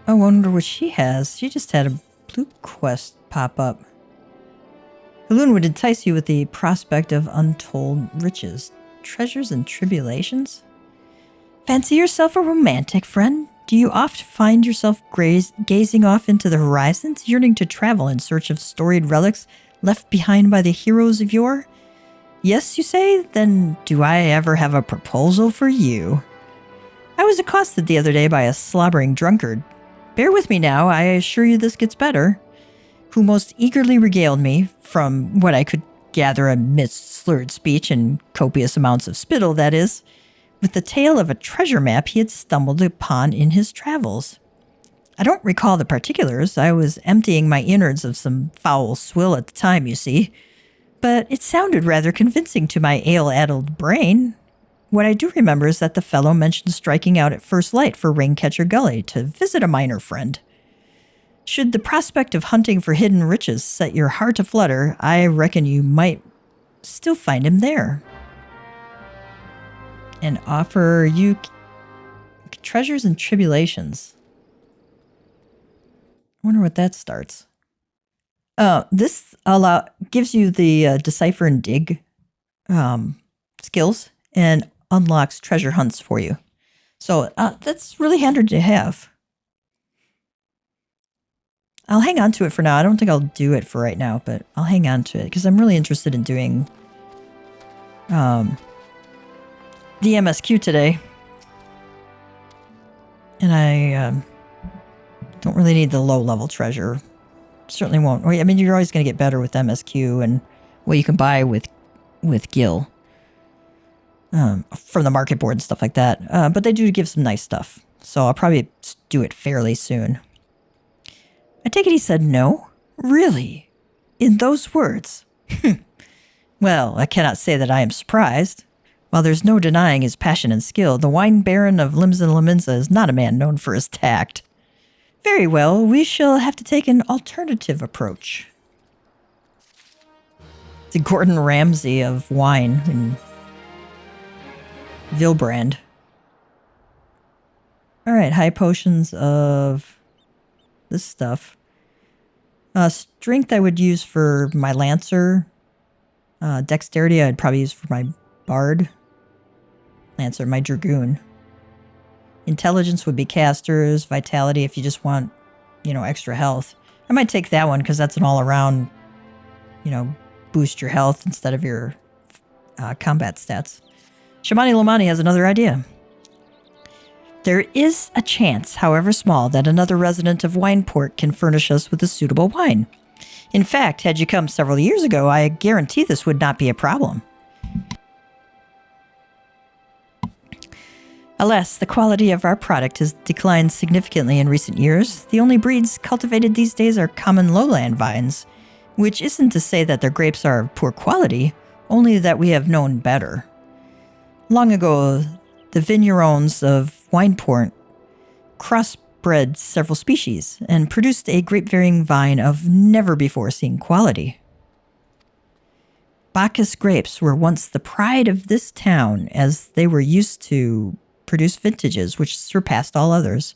I wonder what she has. She just had a blue quest pop up. Halun would entice you with the prospect of untold riches, treasures, and tribulations. Fancy yourself a romantic, friend? Do you oft find yourself gazing off into the horizons, yearning to travel in search of storied relics left behind by the heroes of yore? Yes, you say? Then do I ever have a proposal for you? I was accosted the other day by a slobbering drunkard. Bear with me now, I assure you this gets better. Who most eagerly regaled me, from what I could gather amidst slurred speech and copious amounts of spittle, that is, with the tale of a treasure map he had stumbled upon in his travels. I don't recall the particulars. I was emptying my innards of some foul swill at the time, you see. But it sounded rather convincing to my ale-addled brain. What I do remember is that the fellow mentioned striking out at first light for Raincatcher Gully to visit a miner friend. Should the prospect of hunting for hidden riches set your heart aflutter, I reckon you might still find him there. And offer you treasures and tribulations. I wonder what that starts. This gives you the decipher and dig skills and unlocks treasure hunts for you. So that's really handy to have. I'll hang on to it for now. I don't think I'll do it for right now, but I'll hang on to it because I'm really interested in doing the MSQ today. And I don't really need the low-level treasure. Certainly won't. I mean, you're always going to get better with MSQ and what you can buy with Gil from the market board and stuff like that. But they do give some nice stuff. So I'll probably do it fairly soon. I take it he said no? Really? In those words? Well, I cannot say that I am surprised. While there's no denying his passion and skill, the wine baron of Limsa Laminsa is not a man known for his tact. Very well, we shall have to take an alternative approach. The Gordon Ramsay of wine in Vilbrand. Alright, high potions of this stuff. Strength I would use for my Lancer. Dexterity I'd probably use for my Bard. Lancer, my Dragoon. Intelligence would be casters. Vitality if you just want, extra health. I might take that one because that's an all-around, boost your health instead of your combat stats. Shamani Lamani has another idea. There is a chance, however small, that another resident of Wineport can furnish us with a suitable wine. In fact, had you come several years ago, I guarantee this would not be a problem. Alas, the quality of our product has declined significantly in recent years. The only breeds cultivated these days are common lowland vines, which isn't to say that their grapes are of poor quality, only that we have known better. Long ago, the vignerons of Wineport crossbred several species and produced a grape-varying vine of never-before-seen quality. Bacchus grapes were once the pride of this town, as they were used to produce vintages which surpassed all others.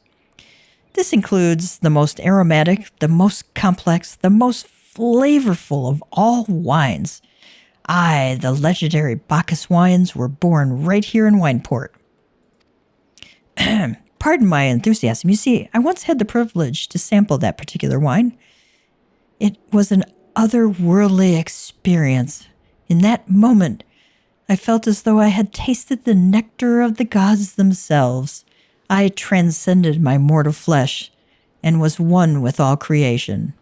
This includes the most aromatic, the most complex, the most flavorful of all wines. Aye, the legendary Bacchus wines were born right here in Wineport. Pardon my enthusiasm. You see, I once had the privilege to sample that particular wine. It was an otherworldly experience. In that moment, I felt as though I had tasted the nectar of the gods themselves. I transcended my mortal flesh and was one with all creation.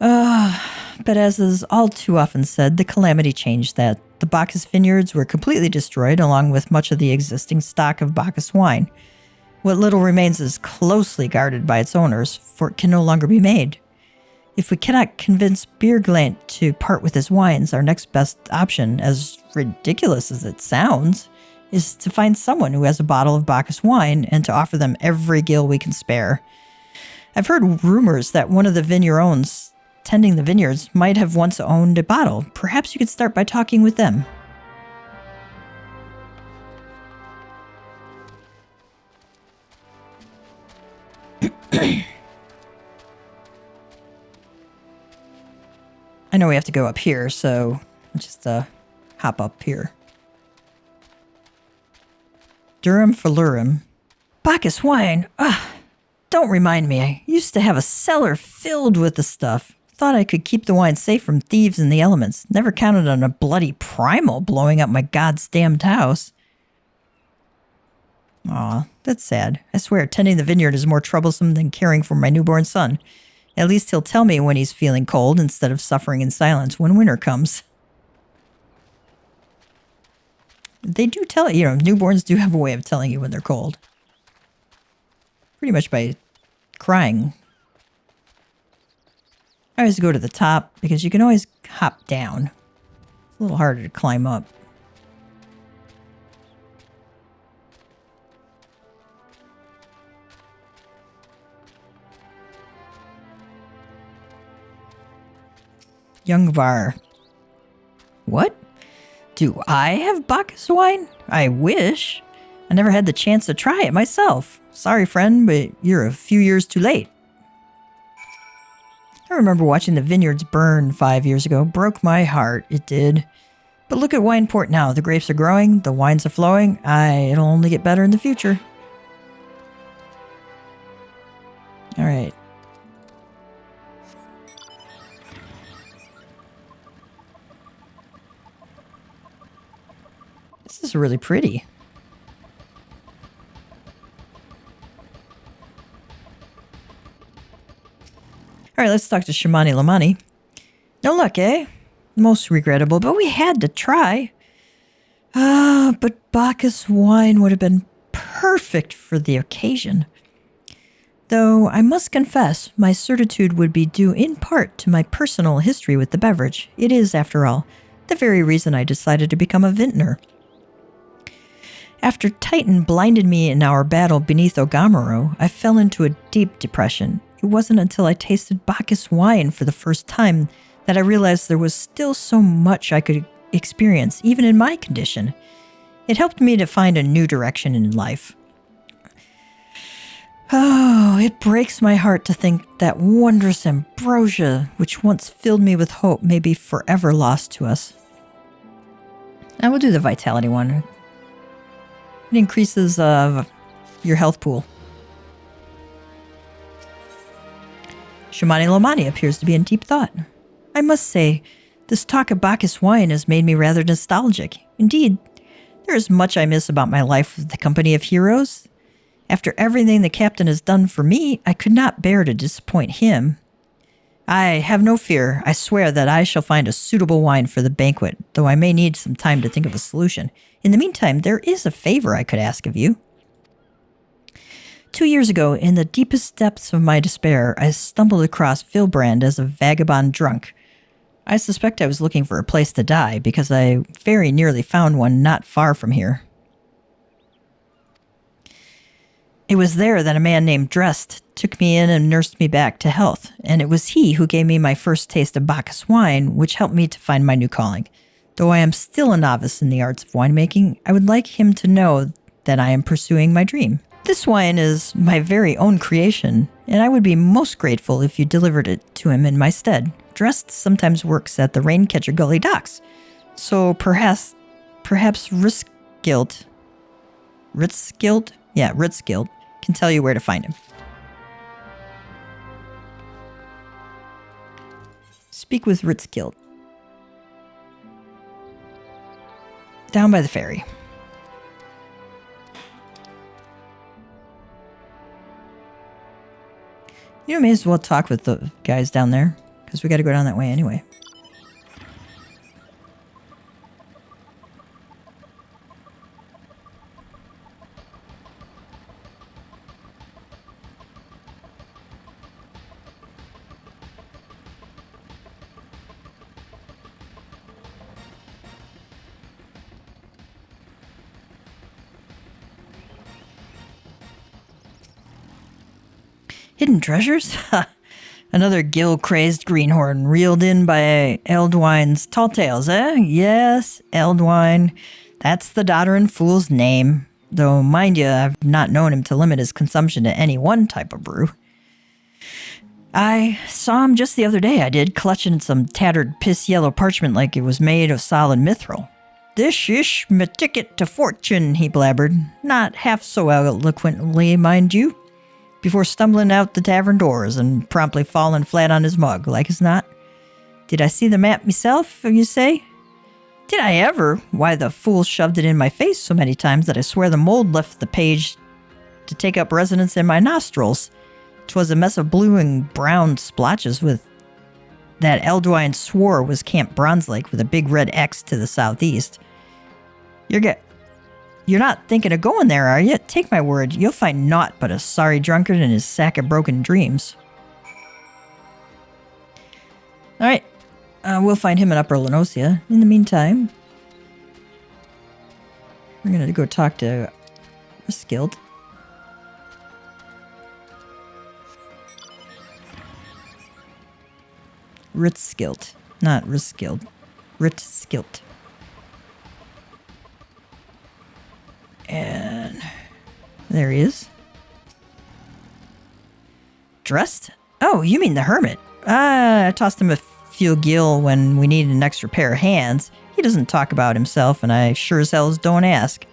But as is all too often said, the calamity changed that. The Bacchus vineyards were completely destroyed, along with much of the existing stock of Bacchus wine. What little remains is closely guarded by its owners, for it can no longer be made. If we cannot convince Bierglant to part with his wines, our next best option, as ridiculous as it sounds, is to find someone who has a bottle of Bacchus wine and to offer them every gill we can spare. I've heard rumors that one of the vignerons tending the vineyards might have once owned a bottle. Perhaps you could start by talking with them. I know we have to go up here, so let's just hop up here. Durham Falurum. Bacchus wine. Ugh. Don't remind me. I used to have a cellar filled with the stuff. Thought I could keep the wine safe from thieves and the elements. Never counted on a bloody primal blowing up my goddamned house. Aw, that's sad. I swear, tending the vineyard is more troublesome than caring for my newborn son. At least he'll tell me when he's feeling cold instead of suffering in silence when winter comes. They do tell you, newborns do have a way of telling you when they're cold. Pretty much by crying. I always go to the top because you can always hop down. It's a little harder to climb up. Youngvar. What? Do I have Bacchus wine? I wish. I never had the chance to try it myself. Sorry, friend, but you're a few years too late. I remember watching the vineyards burn 5 years ago. Broke my heart, it did. But look at Wineport now. The grapes are growing, the wines are flowing. It'll only get better in the future. All right. This is really pretty. All right, let's talk to Shamani Lamani. No luck, eh? Most regrettable, but we had to try. But Bacchus wine would have been perfect for the occasion. Though I must confess, my certitude would be due in part to my personal history with the beverage. It is, after all, the very reason I decided to become a vintner. After Titan blinded me in our battle beneath Ogamuro, I fell into a deep depression. It wasn't until I tasted Bacchus wine for the first time that I realized there was still so much I could experience, even in my condition. It helped me to find a new direction in life. Oh, it breaks my heart to think that wondrous ambrosia, which once filled me with hope, may be forever lost to us. I will do the vitality one. It increases your health pool. Shamani Lomani appears to be in deep thought. I must say, this talk of Bacchus wine has made me rather nostalgic. Indeed, there is much I miss about my life with the company of heroes. After everything the captain has done for me, I could not bear to disappoint him. I have no fear. I swear that I shall find a suitable wine for the banquet, though I may need some time to think of a solution. In the meantime, there is a favor I could ask of you. 2 years ago, in the deepest depths of my despair, I stumbled across Vilbrand as a vagabond drunk. I suspect I was looking for a place to die, because I very nearly found one not far from here. It was there that a man named Drest took me in and nursed me back to health, and it was he who gave me my first taste of Bacchus wine, which helped me to find my new calling. Though I am still a novice in the arts of winemaking, I would like him to know that I am pursuing my dream. This wine is my very own creation, and I would be most grateful if you delivered it to him in my stead. Drest sometimes works at the Raincatcher Gully docks, so perhaps Ritzgilt can tell you where to find him. Speak with Ritzgilt. Down by the ferry. You may as well talk with the guys down there, because we got to go down that way anyway. Hidden treasures? Another gill-crazed greenhorn reeled in by Eldwine's tall tales, eh? Yes, Eldwine. That's the doddering fool's name. Though, mind you, I've not known him to limit his consumption to any one type of brew. I saw him just the other day, I did, clutching some tattered piss-yellow parchment like it was made of solid mithril. This ish me ticket to fortune, he blabbered, not half so eloquently, mind you, before stumbling out the tavern doors and promptly falling flat on his mug, like as not. Did I see the map myself, you say? Did I ever? Why, the fool shoved it in my face so many times that I swear the mold left the page to take up residence in my nostrils. 'Twas a mess of blue and brown splotches with that Elduin swore was Camp Bronze Lake with a big red X to the southeast. You're not thinking of going there, are you? Take my word, you'll find naught but a sorry drunkard and his sack of broken dreams. Alright, we'll find him in Upper Lenosia. In the meantime, we're going to go talk to Riskild. Ritskilt, not Riskild. Ritskilt. And there he is. Dressed? Oh, you mean the hermit. I tossed him a few gil when we needed an extra pair of hands. He doesn't talk about himself, and I sure as hell don't ask.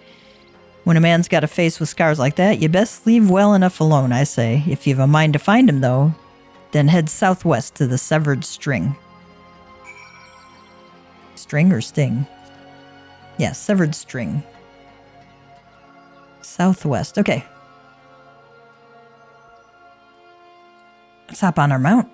When a man's got a face with scars like that, you best leave well enough alone, I say. If you've a mind to find him, though, then head southwest to the Severed String. String or sting? Yeah, Severed String. Southwest. Okay. Let's hop on our mount.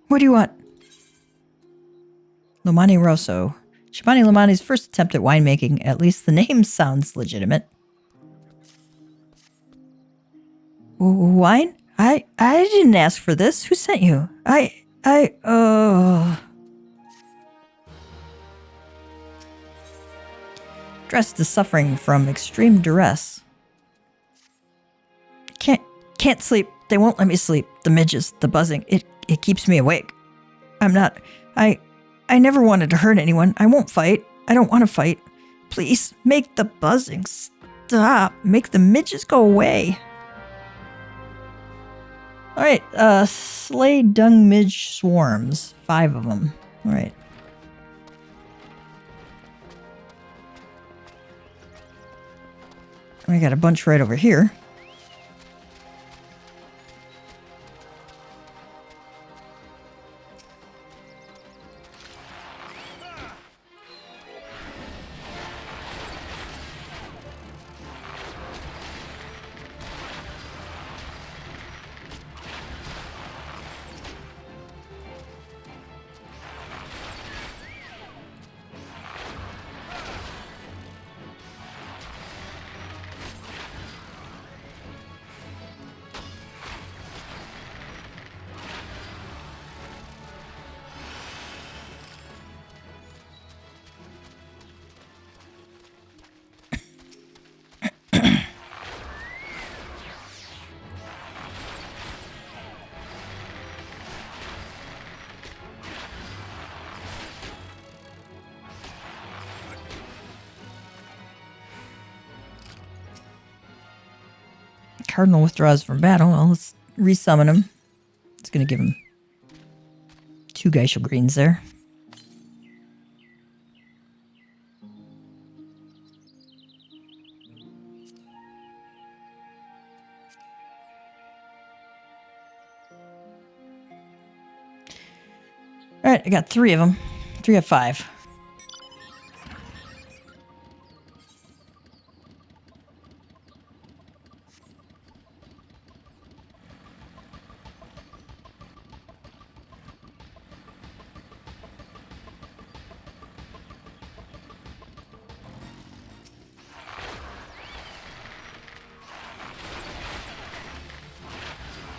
What do you want? Lomani Rosso. Shabani Lomani's first attempt at winemaking. At least the name sounds legitimate. Wine? I didn't ask for this. Who sent you? Dressed is suffering from extreme duress. Can't sleep. They won't let me sleep. The midges, the buzzing. It keeps me awake. I never wanted to hurt anyone. I won't fight. I don't want to fight. Please, make the buzzing stop. Make the midges go away. Alright, slay dung midge swarms. 5 of them. Alright. We got a bunch right over here. Cardinal withdraws from battle. Well, let's resummon him. It's going to give him 2 Geishel Greens there. Alright, I got 3 of them. 3 of 5.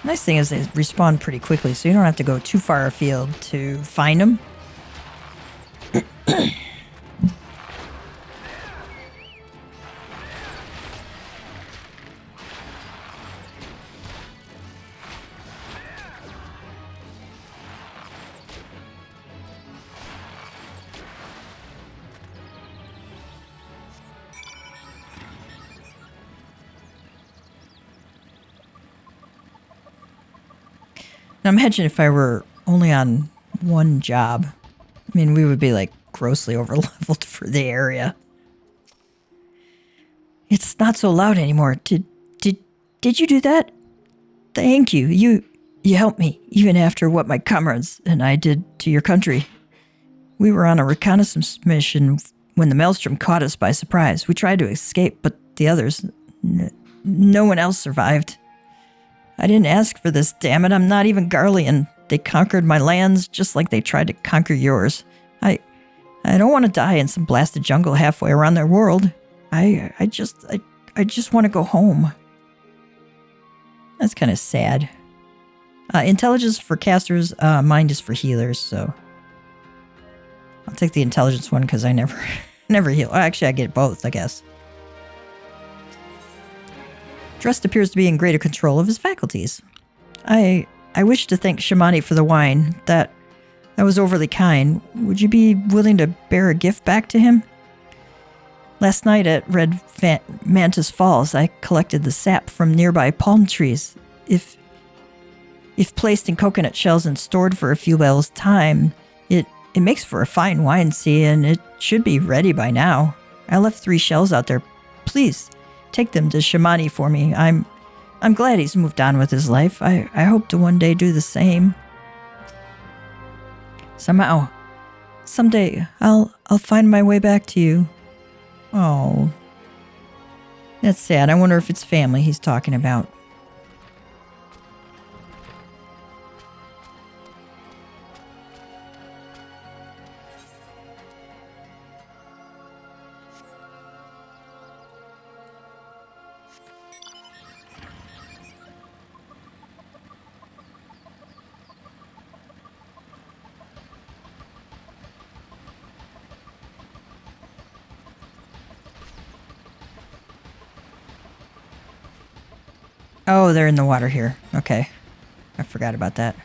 Nice thing is they respawn pretty quickly, so you don't have to go too far afield to find them. Now imagine if I were only on one job. I mean, we would be like grossly over-leveled for the area. It's not so loud anymore. Did you do that? Thank you. You helped me, even after what my comrades and I did to your country. We were on a reconnaissance mission when the Maelstrom caught us by surprise. We tried to escape, but the others, no one else survived. I didn't ask for this, damn it. I'm not even Garlean. They conquered my lands just like they tried to conquer yours. I don't want to die in some blasted jungle halfway around their world. I just want to go home. That's kind of sad. Intelligence for casters, mind is for healers, so I'll take the intelligence one because I never heal. Actually, I get both, I guess. Drest appears to be in greater control of his faculties. I wish to thank Shamani for the wine. That was overly kind. Would you be willing to bear a gift back to him? Last night at Red Mantis Falls, I collected the sap from nearby palm trees. If placed in coconut shells and stored for a few bells' time, it makes for a fine wine, see, and it should be ready by now. I left 3 shells out there. Please, take them to Shamani for me. I'm glad he's moved on with his life. I hope to one day do the same. Someday, I'll find my way back to you. Oh. That's sad. I wonder if it's family he's talking about. Oh, they're in the water here. Okay. I forgot about that.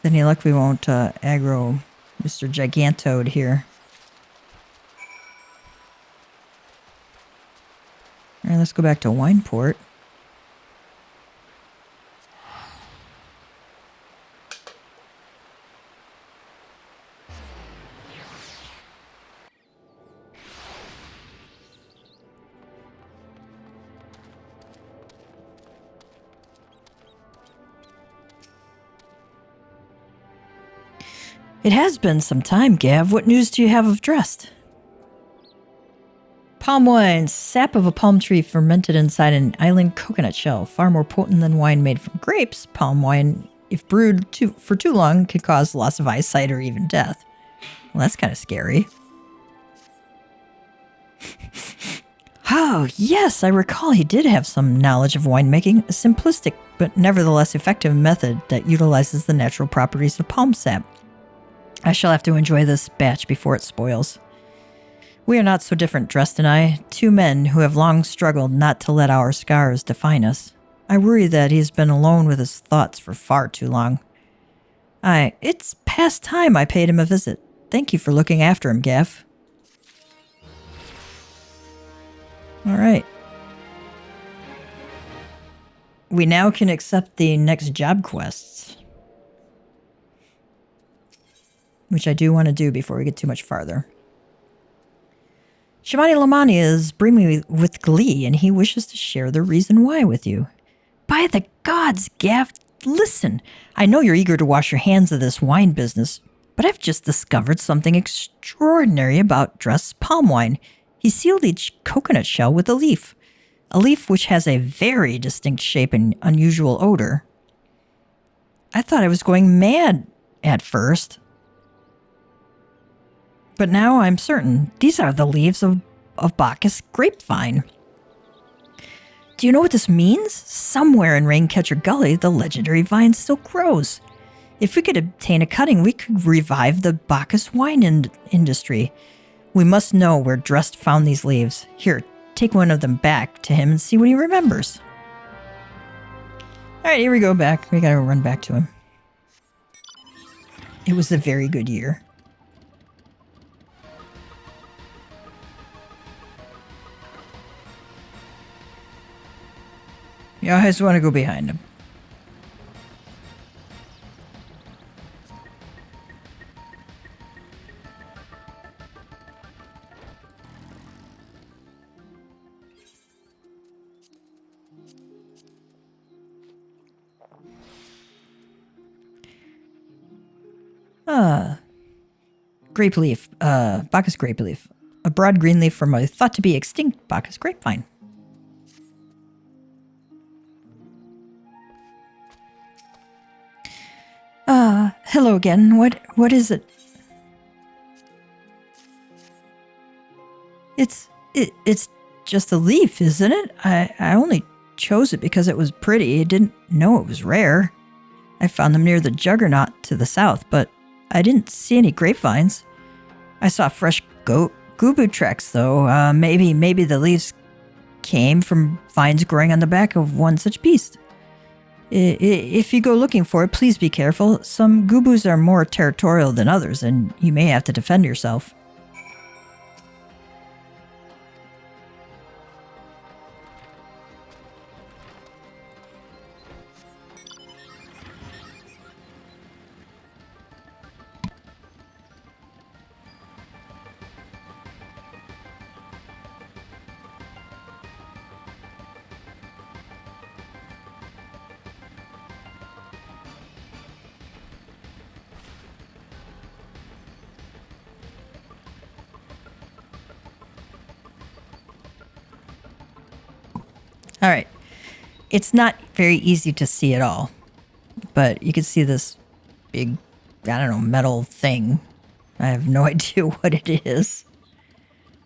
Any luck we won't aggro Mr. Gigantoad here. Alright, let's go back to Wineport. It has been some time, Gav. What news do you have of Drest? Palm wine. Sap of a palm tree fermented inside an island coconut shell. Far more potent than wine made from grapes. Palm wine, if brewed for too long, can cause loss of eyesight or even death. Well, that's kind of scary. Oh, yes, I recall he did have some knowledge of winemaking. A simplistic, but nevertheless effective method that utilizes the natural properties of palm sap. I shall have to enjoy this batch before it spoils. We are not so different, Drest and I, 2 men who have long struggled not to let our scars define us. I worry that he's been alone with his thoughts for far too long. It's past time I paid him a visit. Thank you for looking after him, Gaff. All right. We now can accept the next job quests, which I do want to do before we get too much farther. Shamani Lamani is brimming with glee, and he wishes to share the reason why with you. By the gods, Gaff, Listen, I know you're eager to wash your hands of this wine business, but I've just discovered something extraordinary about Dress palm wine. He sealed each coconut shell with a leaf which has a very distinct shape and unusual odor. I thought I was going mad at first, but now I'm certain these are the leaves of Bacchus grapevine. Do you know what this means? Somewhere in Raincatcher Gully, the legendary vine still grows. If we could obtain a cutting, we could revive the Bacchus wine industry. We must know where Drest found these leaves. Here, take one of them back to him and see what he remembers. All right, here we go back. We gotta run back to him. It was a very good year. You always want to go behind him. Grape leaf. Bacchus grape leaf. A broad green leaf from a thought to be extinct Bacchus grapevine. Hello again. What is it? It's just a leaf, isn't it? I only chose it because it was pretty. I didn't know it was rare. I found them near the Juggernaut to the south, but I didn't see any grapevines. I saw fresh gubu tracks, though. Maybe the leaves came from vines growing on the back of one such beast. If you go looking for it, please be careful. Some gubus are more territorial than others, and you may have to defend yourself. All right. It's not very easy to see at all, but you can see this big, I don't know, metal thing. I have no idea what it is.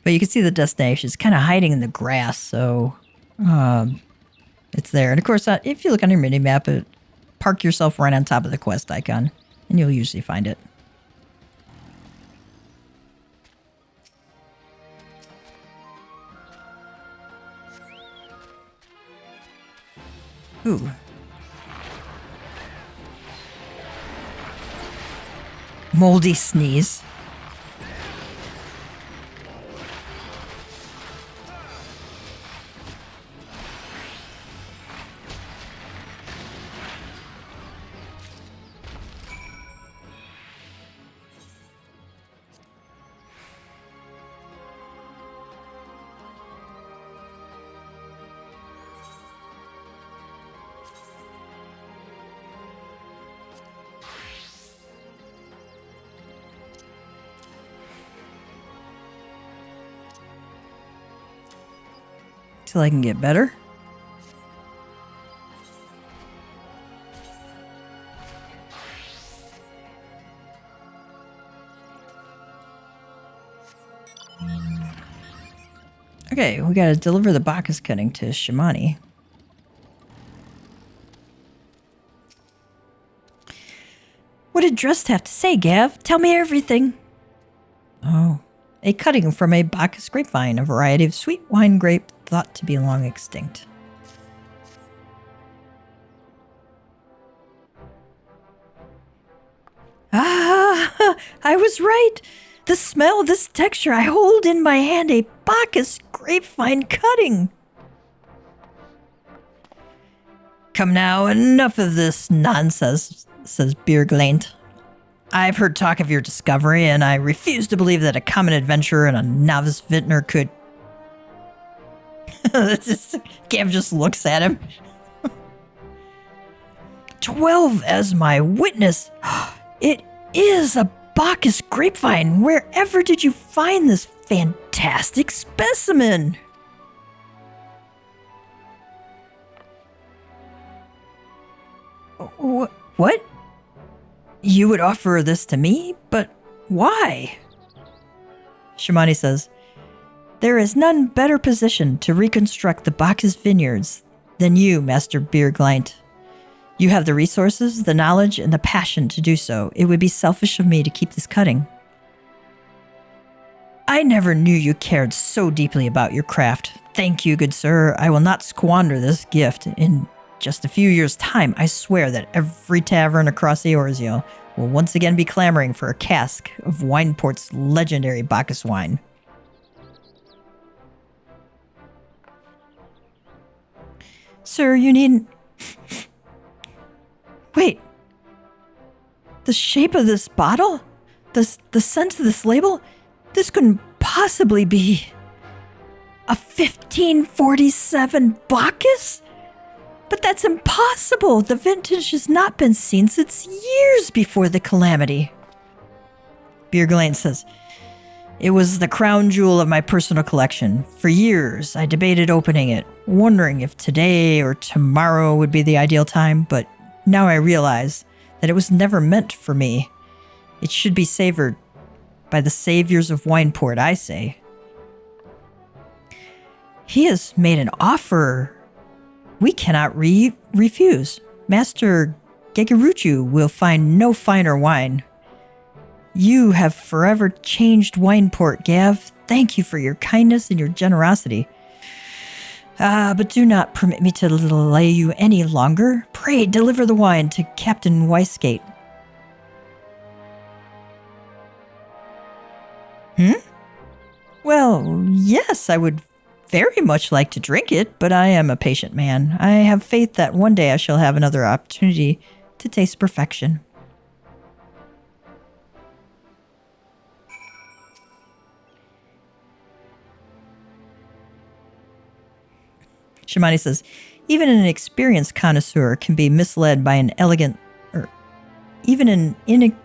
But you can see the destination. It's kind of hiding in the grass, so it's there. And of course, if you look on your mini-map, park yourself right on top of the quest icon, and you'll usually find it. Ooh. Moldy sneeze. Till I can get better. Okay, we gotta deliver the Bacchus cutting to Shimani. What did Drust have to say, Gav? Tell me everything. Oh. A cutting from a Bacchus grapevine, a variety of sweet wine grape thought to be long extinct. Ah, I was right. The smell, this texture, I hold in my hand a Bacchus grapevine cutting. Come now, enough of this nonsense, says Bierglaint. I've heard talk of your discovery, and I refuse to believe that a common adventurer and a novice vintner could... Gav just looks at him. 12 as my witness. It is a Bacchus grapevine. Wherever did you find this fantastic specimen? What? You would offer this to me? But why? Shimani says, there is none better positioned to reconstruct the Bacchus vineyards than you, Master Beerglint. You have the resources, the knowledge, and the passion to do so. It would be selfish of me to keep this cutting. I never knew you cared so deeply about your craft. Thank you, good sir. I will not squander this gift. In just a few years' time, I swear that every tavern across Eorzea will once again be clamoring for a cask of Wineport's legendary Bacchus wine. Sir, you needn't... Wait. The shape of this bottle? The scent of this label? This couldn't possibly be... a 1547 Bacchus? But that's impossible! The vintage has not been seen since years before the calamity. Beerglint says, it was the crown jewel of my personal collection. For years, I debated opening it, wondering if today or tomorrow would be the ideal time, but now I realize that it was never meant for me. It should be savored by the saviors of Wineport, I say. He has made an offer we cannot refuse. Master Gegeruchu will find no finer wine. You have forever changed Wineport, Gav. Thank you for your kindness and your generosity. But do not permit me to delay you any longer. Pray deliver the wine to Captain Weisgate. Well, yes, I would very much like to drink it, but I am a patient man. I have faith that one day I shall have another opportunity to taste perfection. Shimani says, even an experienced connoisseur can be misled by an elegant, or even let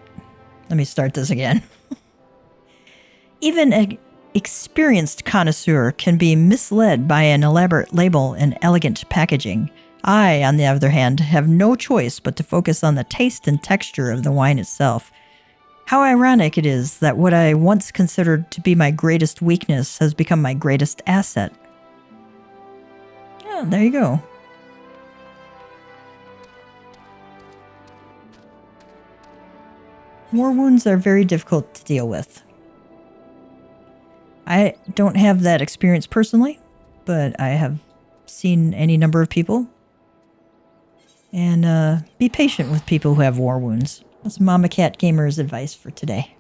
me start this again. Even an experienced connoisseur can be misled by an elaborate label and elegant packaging. I, on the other hand, have no choice but to focus on the taste and texture of the wine itself. How ironic it is that what I once considered to be my greatest weakness has become my greatest asset. Oh, there you go. War wounds are very difficult to deal with. I don't have that experience personally, but I have seen any number of people. And be patient with people who have war wounds. That's Mama Cat Gamer's advice for today.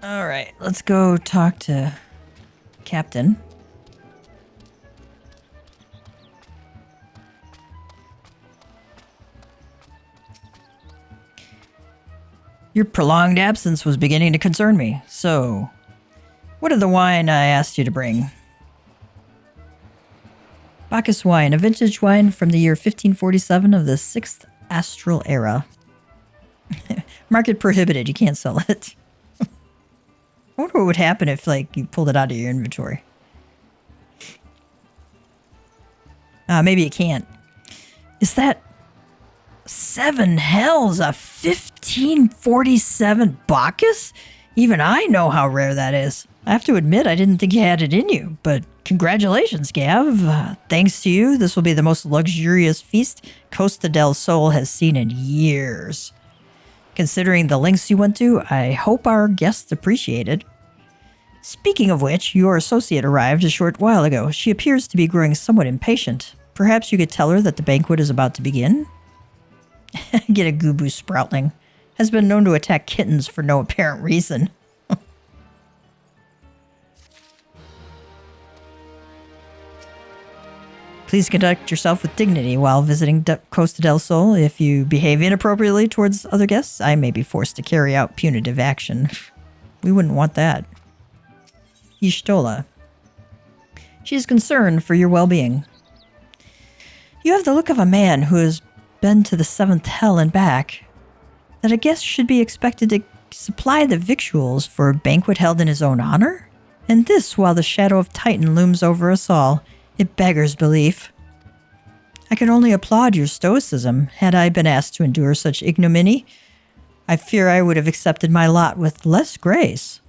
Alright, let's go talk to Captain. Your prolonged absence was beginning to concern me. So, what of the wine I asked you to bring? Bacchus wine, a vintage wine from the year 1547 of the 6th Astral Era. Market prohibited, you can't sell it. I wonder what would happen if, like, you pulled it out of your inventory. Maybe you can't. Is that... 7 hells, a 1547 Bacchus? Even I know how rare that is. I have to admit, I didn't think you had it in you, but congratulations, Gav. Thanks to you, this will be the most luxurious feast Costa del Sol has seen in years. Considering the lengths you went to, I hope our guests appreciate it. Speaking of which, your associate arrived a short while ago. She appears to be growing somewhat impatient. Perhaps you could tell her that the banquet is about to begin? Get a Gubu Sproutling. Has been known to attack kittens for no apparent reason. Please conduct yourself with dignity while visiting Costa del Sol. If you behave inappropriately towards other guests, I may be forced to carry out punitive action. We wouldn't want that. Y'shtola. She is concerned for your well-being. You have the look of a man who has been to the seventh hell and back, that a guest should be expected to supply the victuals for a banquet held in his own honor? And this while the shadow of Titan looms over us all. It beggars belief. I can only applaud your stoicism. Had I been asked to endure such ignominy, I fear I would have accepted my lot with less grace.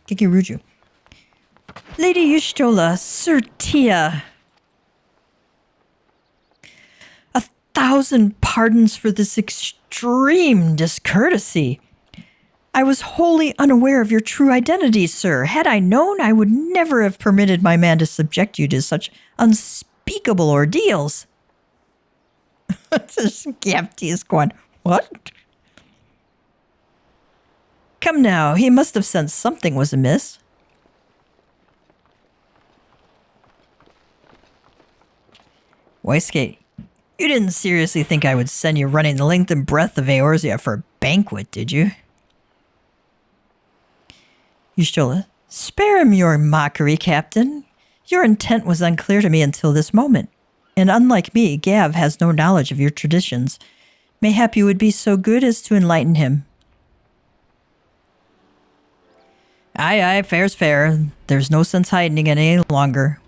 Kikiruju. Lady Y'shtola, Sir Tia. 1,000 pardons for this extreme discourtesy. I was wholly unaware of your true identity, sir. Had I known, I would never have permitted my man to subject you to such unspeakable ordeals. Gapti is going, what? Come now, he must have sensed something was amiss. Westgate, you didn't seriously think I would send you running the length and breadth of Eorzea for a banquet, did you? Y'shtola, spare him your mockery, Captain. Your intent was unclear to me until this moment, and unlike me, Gav has no knowledge of your traditions. Mayhap you would be so good as to enlighten him. Aye, fair's fair. There's no sense hiding it any longer.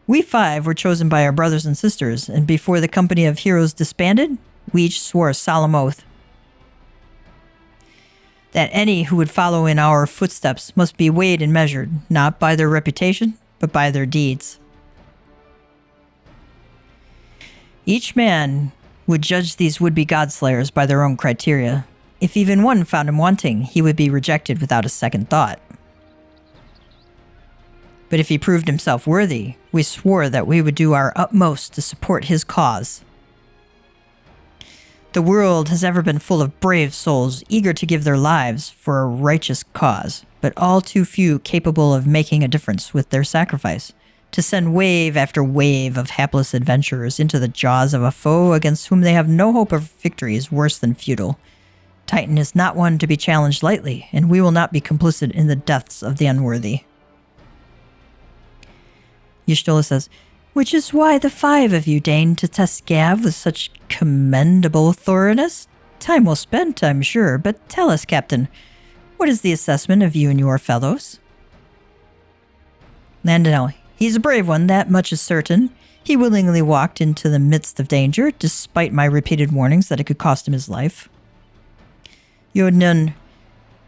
We 5 were chosen by our brothers and sisters, and before the company of heroes disbanded, we each swore a solemn oath that any who would follow in our footsteps must be weighed and measured, not by their reputation, but by their deeds. Each man would judge these would-be godslayers by their own criteria. If even one found him wanting, he would be rejected without a second thought. But if he proved himself worthy, we swore that we would do our utmost to support his cause. The world has ever been full of brave souls eager to give their lives for a righteous cause, but all too few capable of making a difference with their sacrifice, to send wave after wave of hapless adventurers into the jaws of a foe against whom they have no hope of victory is worse than futile. Titan is not one to be challenged lightly, and we will not be complicit in the deaths of the unworthy. Y'shtola says, which is why the 5 of you deigned to test Gav with such commendable thoroughness. Time well spent, I'm sure, but tell us, Captain, what is the assessment of you and your fellows? Landonel, he's a brave one, that much is certain. He willingly walked into the midst of danger, despite my repeated warnings that it could cost him his life. Yodnun,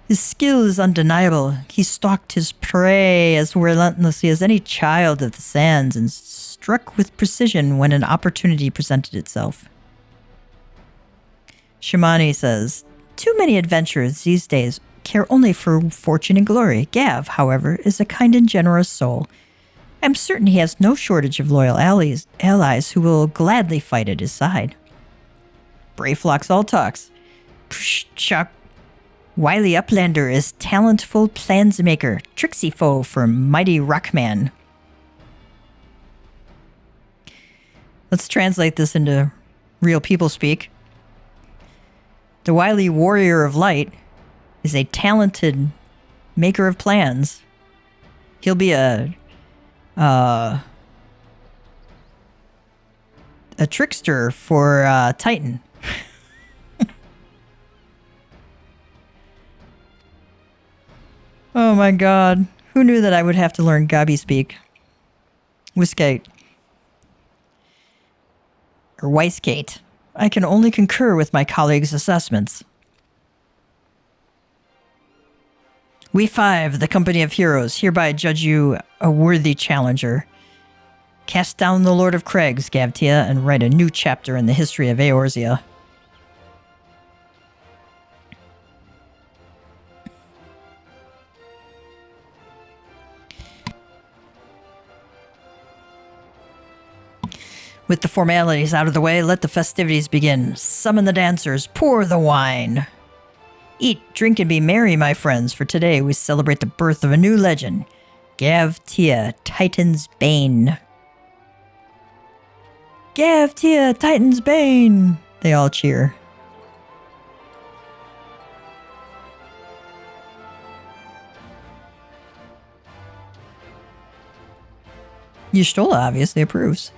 his skill is undeniable. He stalked his prey as relentlessly as any child of the sands and struck with precision when an opportunity presented itself. Shamani says, too many adventurers these days care only for fortune and glory. Gav, however, is a kind and generous soul. I'm certain he has no shortage of loyal allies who will gladly fight at his side. Brave flocks all talks. Chuck. Wily Uplander is talentful plansmaker, tricksy foe for mighty Rockman. Let's translate this into real people speak. The wily warrior of light is a talented maker of plans. He'll be a trickster for Titan. Oh my god. Who knew that I would have to learn Gabi speak? Wiskate. Or Weiskate. I can only concur with my colleagues' assessments. We 5, the company of heroes, hereby judge you a worthy challenger. Cast down the Lord of Craigs, Gavtia, and write a new chapter in the history of Eorzea. With the formalities out of the way, let the festivities begin. Summon the dancers, pour the wine. Eat, drink, and be merry, my friends, for today we celebrate the birth of a new legend. Gav Tia, Titan's Bane. Gav Tia, Titan's Bane! They all cheer. Y'shtola obviously approves.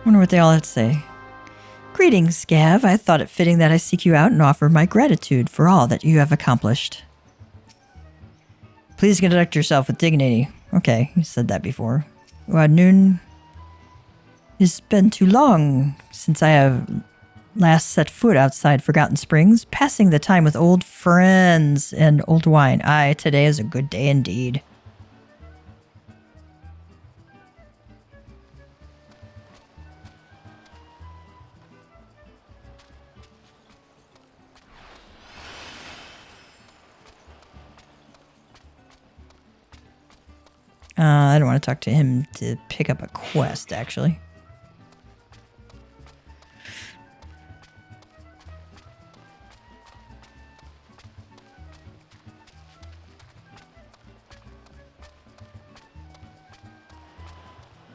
Wonder what they all have to say. Greetings, Gav. I thought it fitting that I seek you out and offer my gratitude for all that you have accomplished. Please conduct yourself with dignity. Okay, you said that before. Noon. It's been too long since I have last set foot outside Forgotten Springs, passing the time with old friends and old wine. Aye, today is a good day indeed. I don't want to talk to him to pick up a quest, actually.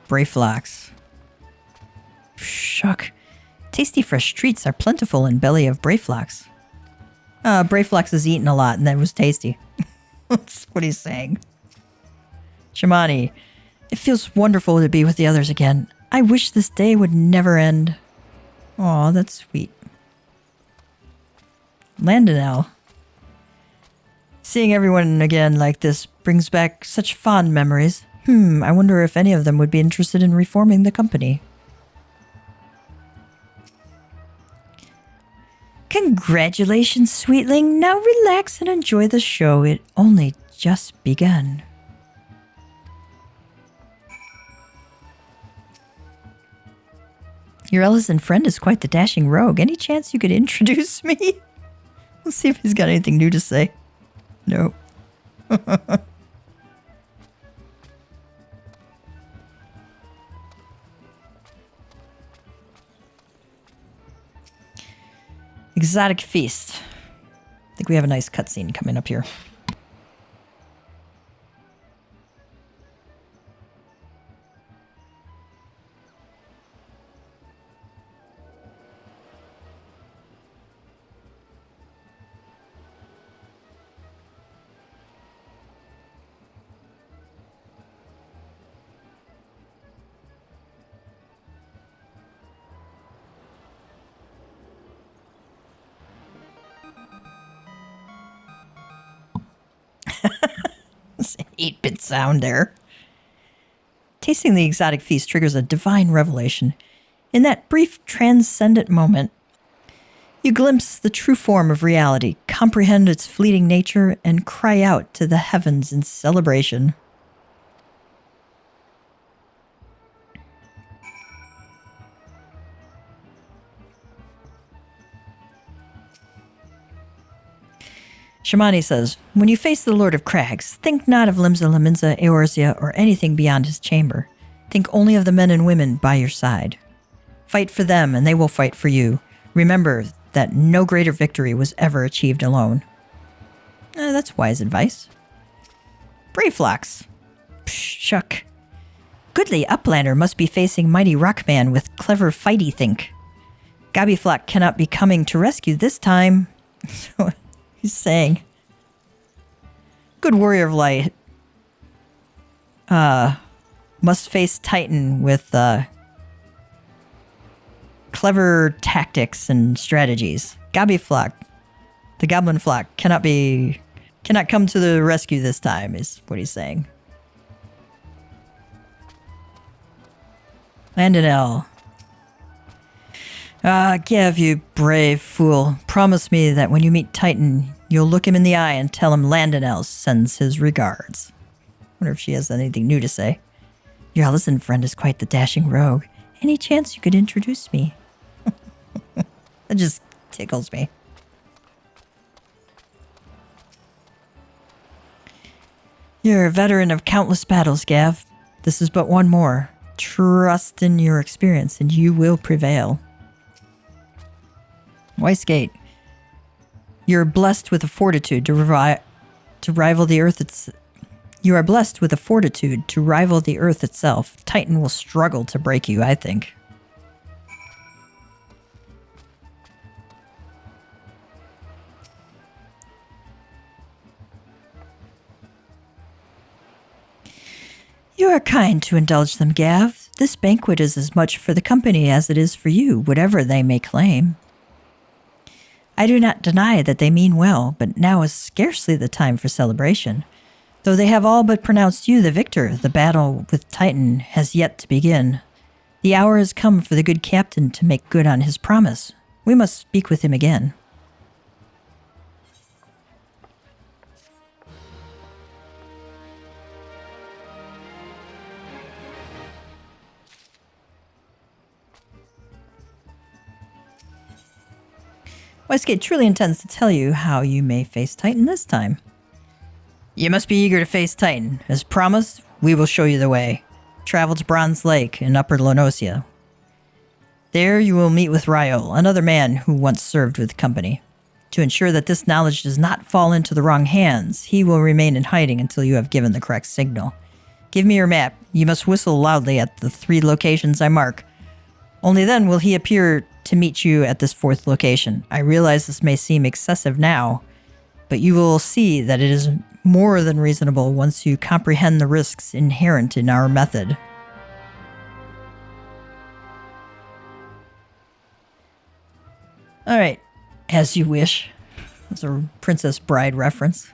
Brayflax. Shuck. Tasty fresh treats are plentiful in belly of Brayflax. Brayflax is eaten a lot and that was tasty. That's what he's saying. Shamani, it feels wonderful to be with the others again. I wish this day would never end. Aw, that's sweet. Landonell. Seeing everyone again like this brings back such fond memories. I wonder if any of them would be interested in reforming the company. Congratulations, sweetling. Now relax and enjoy the show. It only just begun. Your Ellison friend is quite the dashing rogue. Any chance you could introduce me? Let's see if he's got anything new to say. No. Exotic Feast. I think we have a nice cutscene coming up here. It's an 8-bit sound there. Tasting the exotic feast triggers a divine revelation. In that brief, transcendent moment, you glimpse the true form of reality, comprehend its fleeting nature, and cry out to the heavens in celebration. Shamani says, when you face the Lord of Crags, think not of Limsa, Laminza, Eorzea, or anything beyond his chamber. Think only of the men and women by your side. Fight for them, and they will fight for you. Remember that no greater victory was ever achieved alone. That's wise advice. Brayflax. Shuck. Goodly Uplander must be facing mighty Rockman with clever fighty think. Gabbyflack cannot be coming to rescue this time. So he's saying, good warrior of light must face Titan with clever tactics and strategies. Gabbyflack, the goblin flock, cannot come to the rescue this time, is what he's saying. Landonell. Gav, you brave fool. Promise me that when you meet Titan, you'll look him in the eye and tell him Landonell sends his regards. Wonder if she has anything new to say. Your Ellison friend is quite the dashing rogue. Any chance you could introduce me? That just tickles me. You're a veteran of countless battles, Gav. This is but one more. Trust in your experience and you will prevail. Weissgate, you're blessed with the fortitude to to rival the earth. You are blessed with a fortitude to rival the earth itself. Titan will struggle to break you, I think. You are kind to indulge them, Gav. This banquet is as much for the company as it is for you, whatever they may claim. I do not deny that they mean well, but now is scarcely the time for celebration. Though they have all but pronounced you the victor, the battle with Titan has yet to begin. The hour has come for the good captain to make good on his promise. We must speak with him again. Westgate truly intends to tell you how you may face Titan this time. You must be eager to face Titan. As promised, we will show you the way. Travel to Bronze Lake in Upper Lenosia. There you will meet with Ryol, another man who once served with the company. To ensure that this knowledge does not fall into the wrong hands, he will remain in hiding until you have given the correct signal. Give me your map. You must whistle loudly at the 3 locations I mark. Only then will he appear to meet you at this 4th location. I realize this may seem excessive now, but you will see that it is more than reasonable once you comprehend the risks inherent in our method. All right, as you wish. That's a Princess Bride reference.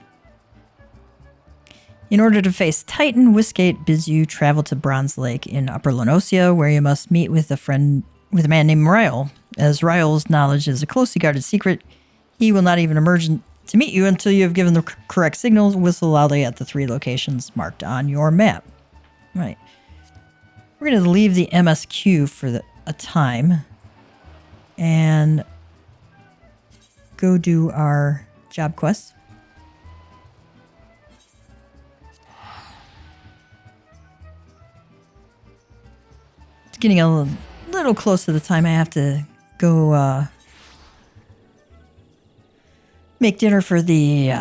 In order to face Titan, Westgate bids you travel to Bronze Lake in Upper Lenosia, where you must meet with a man named Ryol. As Ryol's knowledge is a closely guarded secret, he will not even emerge to meet you until you have given the correct signals. Whistle loudly at the 3 locations marked on your map. Right. We're going to leave the MSQ for a time and go do our job quest. It's getting a little close to the time I have to go make dinner for the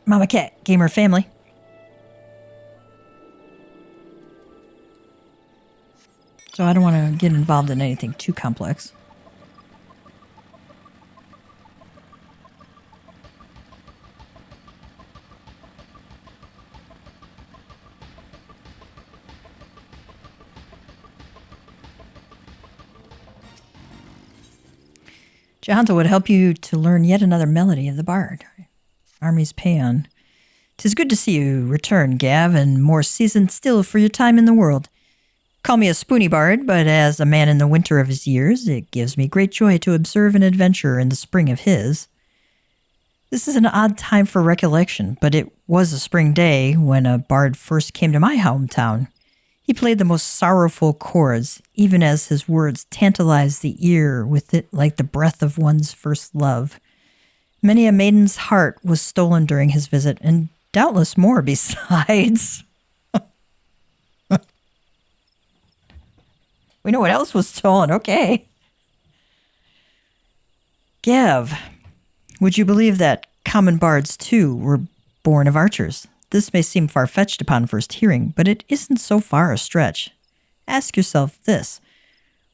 Mama Cat Gamer family. So I don't want to get involved in anything too complex. Jahanta would help you to learn yet another melody of the bard. Army's Paean. 'Tis good to see you return, Gav, and more seasoned still for your time in the world. Call me a spoony bard, but as a man in the winter of his years, it gives me great joy to observe an adventure in the spring of his. This is an odd time for recollection, but it was a spring day when a bard first came to my hometown. He played the most sorrowful chords, even as his words tantalized the ear with it like the breath of one's first love. Many a maiden's heart was stolen during his visit, and doubtless more besides. We know what else was stolen, okay. Gav, would you believe that common bards, too, were born of archers? This may seem far-fetched upon first hearing, but it isn't so far a stretch. Ask yourself this.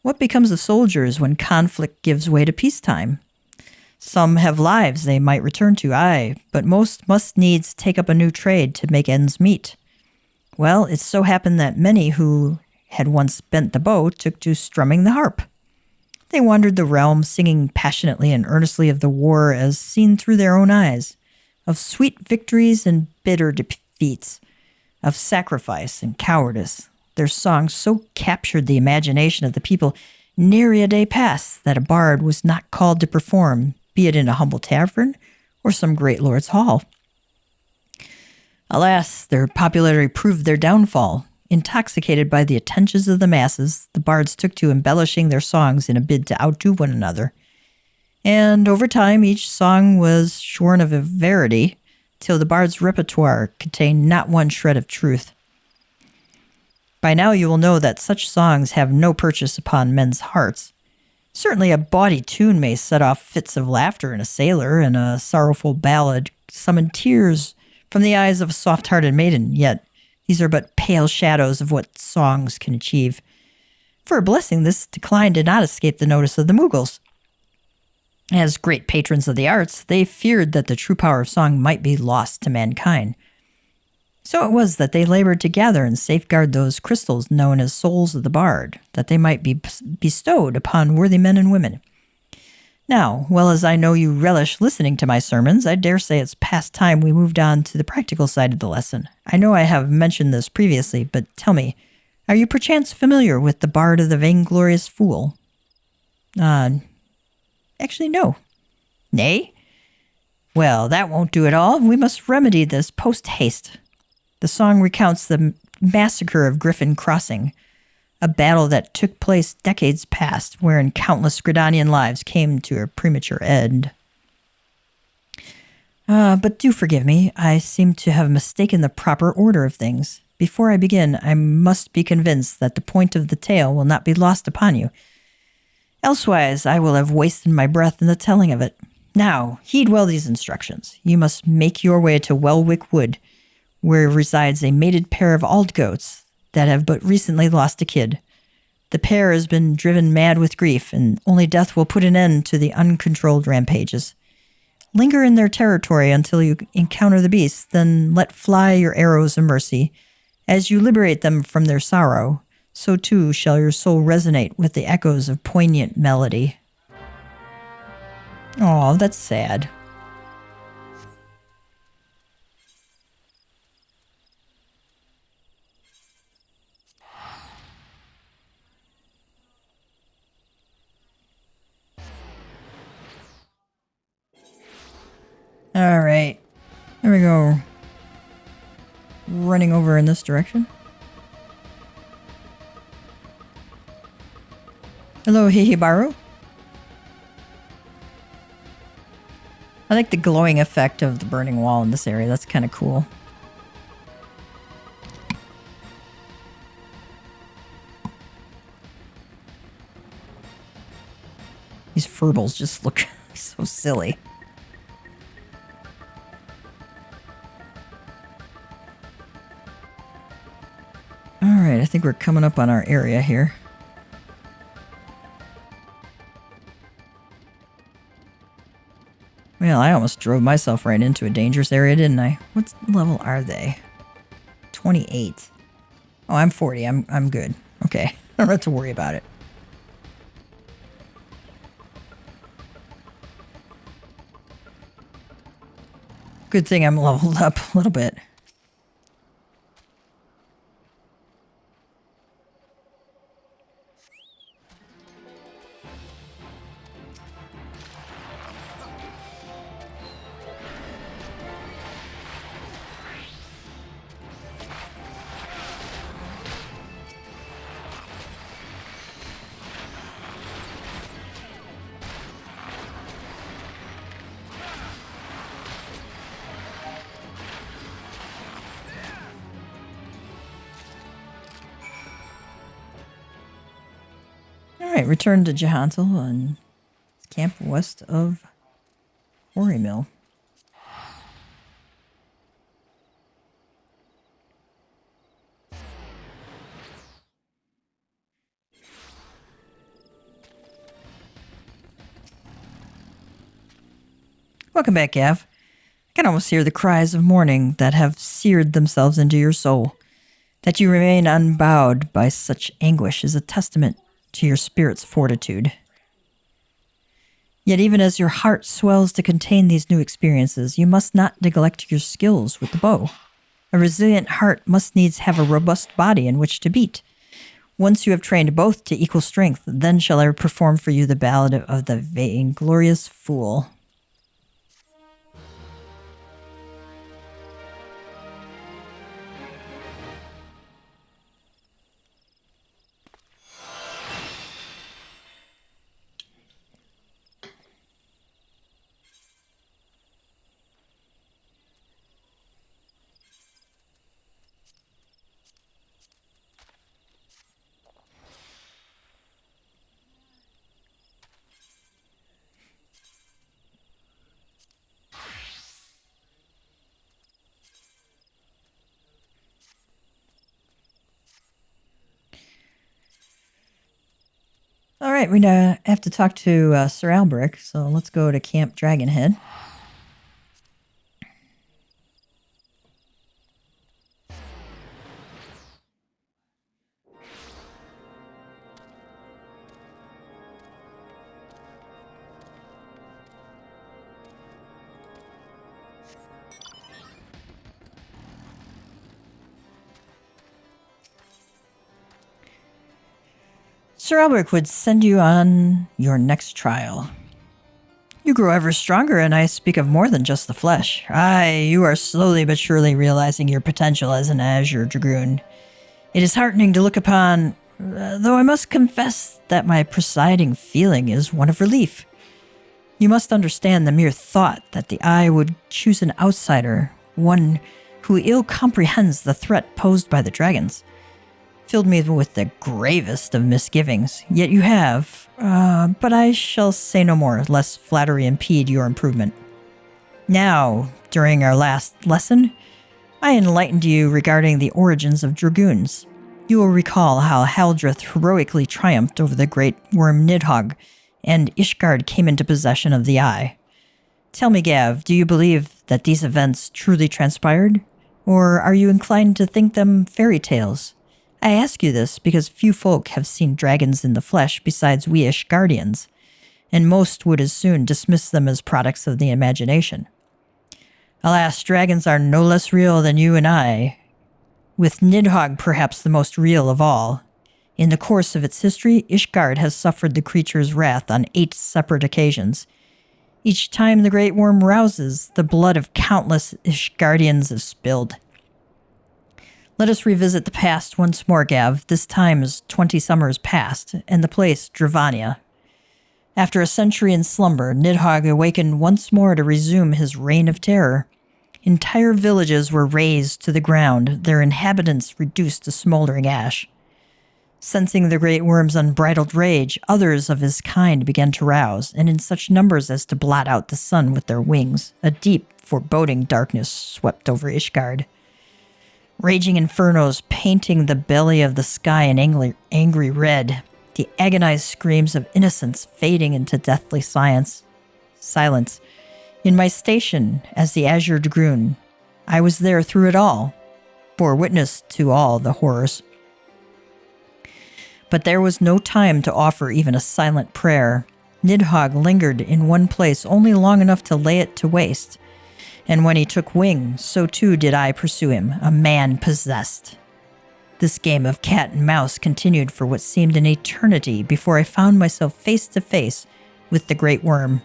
What becomes of soldiers when conflict gives way to peacetime? Some have lives they might return to, aye, but most must needs take up a new trade to make ends meet. Well, it so happened that many who had once bent the bow took to strumming the harp. They wandered the realm, singing passionately and earnestly of the war as seen through their own eyes, of sweet victories and bitter defeats, of sacrifice and cowardice. Their songs so captured the imagination of the people, nary a day passed that a bard was not called to perform, be it in a humble tavern or some great lord's hall. Alas, their popularity proved their downfall. Intoxicated by the attentions of the masses, the bards took to embellishing their songs in a bid to outdo one another. And over time, each song was shorn of a verity, till the bard's repertoire contained not one shred of truth. By now you will know that such songs have no purchase upon men's hearts. Certainly, a bawdy tune may set off fits of laughter in a sailor, and a sorrowful ballad summon tears from the eyes of a soft hearted maiden, yet these are but pale shadows of what songs can achieve. For a blessing, this decline did not escape the notice of the Mughals. As great patrons of the arts, they feared that the true power of song might be lost to mankind. So it was that they labored to gather and safeguard those crystals known as souls of the bard, that they might be bestowed upon worthy men and women. Now, well as I know you relish listening to my sermons, I dare say it's past time we moved on to the practical side of the lesson. I know I have mentioned this previously, but tell me, are you perchance familiar with the Bard of the Vainglorious Fool? Actually, no. Nay? Well, that won't do at all. We must remedy this post-haste. The song recounts the massacre of Griffin Crossing, a battle that took place decades past, wherein countless Gridanian lives came to a premature end. But do forgive me, I seem to have mistaken the proper order of things. Before I begin, I must be convinced that the point of the tale will not be lost upon you. Elsewise, I will have wasted my breath in the telling of it. Now, heed well these instructions. You must make your way to Welwick Wood, where resides a mated pair of Aldgoats that have but recently lost a kid. The pair has been driven mad with grief, and only death will put an end to the uncontrolled rampages. Linger in their territory until you encounter the beasts, then let fly your arrows of mercy. As you liberate them from their sorrow, so too shall your soul resonate with the echoes of poignant melody. Aw, that's sad. All right. There we go. Running over in this direction. Hello, Hihibaru. I like the glowing effect of the burning wall in this area. That's kind of cool. These furbles just look so silly. Alright, I think we're coming up on our area here. Well, I almost drove myself right into a dangerous area, didn't I? What level are they? 28. Oh, I'm 40. I'm good. Okay. I don't have to worry about it. Good thing I'm leveled up a little bit. Alright, return to Jahantel and camp west of Quarry Mill. Welcome back, Gav. I can almost hear the cries of mourning that have seared themselves into your soul. That you remain unbowed by such anguish is a testament to your spirit's fortitude. Yet even as your heart swells to contain these new experiences, you must not neglect your skills with the bow. A resilient heart must needs have a robust body in which to beat. Once you have trained both to equal strength, then shall I perform for you the ballad of the Vainglorious Fool. right, we have to talk to Sir Albrecht, so let's go to Camp Dragonhead. Sir Albrecht would send you on your next trial. You grow ever stronger, and I speak of more than just the flesh. Aye, you are slowly but surely realizing your potential as an Azure Dragoon. It is heartening to look upon, though I must confess that my presiding feeling is one of relief. You must understand the mere thought that the eye would choose an outsider, one who ill comprehends the threat posed by the dragons, filled me with the gravest of misgivings. Yet you have, but I shall say no more, lest flattery impede your improvement. Now, during our last lesson, I enlightened you regarding the origins of dragoons. You will recall how Haldreth heroically triumphed over the great worm Nidhogg, and Ishgard came into possession of the eye. Tell me, Gav, do you believe that these events truly transpired? Or are you inclined to think them fairy tales? I ask you this because few folk have seen dragons in the flesh besides we Ishgardians, and most would as soon dismiss them as products of the imagination. Alas, dragons are no less real than you and I, with Nidhogg perhaps the most real of all. In the course of its history, Ishgard has suffered the creature's wrath on 8 separate occasions. Each time the great worm rouses, the blood of countless Ishgardians is spilled. Let us revisit the past once more, Gav. This time is 20 summers past, and the place, Dravania. After a century in slumber, Nidhogg awakened once more to resume his reign of terror. Entire villages were razed to the ground, their inhabitants reduced to smoldering ash. Sensing the great worm's unbridled rage, others of his kind began to rouse, and in such numbers as to blot out the sun with their wings. A deep, foreboding darkness swept over Ishgard. Raging infernos painting the belly of the sky in angry red, the agonized screams of innocence fading into deathly silence. In my station as the Azure Dragoon, I was there through it all, bore witness to all the horrors. But there was no time to offer even a silent prayer. Nidhogg lingered in one place only long enough to lay it to waste. And when he took wing, so too did I pursue him, a man possessed. This game of cat and mouse continued for what seemed an eternity before I found myself face to face with the great worm.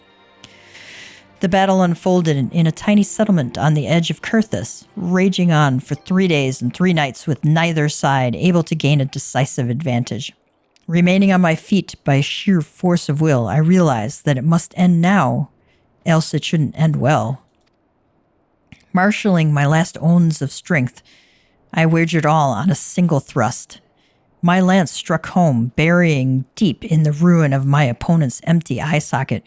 The battle unfolded in a tiny settlement on the edge of Kurthus, raging on for 3 days and 3 nights with neither side able to gain a decisive advantage. Remaining on my feet by sheer force of will, I realized that it must end now, else it shouldn't end well. Marshalling my last ounce of strength, I wagered all on a single thrust. My lance struck home, burying deep in the ruin of my opponent's empty eye socket.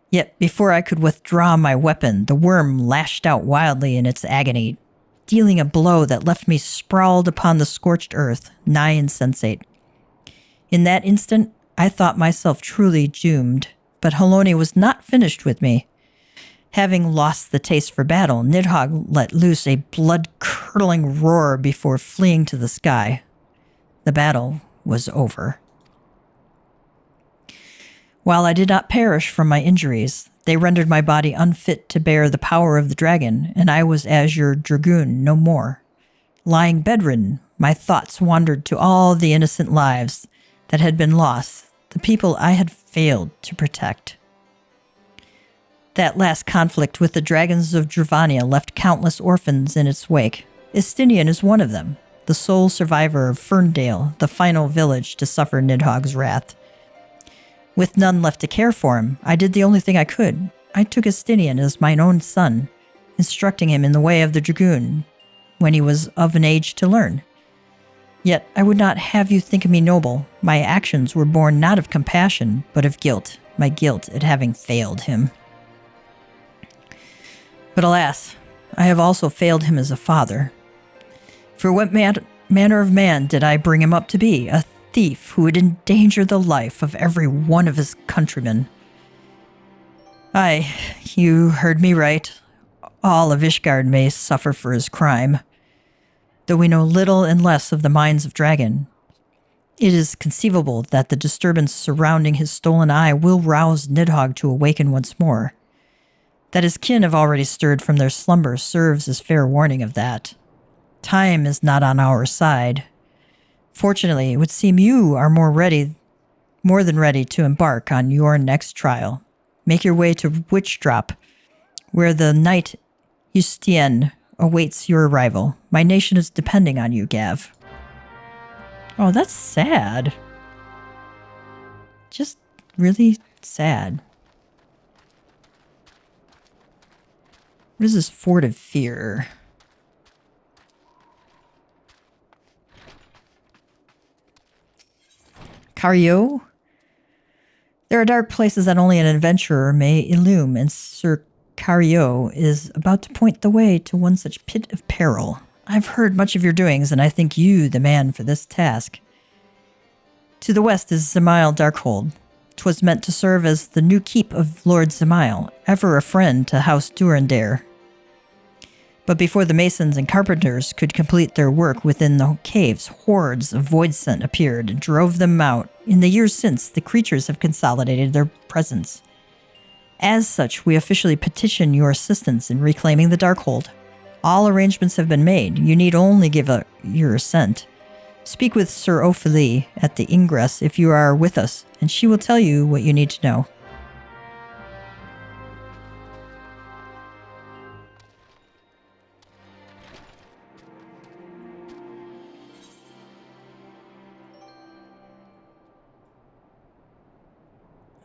Yet before I could withdraw my weapon, the worm lashed out wildly in its agony, dealing a blow that left me sprawled upon the scorched earth, nigh insensate. In that instant, I thought myself truly doomed, but Haloni was not finished with me. Having lost the taste for battle, Nidhogg let loose a blood-curdling roar before fleeing to the sky. The battle was over. While I did not perish from my injuries, they rendered my body unfit to bear the power of the dragon, and I was Azure Dragoon no more. Lying bedridden, my thoughts wandered to all the innocent lives that had been lost, the people I had failed to protect. That last conflict with the dragons of Dravania left countless orphans in its wake. Estinian is one of them, the sole survivor of Ferndale, the final village to suffer Nidhogg's wrath. With none left to care for him, I did the only thing I could. I took Estinian as mine own son, instructing him in the way of the dragoon when he was of an age to learn. Yet I would not have you think me noble. My actions were born not of compassion, but of guilt, my guilt at having failed him. But alas, I have also failed him as a father. For what manner of man did I bring him up to be? A thief who would endanger the life of every one of his countrymen. Aye, you heard me right. All of Ishgard may suffer for his crime. Though we know little and less of the minds of Dragon, it is conceivable that the disturbance surrounding his stolen eye will rouse Nidhogg to awaken once more. That his kin have already stirred from their slumber serves as fair warning of that. Time is not on our side. Fortunately, it would seem you are more than ready to embark on your next trial. Make your way to Witch Drop, where the Knight Justien awaits your arrival. My nation is depending on you, Gav. Oh, that's sad. Just really sad. What is this Fort of Fear? Cario? There are dark places that only an adventurer may illume, and Sir Cario is about to point the way to one such pit of peril. I've heard much of your doings, and I think you the man for this task. To the west is Zemail Darkhold. 'Twas meant to serve as the new keep of Lord Zemail, ever a friend to House Durandare. But before the masons and carpenters could complete their work within the caves, hordes of Voidsent appeared and drove them out. In the years since, the creatures have consolidated their presence. As such, we officially petition your assistance in reclaiming the Darkhold. All arrangements have been made. You need only give your assent. Speak with Sir Ophelie at the ingress if you are with us, and she will tell you what you need to know.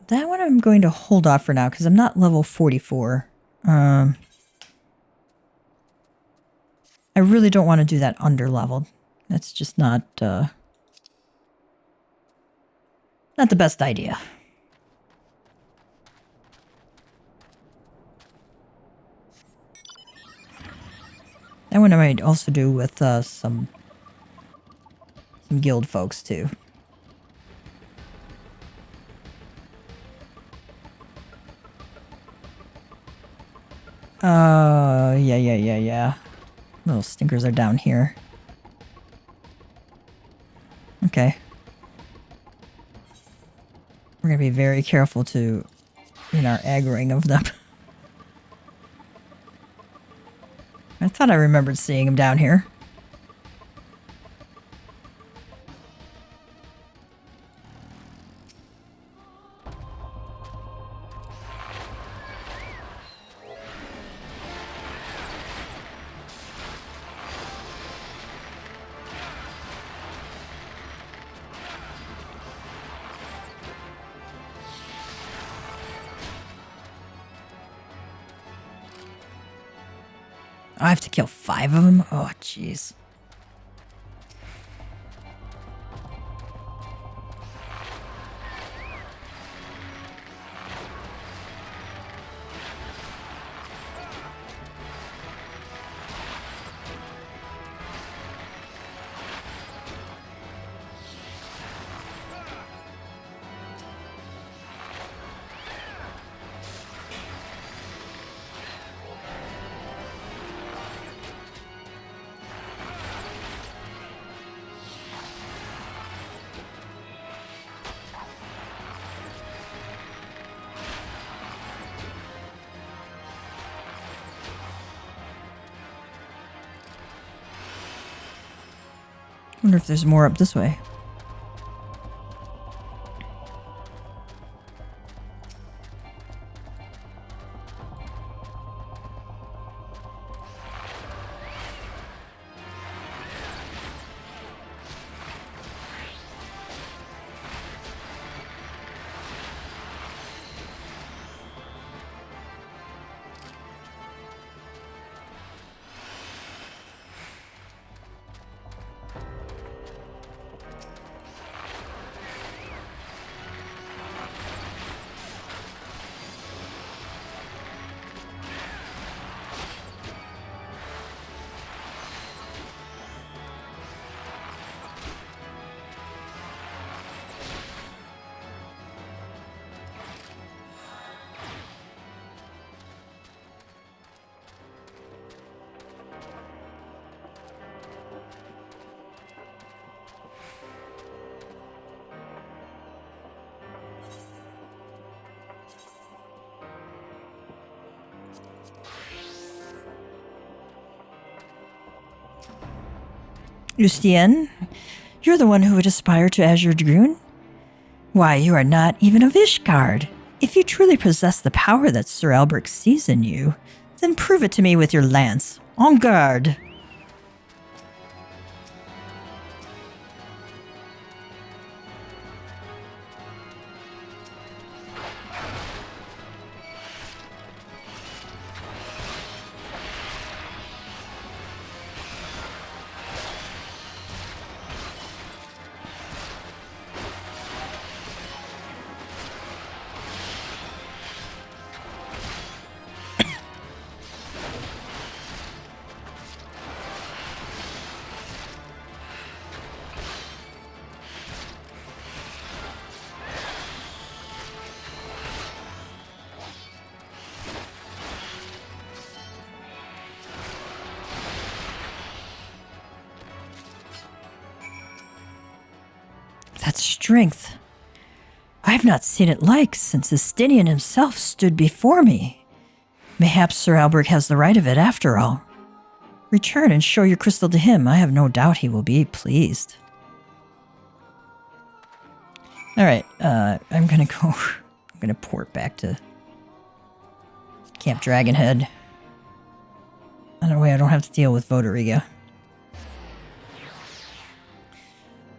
That one I'm going to hold off for now because I'm not level 44. I really don't want to do that under-leveled. That's just not the best idea. That one I might also do with some guild folks too. Yeah. Little stinkers are down here. Okay. We're gonna be very careful in our aggroing of them. I thought I remembered seeing them down here. I have to kill 5 of them? Oh, jeez. Wonder if there's more up this way. Ustien, you're the one who would aspire to Azure Dragoon? Why, you are not even a Vishgard. If you truly possess the power that Sir Albrecht sees in you, then prove it to me with your lance. En garde! That strength. I have not seen it like since Estinian himself stood before me. Mayhaps Sir Albrecht has the right of it after all. Return and show your crystal to him. I have no doubt he will be pleased. Alright, I'm gonna port back to Camp Dragonhead. That way I don't have to deal with Vodariga.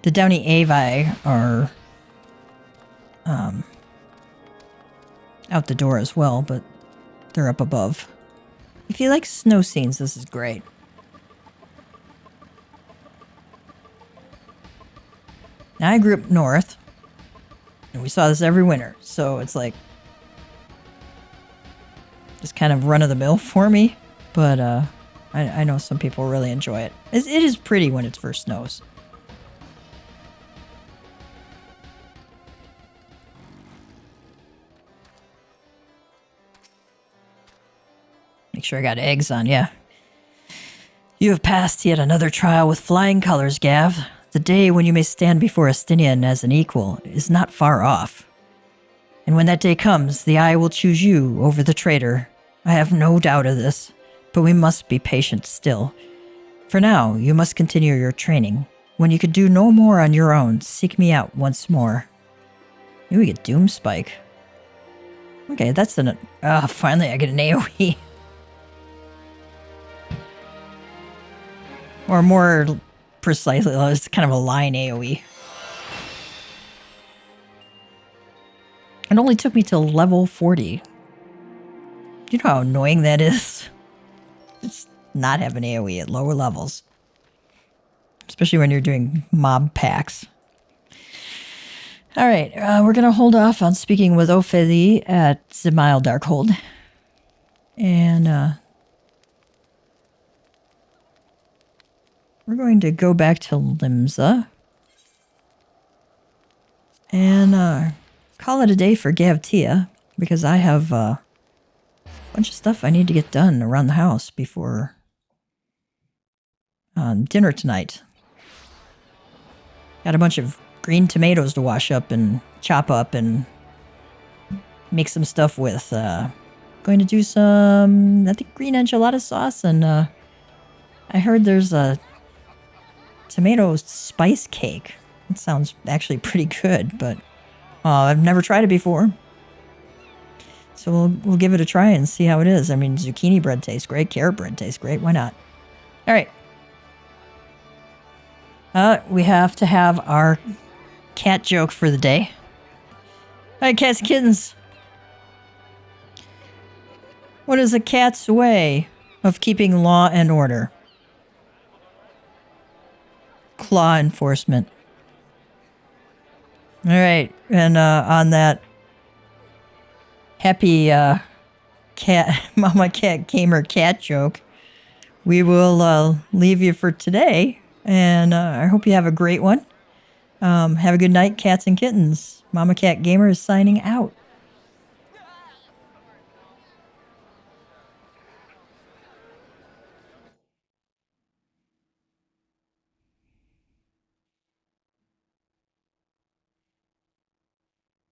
The Downy Avi are out the door as well, but they're up above. If you like snow scenes, this is great. Now I grew up north, and we saw this every winter, so it's like just kind of run-of-the-mill for me, but I know some people really enjoy it. It is pretty when it first snows. Make sure I got eggs on you. You have passed yet another trial with flying colors, Gav. The day when you may stand before Estinian as an equal is not far off. And when that day comes, the Eye will choose you over the traitor. I have no doubt of this, but we must be patient still. For now, you must continue your training. When you can do no more on your own, seek me out once more. Maybe we get Doom Spike. Okay, that's an... finally I get an AoE. Or more precisely, it's kind of a line AoE. It only took me to level 40. You know how annoying that is? Just not have an AoE at lower levels. Especially when you're doing mob packs. Alright, we're going to hold off on speaking with Ophélie at Zemile Darkhold. And, we're going to go back to Limsa. And, call it a day for Gavtia. Because I have, a bunch of stuff I need to get done around the house before dinner tonight. Got a bunch of green tomatoes to wash up and chop up and make some stuff with. Going to do some, I think, green enchilada sauce. And I heard there's a tomato spice cake. It sounds actually pretty good, but I've never tried it before. So we'll give it a try and see how it is. I mean, zucchini bread tastes great. Carrot bread tastes great. Why not? All right. We have to have our cat joke for the day. All right, cats and kittens. What is a cat's way of keeping law and order? Claw enforcement. All right, and on that happy cat, Mama Cat Gamer cat joke, we will leave you for today, and I hope you have a great one. Have a good night, cats and kittens. Mama Cat Gamer is signing out.